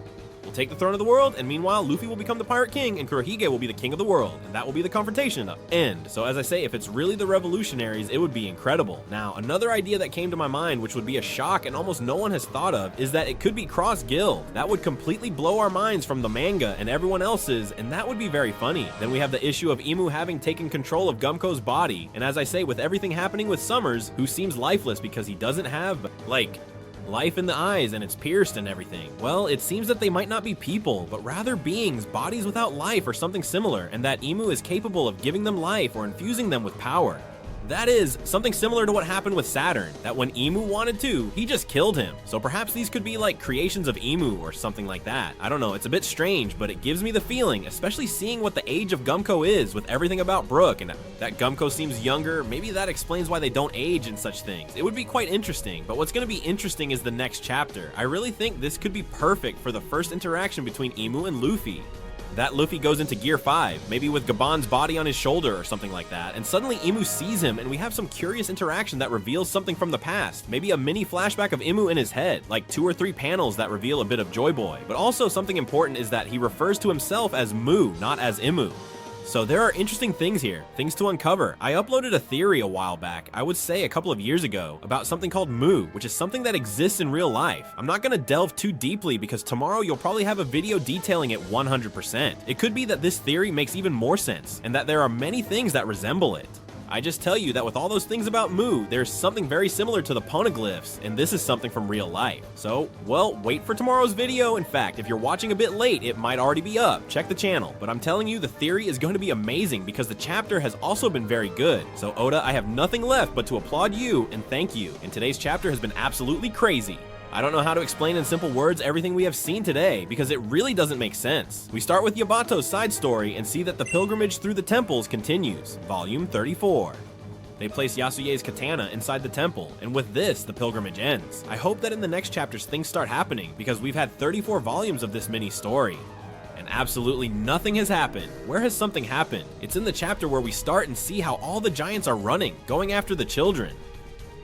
Will take the throne of the world, and meanwhile Luffy will become the pirate king and Kurohige will be the king of the world, and that will be the confrontation end. So as I say, if it's really the revolutionaries, it would be incredible. Now, another idea that came to my mind, which would be a shock and almost no one has thought of, is that it could be cross guild. That would completely blow our minds from the manga and everyone else's, and that would be very funny. Then we have the issue of Emu having taken control of Gumko's body, and as I say, with everything happening with Summers, who seems lifeless because he doesn't have, like, life in the eyes and it's pierced and everything. Well, it seems that they might not be people, but rather beings, bodies without life or something similar, and that Emu is capable of giving them life or infusing them with power. That is, something similar to what happened with Saturn, that when Emu wanted to, he just killed him. So perhaps these could be like creations of Emu or something like that. I don't know, it's a bit strange, but it gives me the feeling, especially seeing what the age of Gumko is with everything about Brooke, and that Gumko seems younger, maybe that explains why they don't age and such things. It would be quite interesting, but what's gonna be interesting is the next chapter. I really think this could be perfect for the first interaction between Emu and Luffy. That Luffy goes into Gear 5, maybe with Gaban's body on his shoulder or something like that, and suddenly Emu sees him and we have some curious interaction that reveals something from the past, maybe a mini flashback of Emu in his head, like 2 or 3 panels that reveal a bit of Joy Boy. But also something important is that he refers to himself as Mu, not as Emu. So there are interesting things here, things to uncover. I uploaded a theory a while back, I would say a couple of years ago, about something called Mu, which is something that exists in real life. I'm not gonna delve too deeply because tomorrow you'll probably have a video detailing it 100%. It could be that this theory makes even more sense, and that there are many things that resemble it. I just tell you that with all those things about Mu, there's something very similar to the poneglyphs, and this is something from real life. So, well, wait for tomorrow's video. In fact, if you're watching a bit late, it might already be up. Check the channel. But I'm telling you, the theory is going to be amazing because the chapter has also been very good. So Oda, I have nothing left but to applaud you and thank you. And today's chapter has been absolutely crazy. I don't know how to explain in simple words everything we have seen today, because it really doesn't make sense. We start with Yamato's side story and see that the pilgrimage through the temples continues, volume 34. They place Yasuye's katana inside the temple, and with this, the pilgrimage ends. I hope that in the next chapters things start happening, because we've had 34 volumes of this mini story. And absolutely nothing has happened. Where has something happened? It's in the chapter where we start and see how all the giants are running, going after the children.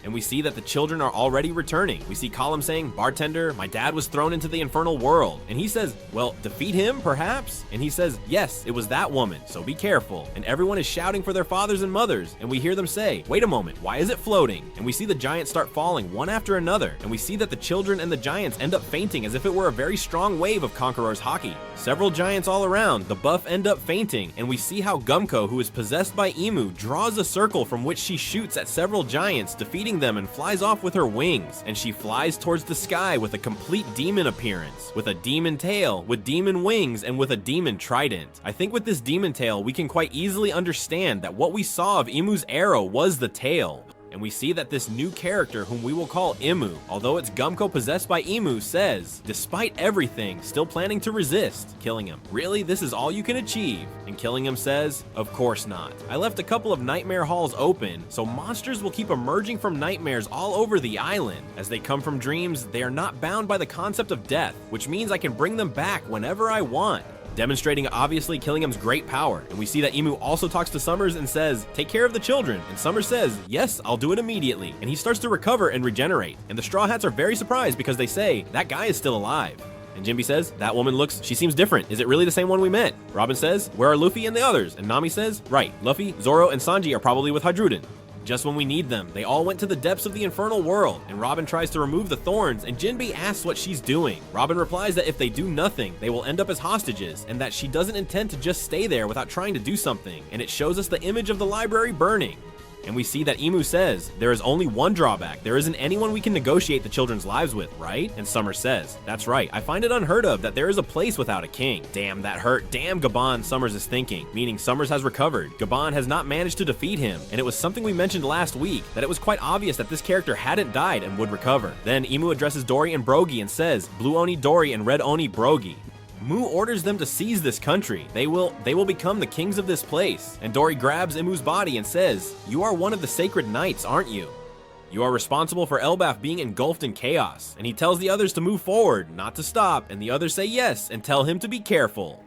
And we see that the children are already returning. We see Column saying, "Bartender, my dad was thrown into the infernal world." And he says, "Well, defeat him, perhaps?" And he says, "Yes, it was that woman, so be careful." And everyone is shouting for their fathers and mothers, and we hear them say, "Wait a moment, why is it floating?" And we see the giants start falling one after another, and we see that the children and the giants end up fainting as if it were a very strong wave of Conqueror's hockey. Several giants all around, the buff end up fainting, and we see how Gumko, who is possessed by Imu, draws a circle from which she shoots at several giants, defeating them and flies off with her wings, and she flies towards the sky with a complete demon appearance, with a demon tail, with demon wings, and with a demon trident. I think with this demon tail we can quite easily understand that what we saw of Imu's arrow was the tail. And we see that this new character, whom we will call Imu, although it's Gumko possessed by Imu, says, despite everything, still planning to resist, killing him. Really, this is all you can achieve? And killing him says, of course not. I left a couple of nightmare halls open, so monsters will keep emerging from nightmares all over the island. As they come from dreams, they are not bound by the concept of death, which means I can bring them back whenever I want. Demonstrating obviously Killingham's great power. And we see that Imu also talks to Summers and says, "Take care of the children." And Summers says, "Yes, I'll do it immediately." And he starts to recover and regenerate. And the Straw Hats are very surprised because they say, "That guy is still alive." And Jinbe says, "That woman she seems different. Is it really the same one we met?" Robin says, "Where are Luffy and the others?" And Nami says, "Right, Luffy, Zoro, and Sanji are probably with Hadruden. Just when we need them, they all went to the depths of the infernal world." And Robin tries to remove the thorns, and Jinbe asks what she's doing. Robin replies that if they do nothing, they will end up as hostages, and that she doesn't intend to just stay there without trying to do something. And it shows us the image of the library burning. And we see that Imu says, "There is only one drawback. There isn't anyone we can negotiate the children's lives with, right?" And Summer says, "That's right. I find it unheard of that there is a place without a king." Damn, that hurt. Damn, Gaban, Summers is thinking, meaning Summers has recovered. Gaban has not managed to defeat him, and it was something we mentioned last week, that it was quite obvious that this character hadn't died and would recover. Then Imu addresses Dory and Brogy and says, "Blue Oni Dory and Red Oni Brogy." Mu orders them to seize this country. They will become the kings of this place. And Dory grabs Imu's body and says, "You are one of the sacred knights, aren't you? You are responsible for Elbaf being engulfed in chaos." And he tells the others to move forward, not to stop, and the others say yes and tell him to be careful.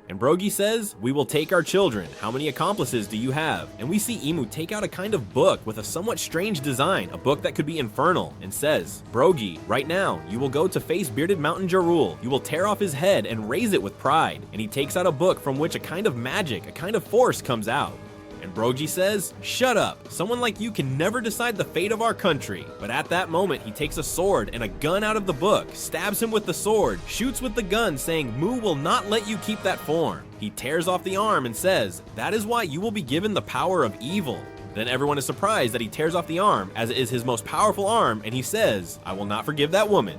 And Brogy says, "We will take our children. How many accomplices do you have?" And we see Imu take out a kind of book with a somewhat strange design, a book that could be infernal, and says, "Brogy, right now, you will go to face Bearded Mountain Jarul. You will tear off his head and raise it with pride." And he takes out a book from which a kind of magic, a kind of force comes out. And Brogy says, "Shut up. Someone like you can never decide the fate of our country." But at that moment, he takes a sword and a gun out of the book, stabs him with the sword, shoots with the gun, saying, "Mu will not let you keep that form." He tears off the arm and says, "That is why you will be given the power of evil." Then everyone is surprised that he tears off the arm, as it is his most powerful arm, and he says, "I will not forgive that woman."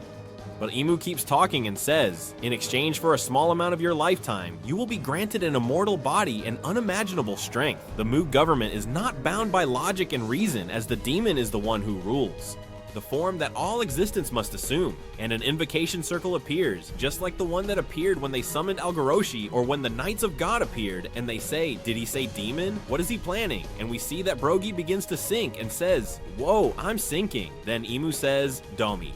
But Imu keeps talking and says, "In exchange for a small amount of your lifetime, you will be granted an immortal body and unimaginable strength." The Mu government is not bound by logic and reason, as the demon is the one who rules, the form that all existence must assume. And an invocation circle appears, just like the one that appeared when they summoned Algaroshi, or when the Knights of God appeared, and they say, "Did he say demon? What is he planning?" And we see that Brogy begins to sink and says, "Whoa, I'm sinking." Then Imu says, "Domi.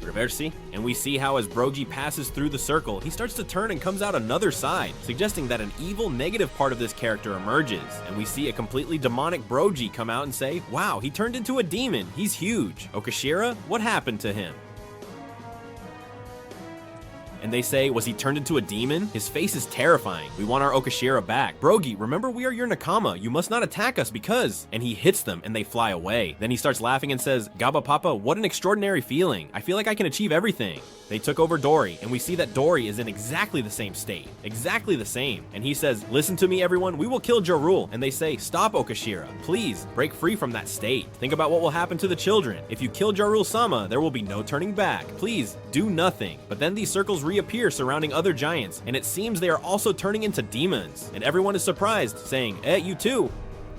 Reversi," and we see how as Brogy passes through the circle, he starts to turn and comes out another side, suggesting that an evil negative part of this character emerges. And we see a completely demonic Brogy come out and say, "Wow, he turned into a demon. He's huge. Okashira, what happened to him?" And they say, "Was he turned into a demon? His face is terrifying. We want our Okashira back. Brogy, remember we are your Nakama. You must not attack us because..." And he hits them and they fly away. Then he starts laughing and says, "Gaba Papa, what an extraordinary feeling. I feel like I can achieve everything." They took over Dory, and we see that Dory is in exactly the same state. Exactly the same. And he says, listen to me everyone, we will kill Jorul. And they say, stop Okashira, please break free from that state. Think about what will happen to the children. If you kill Jorul-sama, there will be no turning back. Please do nothing. But then these circles reappear surrounding other giants, and it seems they are also turning into demons. And everyone is surprised, saying, you too.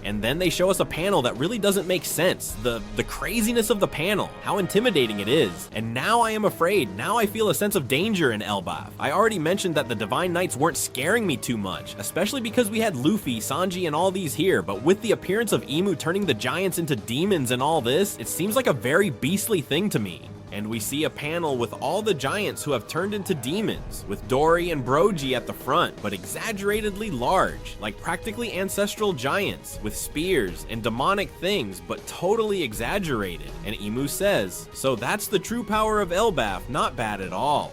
And then they show us a panel that really doesn't make sense. The craziness of the panel, how intimidating it is. And now I am afraid. Now I feel a sense of danger in Elbaf. I already mentioned that the Divine Knights weren't scaring me too much, especially because we had Luffy, Sanji, and all these here. But with the appearance of Imu turning the giants into demons and all this, it seems like a very beastly thing to me. And we see a panel with all the giants who have turned into demons, with Dory and Brogy at the front, but exaggeratedly large, like practically ancestral giants, with spears and demonic things, but totally exaggerated. And Imu says, so that's the true power of Elbaf, not bad at all.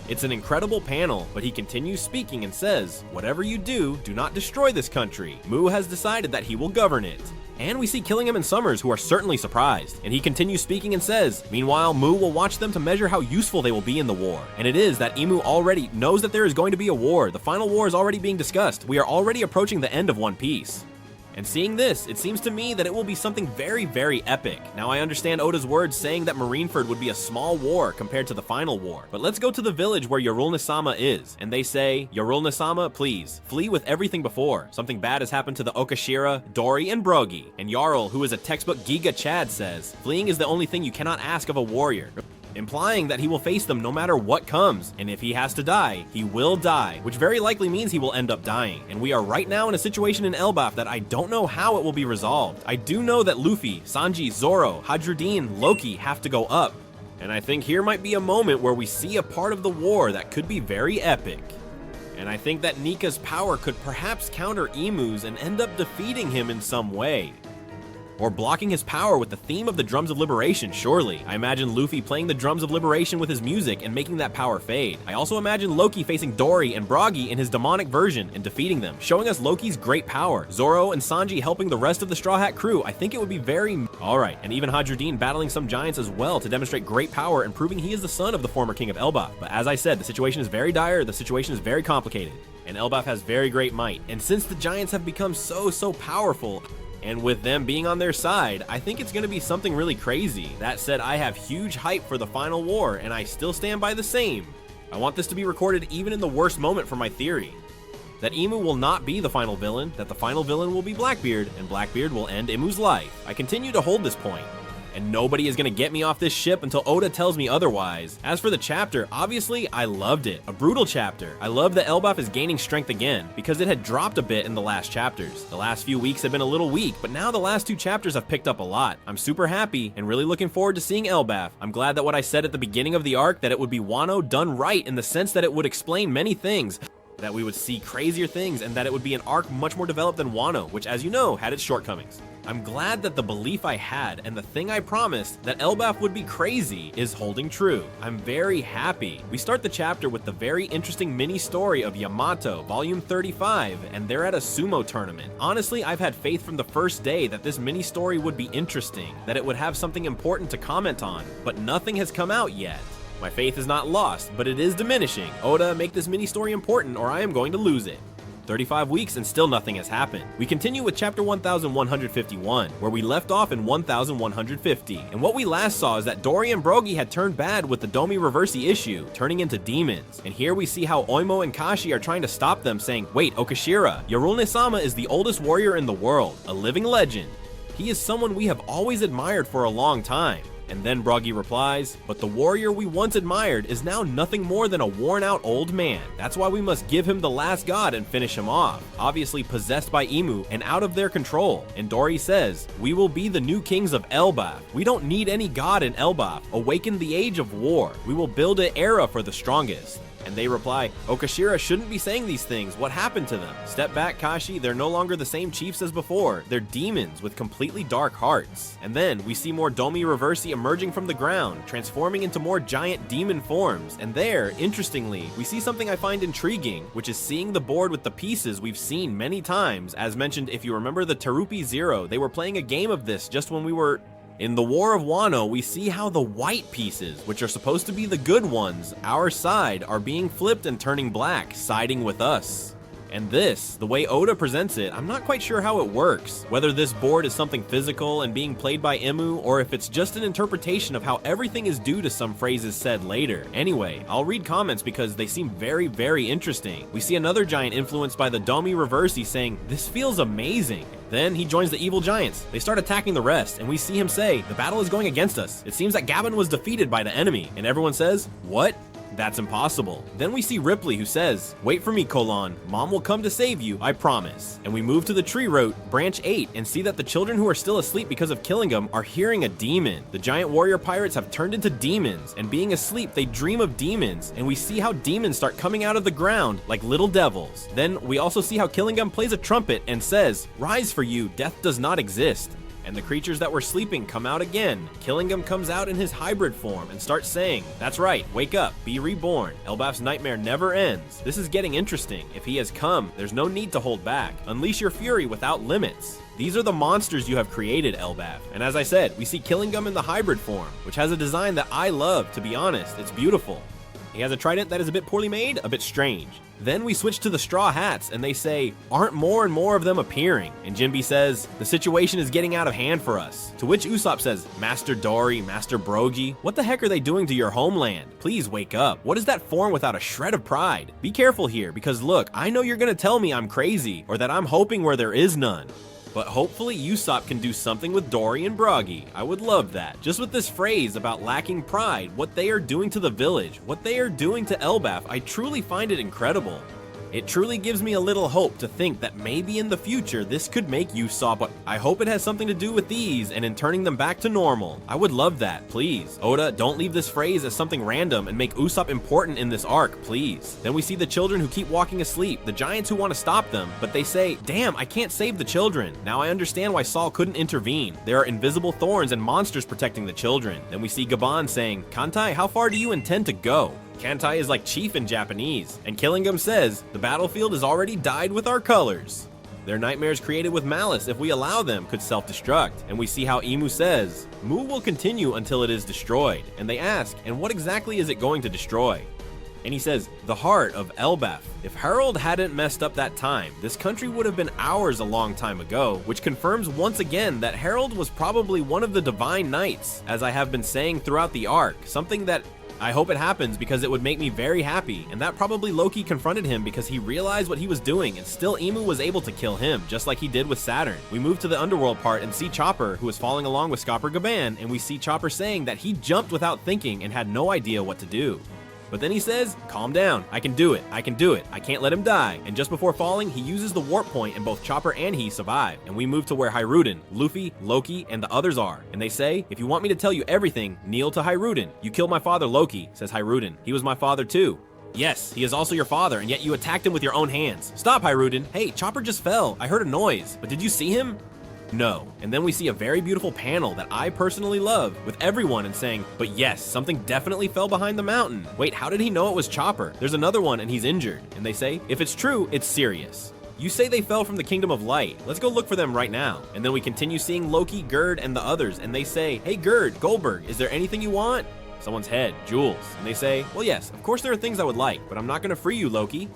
It's an incredible panel, but he continues speaking and says, whatever you do, do not destroy this country. Mu has decided that he will govern it. And we see Killingham and Summers, who are certainly surprised. And he continues speaking and says, meanwhile, Mu will watch them to measure how useful they will be in the war. And it is that Imu already knows that there is going to be a war. The final war is already being discussed. We are already approaching the end of One Piece. And seeing this, it seems to me that it will be something very, very epic. Now I understand Oda's words saying that Marineford would be a small war compared to the final war. But let's go to the village where Yorul-Nisama is. And they say, Yorul-Nisama, please, flee with everything before. Something bad has happened to the Okashira, Dory, and Brogy. And Jarl, who is a textbook Giga Chad, says, fleeing is the only thing you cannot ask of a warrior, implying that he will face them no matter what comes, and if he has to die, he will die, which very likely means he will end up dying. And we are right now in a situation in Elbaf that I don't know how it will be resolved. I do know that Luffy, Sanji, Zoro, Hadruddin, Loki have to go up, and I think here might be a moment where we see a part of the war that could be very epic. And I think that Nika's power could perhaps counter Imu's and end up defeating him in some way. Or blocking his power with the theme of the Drums of Liberation, surely. I imagine Luffy playing the Drums of Liberation with his music and making that power fade. I also imagine Loki facing Dory and Brogy in his demonic version and defeating them, showing us Loki's great power. Zoro and Sanji helping the rest of the Straw Hat crew. I think it would be very... Alright, and even Hadruddin battling some giants as well to demonstrate great power and proving he is the son of the former king of Elbaf. But as I said, the situation is very dire, the situation is very complicated, and Elbaf has very great might. And since the giants have become so powerful, and with them being on their side, I think it's going to be something really crazy. That said, I have huge hype for the final war, and I still stand by the same. I want this to be recorded even in the worst moment for my theory. That Imu will not be the final villain, that the final villain will be Blackbeard, and Blackbeard will end Imu's life. I continue to hold this point. And nobody is going to get me off this ship until Oda tells me otherwise. As for the chapter, obviously, I loved it. A brutal chapter. I love that Elbaf is gaining strength again, because it had dropped a bit in the last chapters. The last few weeks have been a little weak, but now the last two chapters have picked up a lot. I'm super happy and really looking forward to seeing Elbaf. I'm glad that what I said at the beginning of the arc, that it would be Wano done right in the sense that it would explain many things, that we would see crazier things, and that it would be an arc much more developed than Wano, which, as you know, had its shortcomings. I'm glad that the belief I had and the thing I promised, that Elbaf would be crazy, is holding true. I'm very happy. We start the chapter with the very interesting mini story of Yamato, volume 35, and they're at a sumo tournament. Honestly, I've had faith from the first day that this mini story would be interesting, that it would have something important to comment on, but nothing has come out yet. My faith is not lost, but it is diminishing. Oda, make this mini story important or I am going to lose it. 35 weeks and still nothing has happened. We continue with chapter 1151, where we left off in 1150. And what we last saw is that Dory and Brogy had turned bad with the Domi Reversi issue, turning into demons. And here we see how Oimo and Kashi are trying to stop them, saying, wait, Okashira, Yorul-Nisama is the oldest warrior in the world, a living legend. He is someone we have always admired for a long time. And then Brogy replies, but the warrior we once admired is now nothing more than a worn-out old man. That's why we must give him the last god and finish him off. Obviously possessed by Imu and out of their control. And Dory says, we will be the new kings of Elbaf. We don't need any god in Elbaf. Awaken the age of war. We will build an era for the strongest. And they reply, Okashira shouldn't be saying these things. What happened to them? Step back, Kashi. They're no longer the same chiefs as before. They're demons with completely dark hearts. And then we see more Domi Reversi emerging from the ground, transforming into more giant demon forms. And there, interestingly, we see something I find intriguing, which is seeing the board with the pieces we've seen many times. As mentioned, if you remember the Terupi Zero, they were playing a game of this just when we were In the War of Wano, we see how the white pieces, which are supposed to be the good ones, our side, are being flipped and turning black, siding with us. And this, the way Oda presents it, I'm not quite sure how it works. Whether this board is something physical and being played by Imu, or if it's just an interpretation of how everything is due to some phrases said later. Anyway, I'll read comments because they seem very, very interesting. We see another giant influenced by the Domi Reversi saying, "This feels amazing." Then he joins the evil giants. They start attacking the rest, and we see him say, "The battle is going against us. It seems that Gaban was defeated by the enemy." And everyone says, "What? That's impossible." Then we see Ripley who says, "Wait for me, Colon. Mom will come to save you, I promise." And we move to the tree root, branch 8, and see that the children who are still asleep because of killing them are hearing a demon. The giant warrior pirates have turned into demons, and being asleep, they dream of demons, and we see how demons start coming out of the ground like little devils. Then we also see how Killingham plays a trumpet and says, "Rise for you, death does not exist." And the creatures that were sleeping come out again. Killingham comes out in his hybrid form and starts saying, "That's right, wake up, be reborn. Elbaf's nightmare never ends. This is getting interesting. If he has come, there's no need to hold back. Unleash your fury without limits. These are the monsters you have created, Elbaf." And as I said, we see Killingham in the hybrid form, which has a design that I love, to be honest. It's beautiful. He has a trident that is a bit poorly made, a bit strange. Then we switch to the Straw Hats, and they say, "Aren't more and more of them appearing?" And Jinbe says, "The situation is getting out of hand for us." To which Usopp says, "Master Dory, Master Brogy, what the heck are they doing to your homeland? Please wake up. What is that form without a shred of pride? Be careful here, because look, I know you're gonna tell me I'm crazy, or that I'm hoping where there is none. But hopefully Usopp can do something with Dory and Broggy. I would love that. Just with this phrase about lacking pride, what they are doing to the village, what they are doing to Elbaf, I truly find it incredible. It truly gives me a little hope to think that maybe in the future this could make Usopp, but I hope it has something to do with these and in turning them back to normal. I would love that, please. Oda, don't leave this phrase as something random and make Usopp important in this arc, please. Then we see the children who keep walking asleep, the giants who want to stop them, but they say, "Damn, I can't save the children." Now I understand why Saul couldn't intervene. There are invisible thorns and monsters protecting the children. Then we see Gaban saying, "Kantai, how far do you intend to go?" Kantai is like chief in Japanese, and Killingham says, "The battlefield is already dyed with our colors. Their nightmares created with malice, if we allow them, could self-destruct." And we see how Imu says, "Mu will continue until it is destroyed." And they ask, "And what exactly is it going to destroy?" And he says, "The heart of Elbaf. If Harold hadn't messed up that time, this country would have been ours a long time ago," which confirms once again that Harold was probably one of the divine knights, as I have been saying throughout the arc, something that I hope it happens because it would make me very happy, and that probably Loki confronted him because he realized what he was doing, and still Imu was able to kill him, just like he did with Saturn. We move to the underworld part and see Chopper, who is following along with Scapper Gaban, and we see Chopper saying that he jumped without thinking and had no idea what to do. But then he says, "Calm down, I can do it, I can do it, I can't let him die." And just before falling, he uses the warp point and both Chopper and he survive. And we move to where Hiruden, Luffy, Loki, and the others are. And they say, "If you want me to tell you everything, kneel to Hiruden. You killed my father Loki," says Hiruden. "He was my father too." "Yes, he is also your father, and yet you attacked him with your own hands." "Stop, Hiruden. Hey, Chopper just fell. I heard a noise. But did you see him?" "No." And then we see a very beautiful panel that I personally love, with everyone and saying, "But yes, something definitely fell behind the mountain. Wait, how did he know it was Chopper? There's another one and he's injured." And they say, "If it's true, it's serious. You say they fell from the Kingdom of Light. Let's go look for them right now." And then we continue seeing Loki, Gerd, and the others, and they say, "Hey Gerd, Goldberg, is there anything you want?" Someone's head, jewels. And they say, "Well yes, of course there are things I would like, but I'm not gonna free you, Loki."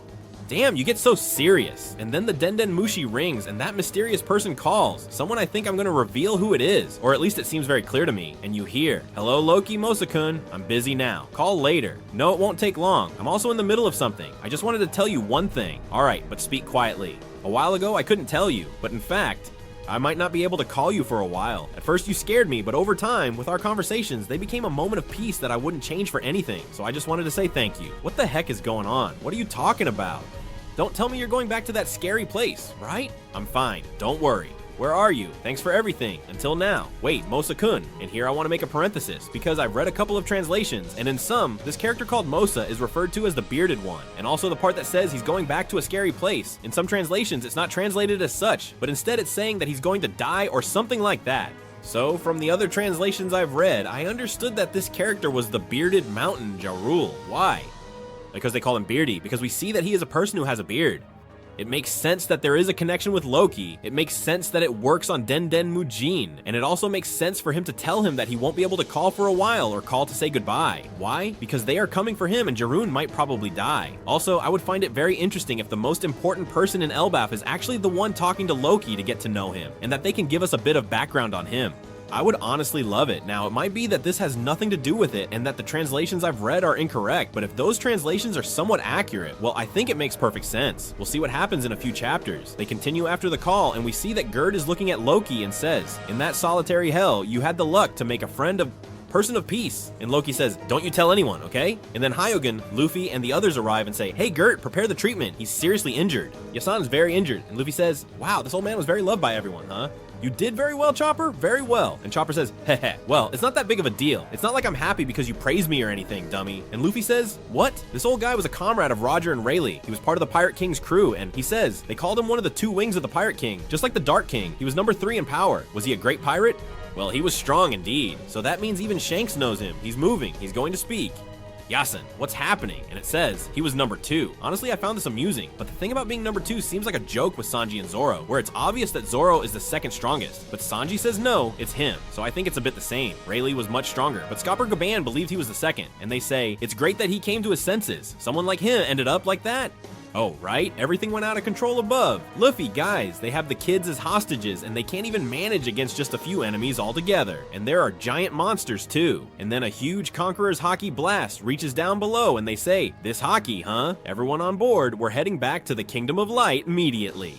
Damn, you get so serious. And then the Denden Mushi rings and that mysterious person calls. Someone I think I'm gonna reveal who it is, or at least it seems very clear to me. And you hear, "Hello Loki Mosakun, I'm busy now. Call later." No, it won't take long. I'm also in the middle of something. I just wanted to tell you one thing. Alright, but speak quietly. A while ago I couldn't tell you, but in fact, I might not be able to call you for a while. At first you scared me, but over time, with our conversations, they became a moment of peace that I wouldn't change for anything. So I just wanted to say thank you. What the heck is going on? What are you talking about? Don't tell me you're going back to that scary place, right? I'm fine, don't worry. Where are you? Thanks for everything. Until now. Wait, Mosa-kun. And here I want to make a parenthesis, because I've read a couple of translations, and in some, this character called Mosa is referred to as the bearded one, and also the part that says he's going back to a scary place. In some translations, it's not translated as such, but instead it's saying that he's going to die or something like that. So, from the other translations I've read, I understood that this character was the bearded mountain Jarul. Why? Because they call him Beardy, because we see that he is a person who has a beard. It makes sense that there is a connection with Loki. It makes sense that it works on Den Den Mujin. And it also makes sense for him to tell him that he won't be able to call for a while or call to say goodbye. Why? Because they are coming for him and Jarun might probably die. Also, I would find it very interesting if the most important person in Elbaf is actually the one talking to Loki to get to know him, and that they can give us a bit of background on him. I would honestly love it. Now, it might be that this has nothing to do with it and that the translations I've read are incorrect, but if those translations are somewhat accurate, well, I think it makes perfect sense. We'll see what happens in a few chapters. They continue after the call, and we see that Gerd is looking at Loki and says, "In that solitary hell, you had the luck to make a person of peace." And Loki says, "Don't you tell anyone, okay?" And then Hyogen, Luffy, and the others arrive and say, "Hey Gert, prepare the treatment. He's seriously injured. Yasan's very injured." And Luffy says, "Wow, this old man was very loved by everyone, huh? You did very well, Chopper, very well." And Chopper says, "Heh, well, it's not that big of a deal. It's not like I'm happy because you praise me or anything, dummy." And Luffy says, "What? This old guy was a comrade of Roger and Rayleigh. He was part of the Pirate King's crew, and he says, they called him one of the two wings of the Pirate King, just like the Dark King. He was number 3 in power. Was he a great pirate? Well, he was strong indeed. So that means even Shanks knows him. He's moving. He's going to speak. Yasin, what's happening?" And it says, he was number 2. Honestly, I found this amusing, but the thing about being number 2 seems like a joke with Sanji and Zoro, where it's obvious that Zoro is the second strongest, but Sanji says no, it's him. So I think it's a bit the same. Rayleigh was much stronger, but Scapper Gaban believed he was the second, and they say, it's great that he came to his senses. Someone like him ended up like that. Oh, right? Everything went out of control above. Luffy, guys, they have the kids as hostages, and they can't even manage against just a few enemies altogether. And there are giant monsters, too. And then a huge Conqueror's Haki blast reaches down below, and they say, "This Haki, huh? Everyone on board, we're heading back to the Kingdom of Light immediately."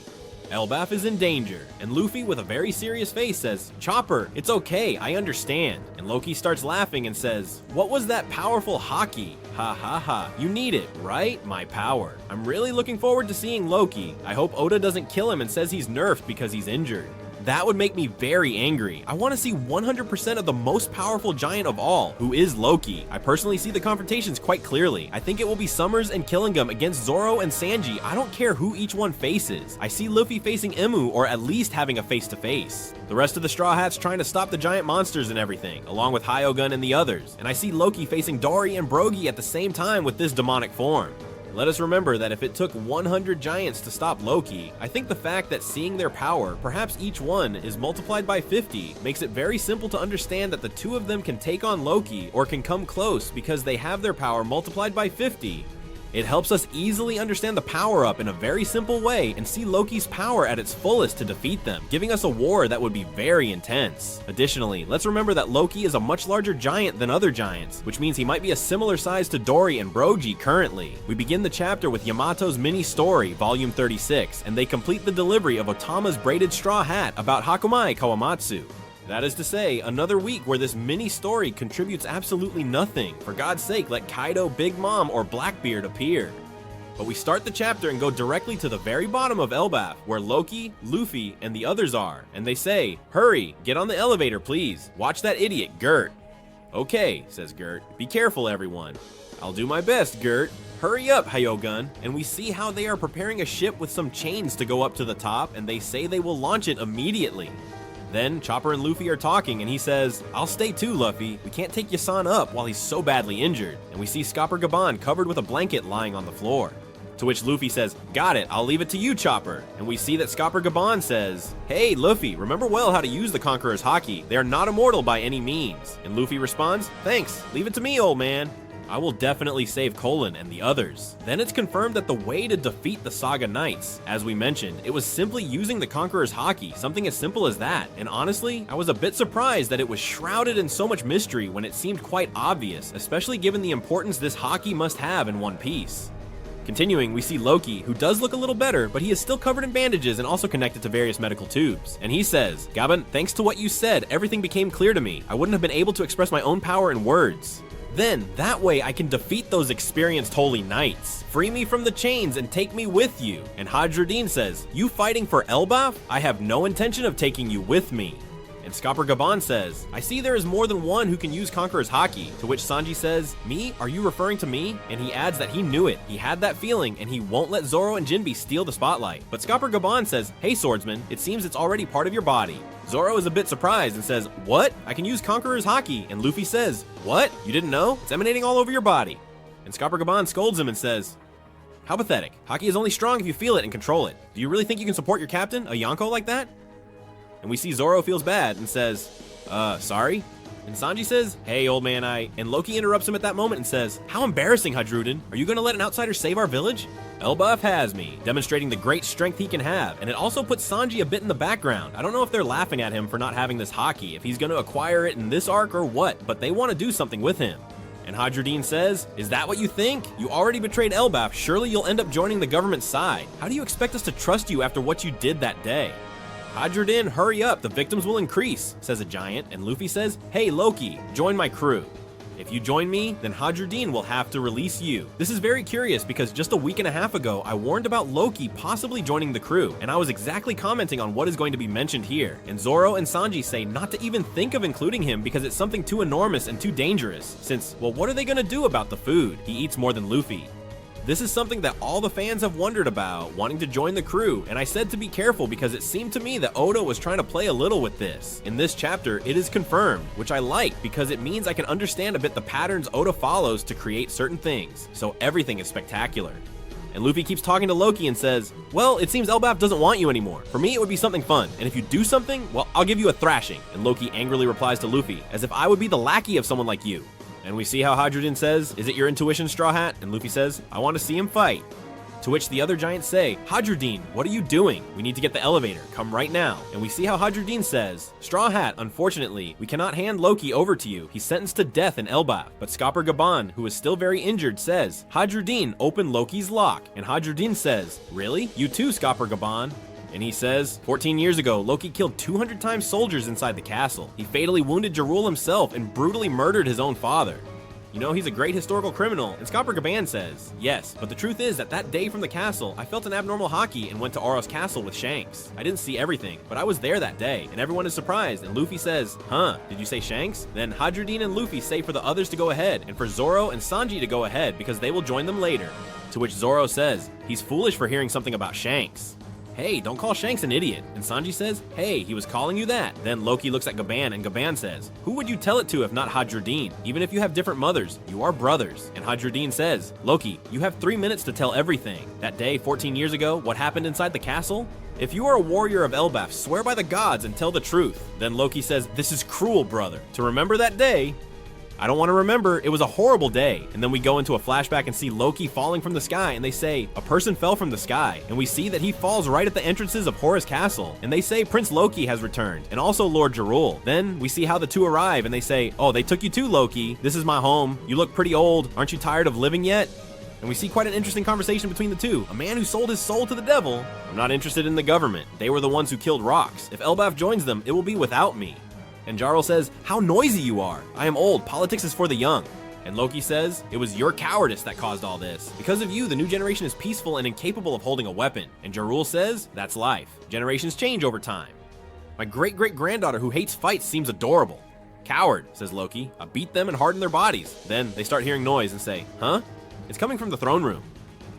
Elbaf is in danger, and Luffy with a very serious face says, "Chopper, it's okay, I understand." And Loki starts laughing and says, "What was that powerful Haki? Ha ha ha, you need it, right? My power." I'm really looking forward to seeing Loki. I hope Oda doesn't kill him and says he's nerfed because he's injured. That would make me very angry. I want to see 100% of the most powerful giant of all, who is Loki. I personally see the confrontations quite clearly. I think it will be Summers and Killingham against Zoro and Sanji. I don't care who each one faces. I see Luffy facing Emu, or at least having a face-to-face. The rest of the Straw Hats trying to stop the giant monsters and everything, along with Hyogun and the others. And I see Loki facing Dory and Brogy at the same time with this demonic form. Let us remember that if it took 100 giants to stop Loki, I think the fact that seeing their power, perhaps each one, is multiplied by 50, makes it very simple to understand that the two of them can take on Loki, or can come close because they have their power multiplied by 50. It helps us easily understand the power-up in a very simple way and see Loki's power at its fullest to defeat them, giving us a war that would be very intense. Additionally, let's remember that Loki is a much larger giant than other giants, which means he might be a similar size to Dory and Brogy currently. We begin the chapter with Yamato's mini-story, volume 36, and they complete the delivery of Otama's braided straw hat about Hakumai Kawamatsu. That is to say, another week where this mini-story contributes absolutely nothing. For God's sake, let Kaido, Big Mom, or Blackbeard appear. But we start the chapter and go directly to the very bottom of Elbaf, where Loki, Luffy, and the others are. And they say, "Hurry, get on the elevator, please. Watch that idiot, Gert." "Okay," says Gert. "Be careful, everyone." "I'll do my best, Gert." "Hurry up, Hyogun." And we see how they are preparing a ship with some chains to go up to the top, and they say they will launch it immediately. Then Chopper and Luffy are talking, and he says, "I'll stay too, Luffy. We can't take Yasan up while he's so badly injured." And we see Scapper Gaban covered with a blanket lying on the floor. To which Luffy says, "Got it, I'll leave it to you, Chopper." And we see that Scapper Gaban says, "Hey, Luffy, remember well how to use the Conqueror's Haki. They are not immortal by any means." And Luffy responds, "Thanks, leave it to me, old man. I will definitely save Colin and the others." Then it's confirmed that the way to defeat the Saga Knights, as we mentioned, it was simply using the Conqueror's Haki, something as simple as that. And honestly, I was a bit surprised that it was shrouded in so much mystery when it seemed quite obvious, especially given the importance this Haki must have in One Piece. Continuing, we see Loki, who does look a little better, but he is still covered in bandages and also connected to various medical tubes. And he says, "Gaban, thanks to what you said, everything became clear to me. I wouldn't have been able to express my own power in words. Then, that way I can defeat those experienced holy knights. Free me from the chains and take me with you." And Hadruddin says, "You fighting for Elbaf? I have no intention of taking you with me." And Scapper Gaban says, "I see there is more than one who can use Conqueror's Haki." To which Sanji says, "Me? Are you referring to me?" And he adds that he knew it. He had that feeling, and he won't let Zoro and Jinbe steal the spotlight. But Scapper Gaban says, "Hey swordsman, it seems it's already part of your body." Zoro is a bit surprised and says, "What? I can use Conqueror's Haki." And Luffy says, "What? You didn't know? It's emanating all over your body." And Scapper Gaban scolds him and says, How pathetic. Haki is only strong if you feel it and control it. Do you really think you can support your captain, a Yonko, like that? And we see Zoro feels bad and says, sorry? And Sanji says, hey, old man, And Loki interrupts him at that moment and says, how embarrassing, Hadrudin. Are you gonna let an outsider save our village? Elbaf has me, demonstrating the great strength he can have, and it also puts Sanji a bit in the background. I don't know if they're laughing at him for not having this haki, if he's gonna acquire it in this arc or what, but they want to do something with him. And Hadrudin says, is that what you think? You already betrayed Elbaf, surely you'll end up joining the government's side. How do you expect us to trust you after what you did that day? Hadrudin, hurry up, the victims will increase, says a giant, and Luffy says, hey Loki, join my crew. If you join me, then Hadrudin will have to release you. This is very curious because just a week and a half ago, I warned about Loki possibly joining the crew, and I was exactly commenting on what is going to be mentioned here. And Zoro and Sanji say not to even think of including him because it's something too enormous and too dangerous, since, well, what are they gonna do about the food? He eats more than Luffy. This is something that all the fans have wondered about, wanting to join the crew, and I said to be careful because it seemed to me that Oda was trying to play a little with this. In this chapter, it is confirmed, which I like because it means I can understand a bit the patterns Oda follows to create certain things, so everything is spectacular. And Luffy keeps talking to Loki and says, well, it seems Elbaf doesn't want you anymore. For me, it would be something fun, and if you do something, well, I'll give you a thrashing. And Loki angrily replies to Luffy, as if I would be the lackey of someone like you. And we see how Hadrudin says, is it your intuition, Straw Hat? And Luffy says, I want to see him fight. To which the other giants say, Hadrudin, what are you doing? We need to get the elevator, come right now. And we see how Hadrudin says, Straw Hat, unfortunately, we cannot hand Loki over to you. He's sentenced to death in Elbaf. But Scapper Gaban, who is still very injured, says, Hadrudin, open Loki's lock. And Hadrudin says, really? You too, Scapper Gaban. And he says, 14 years ago, Loki killed 200 times soldiers inside the castle. He fatally wounded Jarul himself and brutally murdered his own father. You know, he's a great historical criminal, and Scapper Gaban says, yes, but the truth is that that day from the castle, I felt an abnormal haki and went to Oro's castle with Shanks. I didn't see everything, but I was there that day, and everyone is surprised, and Luffy says, huh, did you say Shanks? Then Hadrudin and Luffy say for the others to go ahead, and for Zoro and Sanji to go ahead, because they will join them later. To which Zoro says, he's foolish for hearing something about Shanks. Hey, don't call Shanks an idiot. And Sanji says, hey, he was calling you that. Then Loki looks at Gaban, and Gaban says, who would you tell it to if not Hadrudin? Even if you have different mothers, you are brothers. And Hadrudin says, Loki, you have 3 minutes to tell everything. That day, 14 years ago, what happened inside the castle? If you are a warrior of Elbaf, swear by the gods and tell the truth. Then Loki says, this is cruel, brother. To remember that day, I don't want to remember, it was a horrible day. And then we go into a flashback and see Loki falling from the sky, and they say, a person fell from the sky. And we see that he falls right at the entrances of Horus Castle. And they say Prince Loki has returned, and also Lord Jarul. Then we see how the two arrive, and they say, oh, they took you too, Loki. This is my home. You look pretty old. Aren't you tired of living yet? And we see quite an interesting conversation between the two. A man who sold his soul to the devil. I'm not interested in the government. They were the ones who killed rocks. If Elbaf joins them, it will be without me. And Jarl says, how noisy you are. I am old. Politics is for the young. And Loki says, it was your cowardice that caused all this. Because of you, the new generation is peaceful and incapable of holding a weapon. And Jarul says, that's life. Generations change over time. My great-great-granddaughter who hates fights seems adorable. Coward, says Loki. I beat them and harden their bodies. Then they start hearing noise and say, huh? It's coming from the throne room.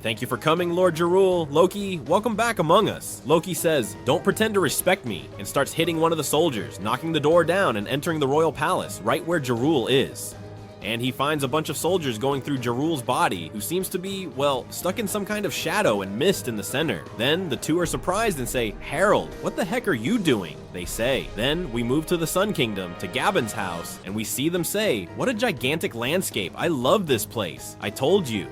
Thank you for coming, Lord Jarul. Loki, welcome back among us. Loki says, don't pretend to respect me, and starts hitting one of the soldiers, knocking the door down and entering the royal palace, right where Jarul is. And he finds a bunch of soldiers going through Jarul's body, who seems to be, well, stuck in some kind of shadow and mist in the center. Then the two are surprised and say, Herald, what the heck are you doing? They say. Then we move to the Sun Kingdom, to Gaban's house, and we see them say, what a gigantic landscape. I love this place. I told you.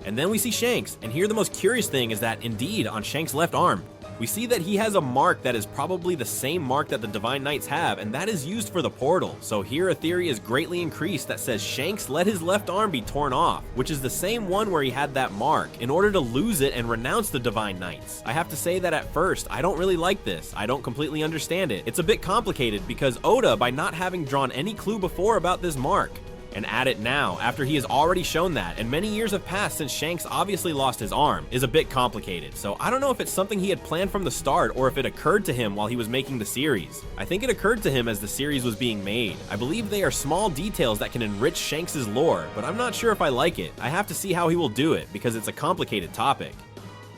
And then we see Shanks, and here the most curious thing is that indeed on Shanks' left arm, we see that he has a mark that is probably the same mark that the Divine Knights have, and that is used for the portal. So here a theory is greatly increased that says Shanks let his left arm be torn off, which is the same one where he had that mark, in order to lose it and renounce the Divine Knights. I have to say that at first, I don't really like this. I don't completely understand it. It's a bit complicated because Oda, by not having drawn any clue before about this mark, and add it now, after he has already shown that, and many years have passed since Shanks obviously lost his arm, is a bit complicated. So I don't know if it's something he had planned from the start, or if it occurred to him while he was making the series. I think it occurred to him as the series was being made. I believe they are small details that can enrich Shanks' lore, but I'm not sure if I like it. I have to see how he will do it, because it's a complicated topic.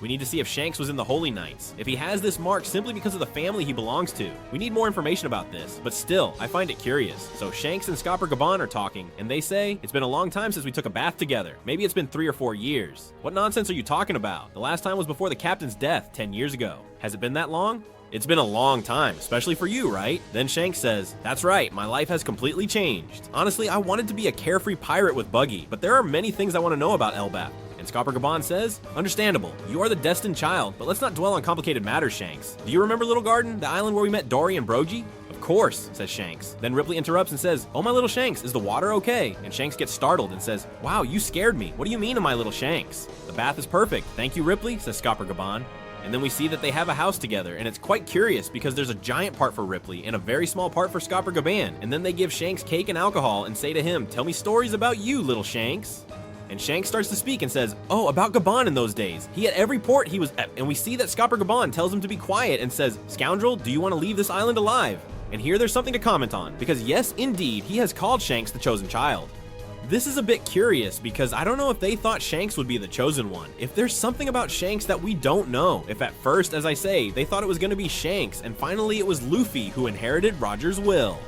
We need to see if Shanks was in the Holy Knights, if he has this mark simply because of the family he belongs to. We need more information about this, but still, I find it curious. So Shanks and Scapper Gaban are talking, and they say, it's been a long time since we took a bath together. Maybe it's been 3 or 4 years. What nonsense are you talking about? The last time was before the captain's death 10 years ago. Has it been that long? It's been a long time, especially for you, right? Then Shanks says, that's right, my life has completely changed. Honestly, I wanted to be a carefree pirate with Buggy, but there are many things I want to know about Elbaf. And Scapper Gaban says, understandable, you are the destined child, but let's not dwell on complicated matters, Shanks. Do you remember Little Garden, the island where we met Dory and Brogy? Of course, says Shanks. Then Ripley interrupts and says, oh my little Shanks, is the water okay? And Shanks gets startled and says, wow, you scared me. What do you mean, my little Shanks? The bath is perfect. Thank you, Ripley, says Scapper Gaban. And then we see that they have a house together, and it's quite curious because there's a giant part for Ripley and a very small part for Scapper Gaban. And then they give Shanks cake and alcohol and say to him, tell me stories about you, little Shanks. And Shanks starts to speak and says, oh, about Gaban in those days. He had every port he was at, and we see that Scapper Gaban tells him to be quiet and says, scoundrel, do you want to leave this island alive? And here there's something to comment on, because yes, indeed, he has called Shanks the chosen child. This is a bit curious because I don't know if they thought Shanks would be the chosen one. If there's something about Shanks that we don't know. If at first, as I say, they thought it was going to be Shanks and finally it was Luffy who inherited Roger's will.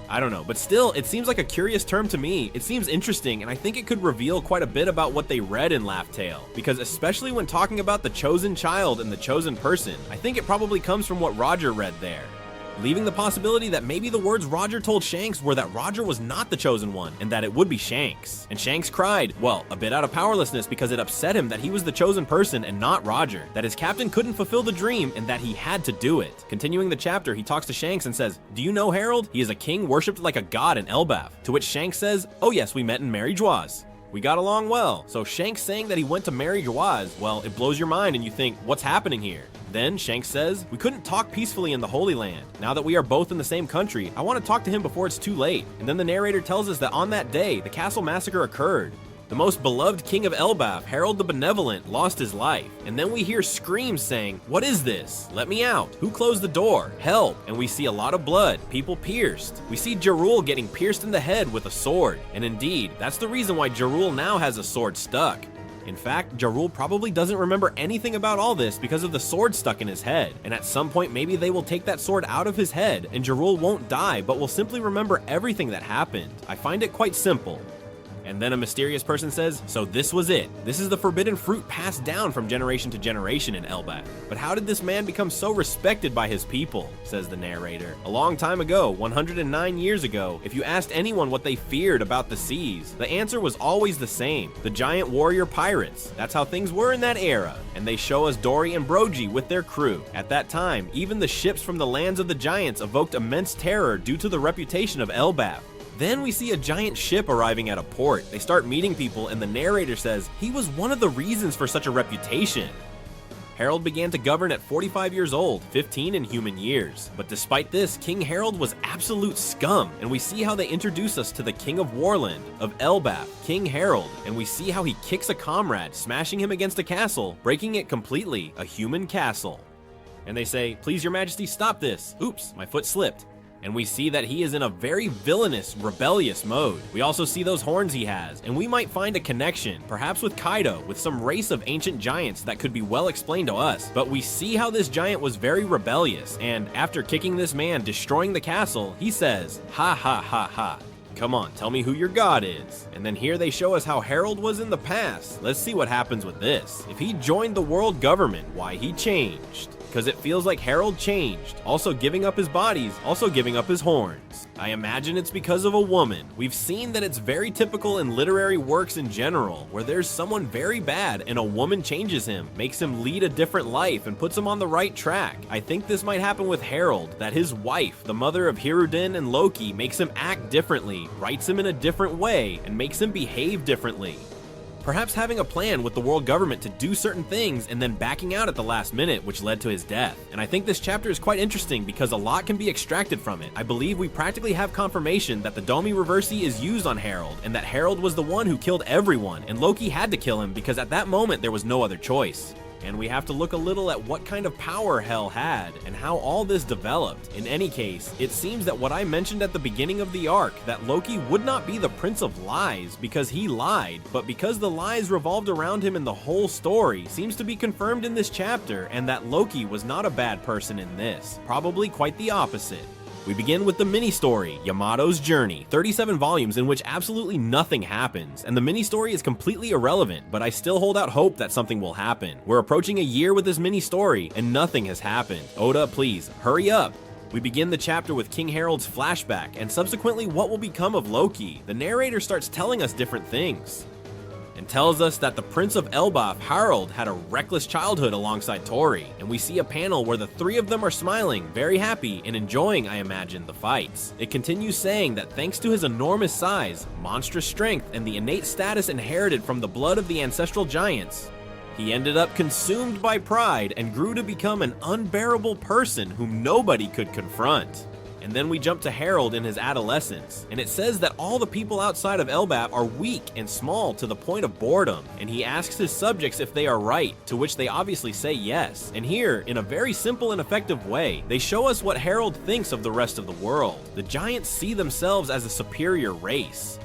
I don't know, but still, it seems like a curious term to me. It seems interesting, and I think it could reveal quite a bit about what they read in Laugh Tale, because especially when talking about the chosen child and the chosen person, I think it probably comes from what Roger read there, leaving the possibility that maybe the words Roger told Shanks were that Roger was not the chosen one, and that it would be Shanks. And Shanks cried, well, a bit out of powerlessness because it upset him that he was the chosen person and not Roger, that his captain couldn't fulfill the dream and that he had to do it. Continuing the chapter, he talks to Shanks and says, do you know Harold? He is a king worshipped like a god in Elbaf. To which Shanks says, oh yes, we met in Mary Joise. We got along well. So Shanks saying that he went to Mary Joise, well, it blows your mind and you think, what's happening here? Then Shanks says, we couldn't talk peacefully in the Holy Land. Now that we are both in the same country, I want to talk to him before it's too late. And then the narrator tells us that on that day, the castle massacre occurred. The most beloved king of Elbaf, Harold the Benevolent, lost his life. And then we hear screams saying, what is this? Let me out. Who closed the door? Help. And we see a lot of blood, people pierced. We see Jarul getting pierced in the head with a sword. And indeed, that's the reason why Jarul now has a sword stuck. In fact, Jarul probably doesn't remember anything about all this because of the sword stuck in his head. And at some point, maybe they will take that sword out of his head and Jarul won't die, but will simply remember everything that happened. I find it quite simple. And then a mysterious person says, so this was it. This is the forbidden fruit passed down from generation to generation in Elbaf. But how did this man become so respected by his people, says the narrator. A long time ago, 109 years ago, if you asked anyone what they feared about the seas, the answer was always the same. The giant warrior pirates. That's how things were in that era. And they show us Dory and Brogy with their crew. At that time, even the ships from the lands of the giants evoked immense terror due to the reputation of Elbaf. Then we see a giant ship arriving at a port. They start meeting people and the narrator says he was one of the reasons for such a reputation. Harold began to govern at 45 years old, 15 in human years. But despite this, King Harold was absolute scum, and we see how they introduce us to the King of Warland, of Elbaf, King Harold, and we see how he kicks a comrade, smashing him against a castle, breaking it completely, a human castle. And they say, please your majesty, stop this. Oops, my foot slipped. And we see that he is in a very villainous, rebellious mode. We also see those horns he has, and we might find a connection, perhaps with Kaido, with some race of ancient giants that could be well explained to us. But we see how this giant was very rebellious, and after kicking this man, destroying the castle, he says, ha ha ha ha. Come on, tell me who your god is. And then here they show us how Harold was in the past. Let's see what happens with this. If he joined the world government, why he changed. Because it feels like Harold changed, also giving up his bodies, also giving up his horns. I imagine it's because of a woman. We've seen that it's very typical in literary works in general, where there's someone very bad and a woman changes him, makes him lead a different life and puts him on the right track. I think this might happen with Harold, that his wife, the mother of Hiruden and Loki, makes him act differently, writes him in a different way, and makes him behave differently. Perhaps having a plan with the world government to do certain things and then backing out at the last minute, which led to his death. And I think this chapter is quite interesting because a lot can be extracted from it. I believe we practically have confirmation that the Domi Reversi is used on Harold, and that Harold was the one who killed everyone, and Loki had to kill him because at that moment there was no other choice. And we have to look a little at what kind of power Hell had and how all this developed. In any case, it seems that what I mentioned at the beginning of the arc, that Loki would not be the Prince of Lies because he lied, but because the lies revolved around him in the whole story, seems to be confirmed in this chapter, and that Loki was not a bad person in this. Probably quite the opposite. We begin with the mini-story, Yamato's Journey, 37 volumes in which absolutely nothing happens, and the mini-story is completely irrelevant, but I still hold out hope that something will happen. We're approaching a year with this mini-story, and nothing has happened. Oda, please, hurry up! We begin the chapter with King Harold's flashback, and subsequently what will become of Loki. The narrator starts telling us different things, and tells us that the Prince of Elbaf, Harold, had a reckless childhood alongside Tori, and we see a panel where the three of them are smiling, very happy, and enjoying, I imagine, the fights. It continues saying that thanks to his enormous size, monstrous strength, and the innate status inherited from the blood of the ancestral giants, he ended up consumed by pride and grew to become an unbearable person whom nobody could confront. And then we jump to Harold in his adolescence, and it says that all the people outside of Elbaf are weak and small to the point of boredom, and he asks his subjects if they are right, to which they obviously say yes. And here, in a very simple and effective way, they show us what Harold thinks of the rest of the world. The giants see themselves as a superior race.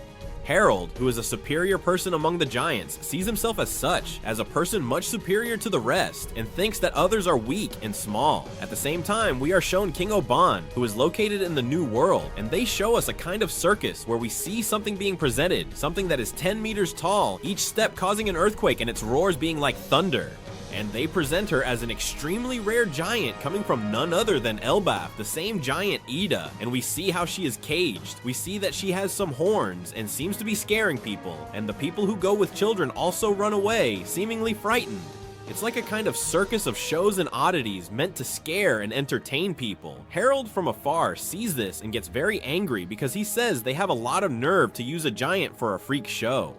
Harold, who is a superior person among the giants, sees himself as such, as a person much superior to the rest, and thinks that others are weak and small. At the same time, we are shown King Gaban, who is located in the New World, and they show us a kind of circus where we see something being presented, something that is 10 meters tall, each step causing an earthquake and its roars being like thunder. And they present her as an extremely rare giant coming from none other than Elbaf, the same giant Ida, and we see how she is caged. We see that she has some horns and seems to be scaring people, and the people who go with children also run away, seemingly frightened. It's like a kind of circus of shows and oddities meant to scare and entertain people. Harold from afar sees this and gets very angry because he says they have a lot of nerve to use a giant for a freak show.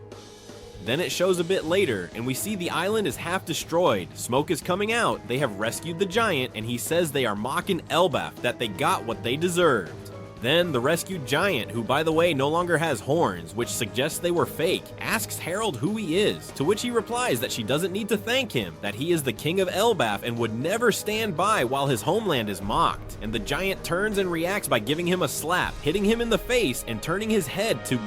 Then it shows a bit later, and we see the island is half destroyed, smoke is coming out, they have rescued the giant, and he says they are mocking Elbaf, that they got what they deserved. Then the rescued giant, who by the way no longer has horns, which suggests they were fake, asks Harold who he is, to which he replies that she doesn't need to thank him, that he is the king of Elbaf and would never stand by while his homeland is mocked. And the giant turns and reacts by giving him a slap, hitting him in the face, and turning his head to...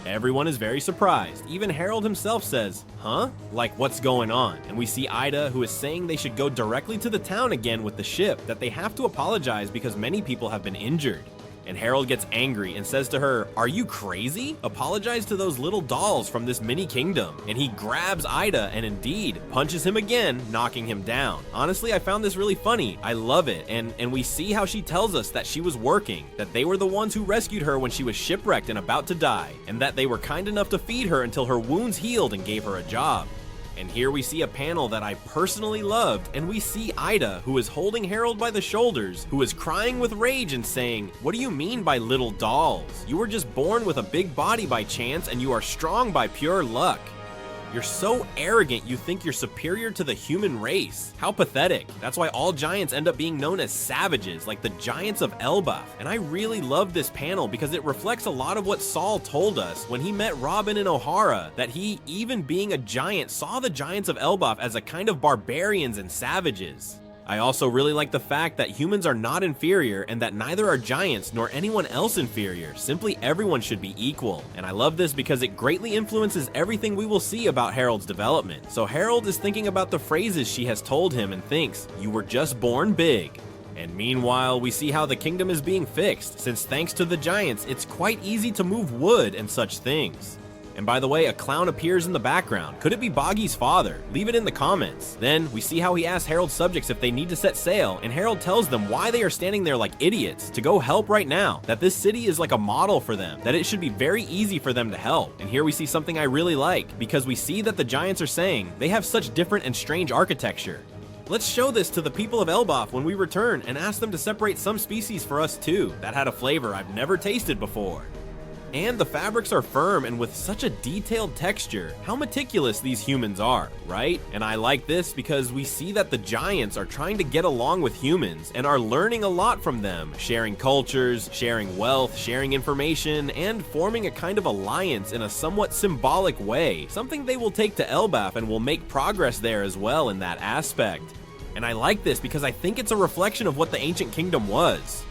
Everyone is very surprised. Even Harold himself says, huh? Like, what's going on? And we see Ida, who is saying they should go directly to the town again with the ship, that they have to apologize because many people have been injured. And Harold gets angry and says to her, are you crazy? Apologize to those little dolls from this mini kingdom. And he grabs Ida and indeed punches him again, knocking him down. Honestly, I found this really funny. I love it. And we see how she tells us that she was working, that they were the ones who rescued her when she was shipwrecked and about to die, and that they were kind enough to feed her until her wounds healed and gave her a job. And here we see a panel that I personally loved, and we see Ida, who is holding Harold by the shoulders, who is crying with rage and saying, what do you mean by little dolls? You were just born with a big body by chance, and you are strong by pure luck. You're so arrogant you think you're superior to the human race. How pathetic. That's why all giants end up being known as savages, like the giants of Elbaf. And I really love this panel because it reflects a lot of what Saul told us when he met Robin and O'Hara, that he, even being a giant, saw the giants of Elbaf as a kind of barbarians and savages. I also really like the fact that humans are not inferior and that neither are giants nor anyone else inferior. Simply everyone should be equal. And I love this because it greatly influences everything we will see about Harold's development. So Harold is thinking about the phrases she has told him and thinks, you were just born big. And meanwhile, we see how the kingdom is being fixed, since thanks to the giants, it's quite easy to move wood and such things. And by the way, a clown appears in the background. Could it be Boggy's father? Leave it in the comments. Then we see how he asks Harold's subjects if they need to set sail, and Harold tells them why they are standing there like idiots, to go help right now, that this city is like a model for them, that it should be very easy for them to help. And here we see something I really like, because we see that the giants are saying they have such different and strange architecture. Let's show this to the people of Elbaf when we return and ask them to separate some species for us too. That had a flavor I've never tasted before. And the fabrics are firm and with such a detailed texture. How meticulous these humans are, right? And I like this because we see that the giants are trying to get along with humans and are learning a lot from them, sharing cultures, sharing wealth, sharing information, and forming a kind of alliance in a somewhat symbolic way, something they will take to Elbaf and will make progress there as well in that aspect. And I like this because I think it's a reflection of what the ancient kingdom was.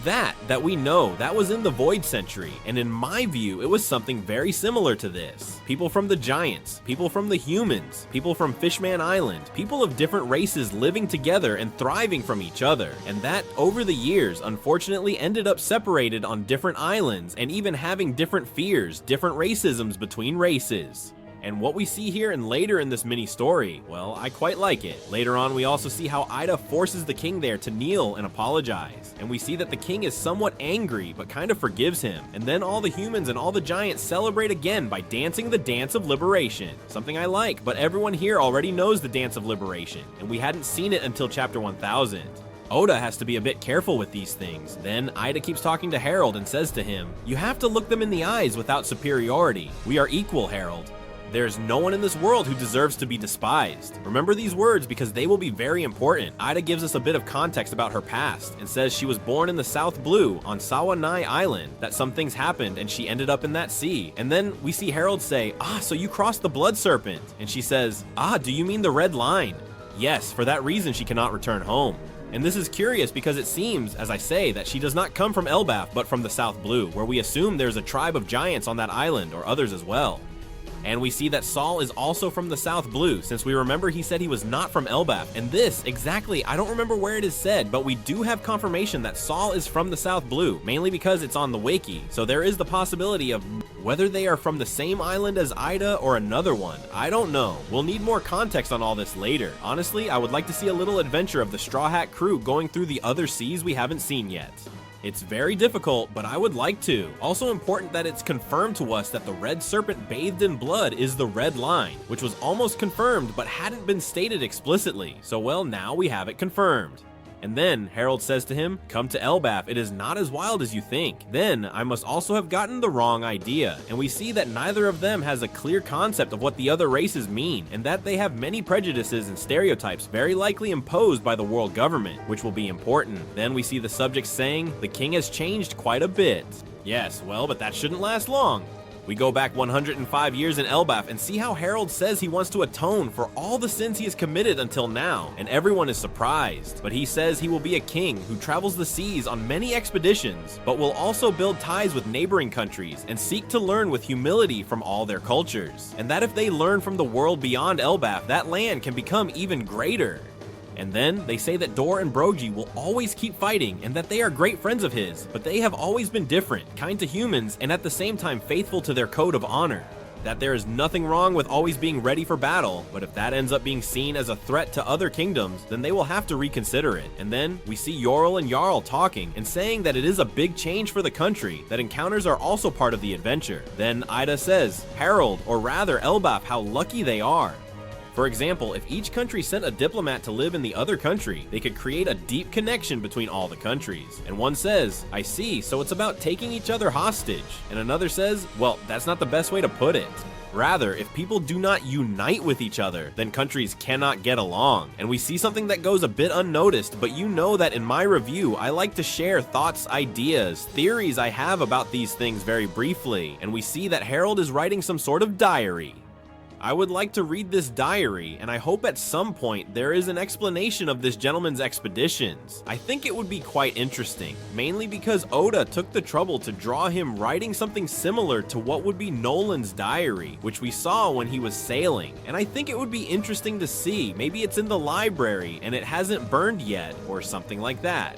That we know, that was in the Void Century, and in my view, it was something very similar to this. People from the giants, people from the humans, people from Fishman Island, people of different races living together and thriving from each other, and that, over the years, unfortunately ended up separated on different islands, and even having different fears, different racisms between races. And what we see here and later in this mini story, well, I quite like it. Later on, we also see how Ida forces the king there to kneel and apologize. And we see that the king is somewhat angry, but kind of forgives him. And then all the humans and all the giants celebrate again by dancing the Dance of Liberation. Something I like, but everyone here already knows the Dance of Liberation, and we hadn't seen it until chapter 1000. Oda has to be a bit careful with these things. Then Ida keeps talking to Harold and says to him, "You have to look them in the eyes without superiority. We are equal, Harold. There's no one in this world who deserves to be despised." Remember these words because they will be very important. Ida gives us a bit of context about her past and says she was born in the South Blue on Sawanai Island, that some things happened and she ended up in that sea. And then we see Harold say, so you crossed the Blood Serpent. And she says, do you mean the Red Line? Yes, for that reason she cannot return home. And this is curious because it seems, as I say, that she does not come from Elbaf but from the South Blue, where we assume there's a tribe of giants on that island or others as well. And we see that Saul is also from the South Blue, since we remember he said he was not from Elbaf. And this, exactly, I don't remember where it is said, but we do have confirmation that Saul is from the South Blue, mainly because it's on the wiki. So there is the possibility of whether they are from the same island as Ida or another one. I don't know. We'll need more context on all this later. Honestly, I would like to see a little adventure of the Straw Hat crew going through the other seas we haven't seen yet. It's very difficult, but I would like to. Also important that it's confirmed to us that the red serpent bathed in blood is the Red Line, which was almost confirmed but hadn't been stated explicitly. So well, now we have it confirmed. And then Harold says to him, "Come to Elbaf, it is not as wild as you think." Then I must also have gotten the wrong idea, and we see that neither of them has a clear concept of what the other races mean, and that they have many prejudices and stereotypes very likely imposed by the world government, which will be important. Then we see the subjects saying, "The king has changed quite a bit." Yes, well, but that shouldn't last long. We go back 105 years in Elbaf and see how Harold says he wants to atone for all the sins he has committed until now, and everyone is surprised. But he says he will be a king who travels the seas on many expeditions, but will also build ties with neighboring countries and seek to learn with humility from all their cultures. And that if they learn from the world beyond Elbaf, that land can become even greater. And then they say that Dor and Brogy will always keep fighting and that they are great friends of his, but they have always been different, kind to humans, and at the same time faithful to their code of honor. That there is nothing wrong with always being ready for battle, but if that ends up being seen as a threat to other kingdoms, then they will have to reconsider it. And then we see Yorl and Jarl talking and saying that it is a big change for the country, that encounters are also part of the adventure. Then Ida says, Harold, or rather Elbaf, how lucky they are. For example, if each country sent a diplomat to live in the other country, they could create a deep connection between all the countries. And one says, I see, so it's about taking each other hostage. And another says, well, that's not the best way to put it. Rather, if people do not unite with each other, then countries cannot get along. And we see something that goes a bit unnoticed, but you know that in my review, I like to share thoughts, ideas, theories I have about these things very briefly. And we see that Harold is writing some sort of diary. I would like to read this diary, and I hope at some point there is an explanation of this gentleman's expeditions. I think it would be quite interesting, mainly because Oda took the trouble to draw him writing something similar to what would be Nolan's diary, which we saw when he was sailing. And I think it would be interesting to see. Maybe it's in the library and it hasn't burned yet, or something like that.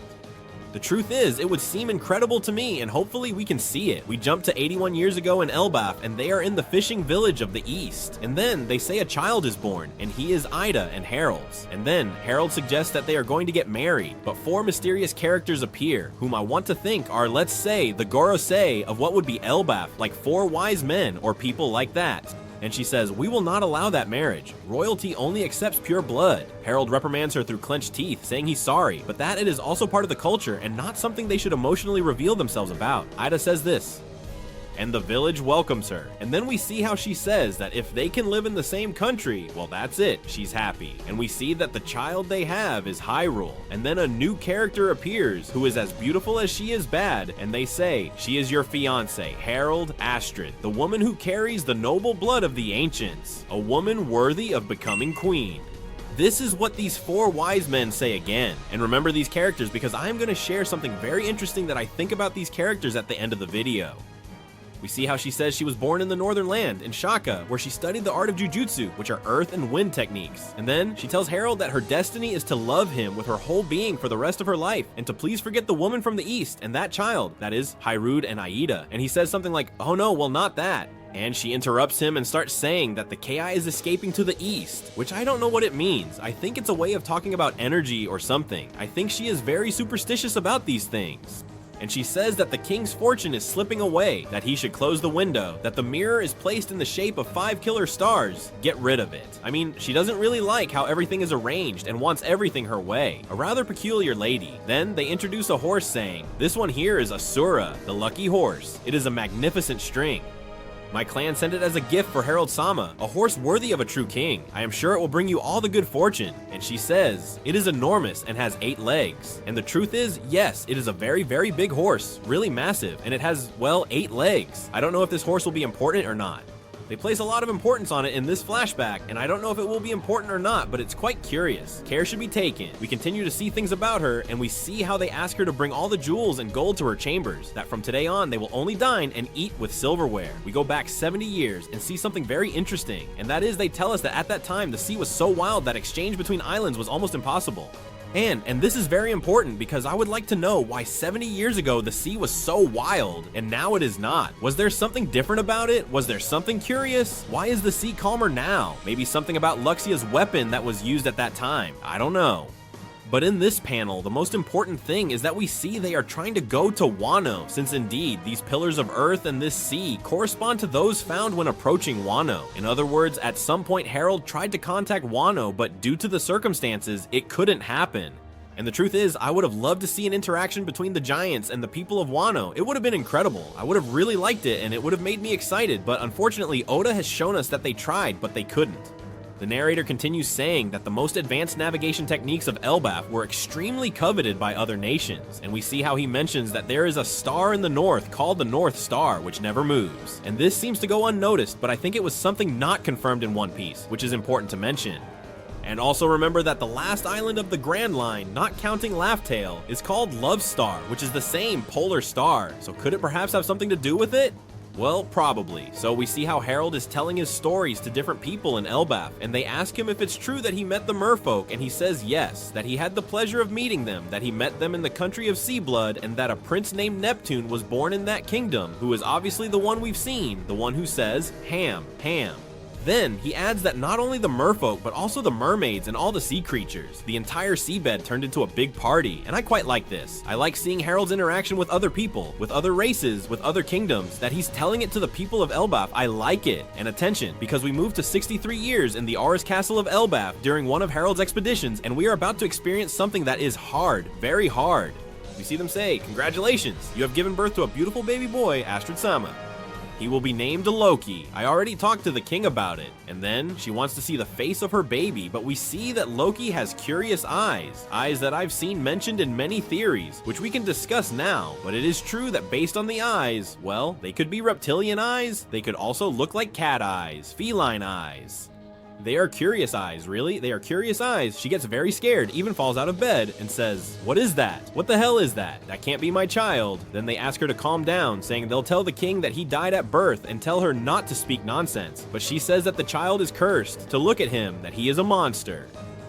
The truth is, it would seem incredible to me, and hopefully we can see it. We jump to 81 years ago in Elbaf, and they are in the fishing village of the east. And then they say a child is born, and he is Ida and Harold's. And then Harold suggests that they are going to get married, but four mysterious characters appear, whom I want to think are, let's say, the Gorosei of what would be Elbaf, like four wise men or people like that. And she says, we will not allow that marriage. Royalty only accepts pure blood. Harold reprimands her through clenched teeth, saying he's sorry, but that it is also part of the culture and not something they should emotionally reveal themselves about. Ida says this, and the village welcomes her. And then we see how she says that if they can live in the same country, well, that's it, she's happy. And we see that the child they have is Hyrule. And then a new character appears who is as beautiful as she is bad, and they say, she is your fiance, Harold Astrid, the woman who carries the noble blood of the ancients, a woman worthy of becoming queen. This is what these 4 wise men say again. And remember these characters because I'm going to share something very interesting that I think about these characters at the end of the video. We see how she says she was born in the northern land, in Shaka, where she studied the art of jujutsu, which are earth and wind techniques. And then she tells Harold that her destiny is to love him with her whole being for the rest of her life, and to please forget the woman from the east and that child, that is, Hyrule and Aida. And he says something like, oh no, well not that. And she interrupts him and starts saying that the Ki is escaping to the east, which I don't know what it means. I think it's a way of talking about energy or something. I think she is very superstitious about these things. And she says that the king's fortune is slipping away, that he should close the window, that the mirror is placed in the shape of 5 killer stars. Get rid of it. I mean, she doesn't really like how everything is arranged and wants everything her way. A rather peculiar lady. Then they introduce a horse saying, this one here is Asura, the lucky horse. It is a magnificent string. My clan sent it as a gift for Harold Sama, a horse worthy of a true king. I am sure it will bring you all the good fortune. And she says, it is enormous and has 8 legs. And the truth is, yes, it is a very, very big horse, really massive, and it has, well, 8 legs. I don't know if this horse will be important or not. They place a lot of importance on it in this flashback, and I don't know if it will be important or not, but it's quite curious. Care should be taken. We continue to see things about her, and we see how they ask her to bring all the jewels and gold to her chambers, that from today on they will only dine and eat with silverware. We go back 70 years and see something very interesting, and that is they tell us that at that time the sea was so wild that exchange between islands was almost impossible. And this is very important because I would like to know why 70 years ago the sea was so wild and now it is not. Was there something different about it? Was there something curious? Why is the sea calmer now? Maybe something about Luxia's weapon that was used at that time. I don't know. But in this panel, the most important thing is that we see they are trying to go to Wano, since indeed, these pillars of earth and this sea correspond to those found when approaching Wano. In other words, at some point Harold tried to contact Wano, but due to the circumstances, it couldn't happen. And the truth is, I would have loved to see an interaction between the giants and the people of Wano. It would have been incredible. I would have really liked it, and it would have made me excited, but unfortunately, Oda has shown us that they tried, but they couldn't. The narrator continues saying that the most advanced navigation techniques of Elbaf were extremely coveted by other nations, and we see how he mentions that there is a star in the north called the North Star, which never moves. And this seems to go unnoticed, but I think it was something not confirmed in One Piece, which is important to mention. And also remember that the last island of the Grand Line, not counting Laugh Tale, is called Love Star, which is the same polar star, so could it perhaps have something to do with it? Well, probably. So we see how Harold is telling his stories to different people in Elbaf, and they ask him if it's true that he met the merfolk, and he says yes, that he had the pleasure of meeting them, that he met them in the country of Sea Blood, and that a prince named Neptune was born in that kingdom, who is obviously the one we've seen, the one who says, Ham, Ham. Then, he adds that not only the merfolk, but also the mermaids and all the sea creatures. The entire seabed turned into a big party, and I quite like this. I like seeing Harold's interaction with other people, with other races, with other kingdoms, that he's telling it to the people of Elbaf. I like it. And attention, because we moved to 63 years in the Aurus Castle of Elbaf during one of Harold's expeditions, and we are about to experience something that is hard, very hard. We see them say, congratulations, you have given birth to a beautiful baby boy, Astrid Sama. He will be named Loki. I already talked to the king about it. And then she wants to see the face of her baby, but we see that Loki has curious eyes. Eyes that I've seen mentioned in many theories, which we can discuss now. But it is true that based on the eyes, well, they could be reptilian eyes. They could also look like cat eyes, feline eyes. They are curious eyes, really. They are curious eyes. She gets very scared, even falls out of bed and says, what is that? What the hell is that? That can't be my child. Then they ask her to calm down, saying they'll tell the king that he died at birth and tell her not to speak nonsense. But she says that the child is cursed, to look at him, that he is a monster.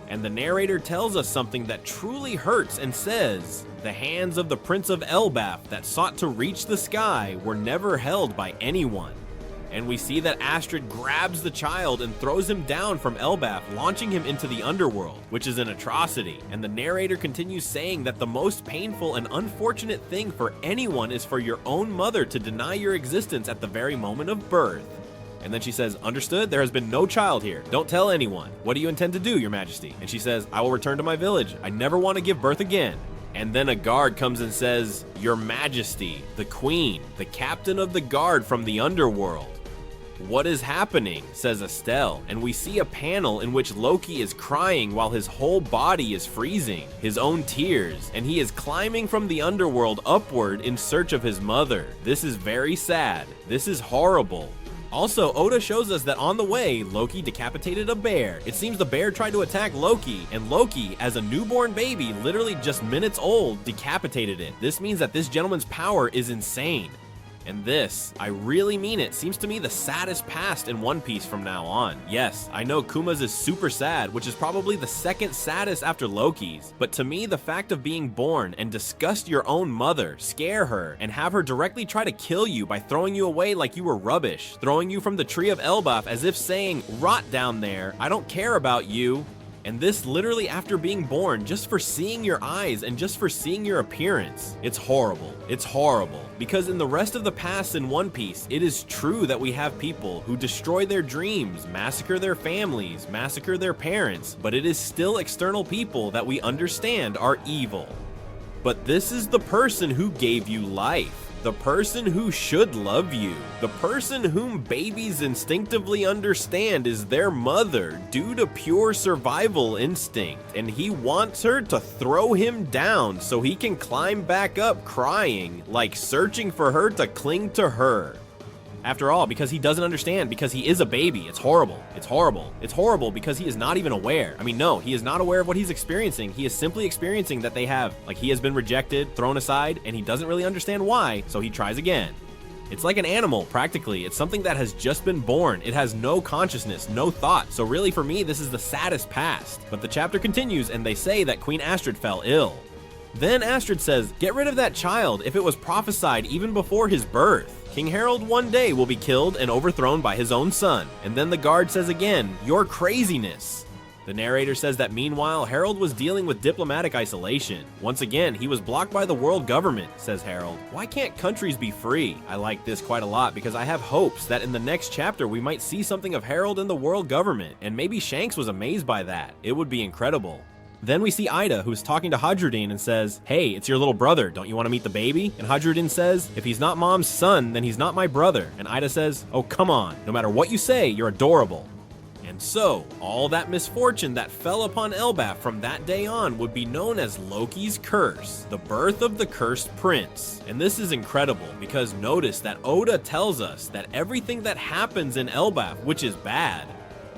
And the narrator tells us something that truly hurts and says, the hands of the Prince of Elbaf that sought to reach the sky were never held by anyone. And we see that Astrid grabs the child and throws him down from Elbaf, launching him into the underworld, which is an atrocity. And the narrator continues saying that the most painful and unfortunate thing for anyone is for your own mother to deny your existence at the very moment of birth. And then she says, understood, there has been no child here. Don't tell anyone. What do you intend to do, your majesty? And she says, I will return to my village. I never want to give birth again. And then a guard comes and says, "Your Majesty, the Queen, the captain of the guard from the underworld." "What is happening?" says Estelle, and we see a panel in which Loki is crying while his whole body is freezing, his own tears, and he is climbing from the underworld upward in search of his mother. This is very sad. This is horrible. Also, Oda shows us that on the way, Loki decapitated a bear. It seems the bear tried to attack Loki, and Loki, as a newborn baby, literally just minutes old, decapitated it. This means that this gentleman's power is insane. And this, I really mean it, seems to me the saddest past in One Piece from now on. Yes, I know Kuma's is super sad, which is probably the second saddest after Loki's, but to me the fact of being born and disgust your own mother, scare her, and have her directly try to kill you by throwing you away like you were rubbish, throwing you from the tree of Elbaf as if saying, "Rot down there, I don't care about you." And this literally after being born, just for seeing your eyes and just for seeing your appearance. It's horrible. It's horrible. Because in the rest of the past in One Piece, it is true that we have people who destroy their dreams, massacre their families, massacre their parents, but it is still external people that we understand are evil. But this is the person who gave you life. The person who should love you, the person whom babies instinctively understand is their mother due to pure survival instinct, and he wants her to throw him down so he can climb back up crying, like searching for her to cling to her. After all, because he doesn't understand, because he is a baby. It's horrible. It's horrible. It's horrible because he is not even aware. I mean, no, he is not aware of what he's experiencing. He is simply experiencing that they have, like, he has been rejected, thrown aside, and he doesn't really understand why, so he tries again. It's like an animal, practically. It's something that has just been born. It has no consciousness, no thought. So really, for me, this is the saddest past. But the chapter continues, and they say that Queen Astrid fell ill. Then Astrid says, "Get rid of that child if it was prophesied even before his birth. King Harold one day will be killed and overthrown by his own son." And then the guard says again, "Your craziness." The narrator says that meanwhile, Harold was dealing with diplomatic isolation. Once again, he was blocked by the world government, says Harold. Why can't countries be free? I like this quite a lot because I have hopes that in the next chapter we might see something of Harold and the world government, and maybe Shanks was amazed by that. It would be incredible. Then we see Ida, who's talking to Hadruddin and says, "Hey, it's your little brother, don't you want to meet the baby?" And Hadruddin says, "If he's not mom's son, then he's not my brother." And Ida says, "Oh, come on, no matter what you say, you're adorable." And so, all that misfortune that fell upon Elbaf from that day on would be known as Loki's curse, the birth of the cursed prince. And this is incredible because notice that Oda tells us that everything that happens in Elbaf, which is bad,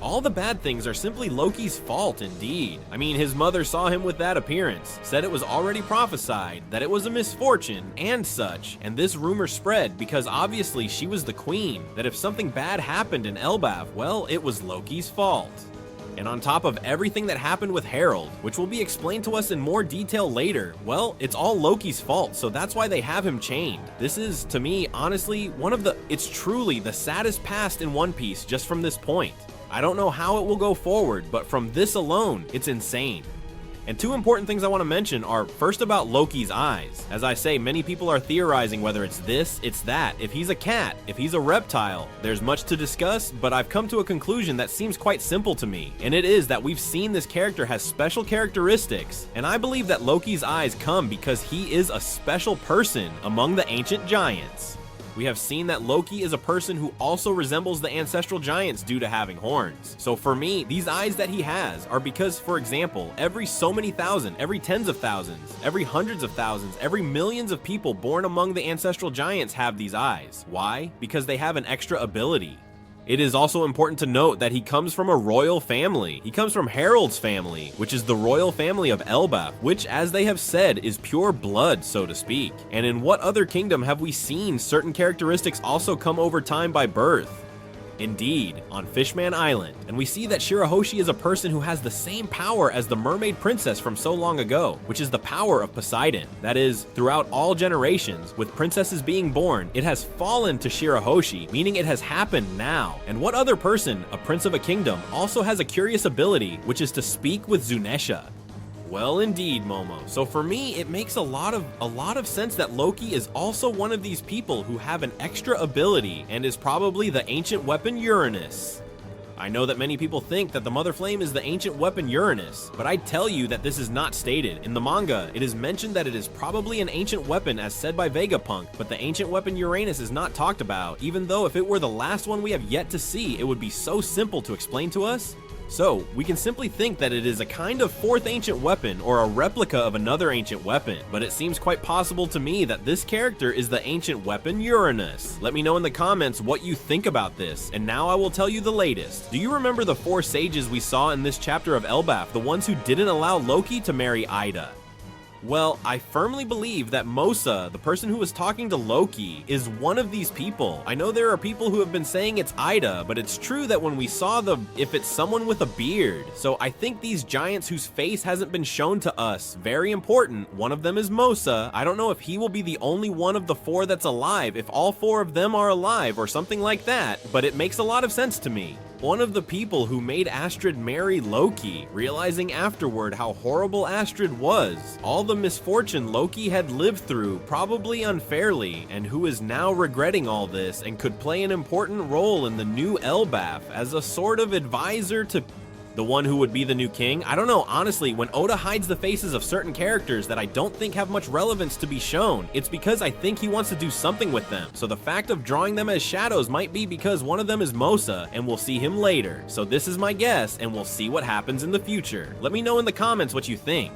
all the bad things are simply Loki's fault indeed. I mean, his mother saw him with that appearance, said it was already prophesied, that it was a misfortune, and such, and this rumor spread because obviously she was the queen, that if something bad happened in Elbaf, well, it was Loki's fault. And on top of everything that happened with Harold, which will be explained to us in more detail later, well, it's all Loki's fault, so that's why they have him chained. This is, to me, honestly, it's truly the saddest past in One Piece just from this point. I don't know how it will go forward, but from this alone, it's insane. And two important things I want to mention are first about Loki's eyes. As I say, many people are theorizing whether it's this, it's that. If he's a cat, if he's a reptile, there's much to discuss, but I've come to a conclusion that seems quite simple to me. And it is that we've seen this character has special characteristics, and I believe that Loki's eyes come because he is a special person among the ancient giants. We have seen that Loki is a person who also resembles the ancestral giants due to having horns. So for me, these eyes that he has are because, for example, every so many thousand, every tens of thousands, every hundreds of thousands, every millions of people born among the ancestral giants have these eyes. Why? Because they have an extra ability. It is also important to note that he comes from a royal family. He comes from Harold's family, which is the royal family of Elbaf, which, as they have said, is pure blood, so to speak. And in what other kingdom have we seen certain characteristics also come over time by birth? Indeed, on Fishman Island. And we see that Shirahoshi is a person who has the same power as the mermaid princess from so long ago, which is the power of Poseidon. That is, throughout all generations, with princesses being born, it has fallen to Shirahoshi, meaning it has happened now. And what other person, a prince of a kingdom, also has a curious ability, which is to speak with Zunesha? Well, indeed, Momo. So for me, it makes a lot of sense that Loki is also one of these people who have an extra ability and is probably the ancient weapon Uranus. I know that many people think that the Mother Flame is the ancient weapon Uranus, but I tell you that this is not stated. In the manga, it is mentioned that it is probably an ancient weapon as said by Vegapunk, but the ancient weapon Uranus is not talked about, even though if it were the last one we have yet to see, it would be so simple to explain to us. So, we can simply think that it is a kind of fourth ancient weapon or a replica of another ancient weapon, but it seems quite possible to me that this character is the ancient weapon Uranus. Let me know in the comments what you think about this, and now I will tell you the latest. Do you remember the 4 sages we saw in this chapter of Elbaf, the ones who didn't allow Loki to marry Ida? Well, I firmly believe that Mosa, the person who was talking to Loki, is one of these people. I know there are people who have been saying it's Ida, but it's true that when we saw if it's someone with a beard. So I think these giants whose face hasn't been shown to us, very important, one of them is Mosa. I don't know if he will be the only one of the 4 that's alive, if all 4 of them are alive or something like that, but it makes a lot of sense to me. One of the people who made Astrid marry Loki, realizing afterward how horrible Astrid was, all the misfortune Loki had lived through, probably unfairly, and who is now regretting all this and could play an important role in the new Elbaf as a sort of advisor to the one who would be the new king. I don't know, honestly, when Oda hides the faces of certain characters that I don't think have much relevance to be shown, it's because I think he wants to do something with them. So the fact of drawing them as shadows might be because one of them is Mosa, and we'll see him later. So this is my guess, and we'll see what happens in the future. Let me know in the comments what you think.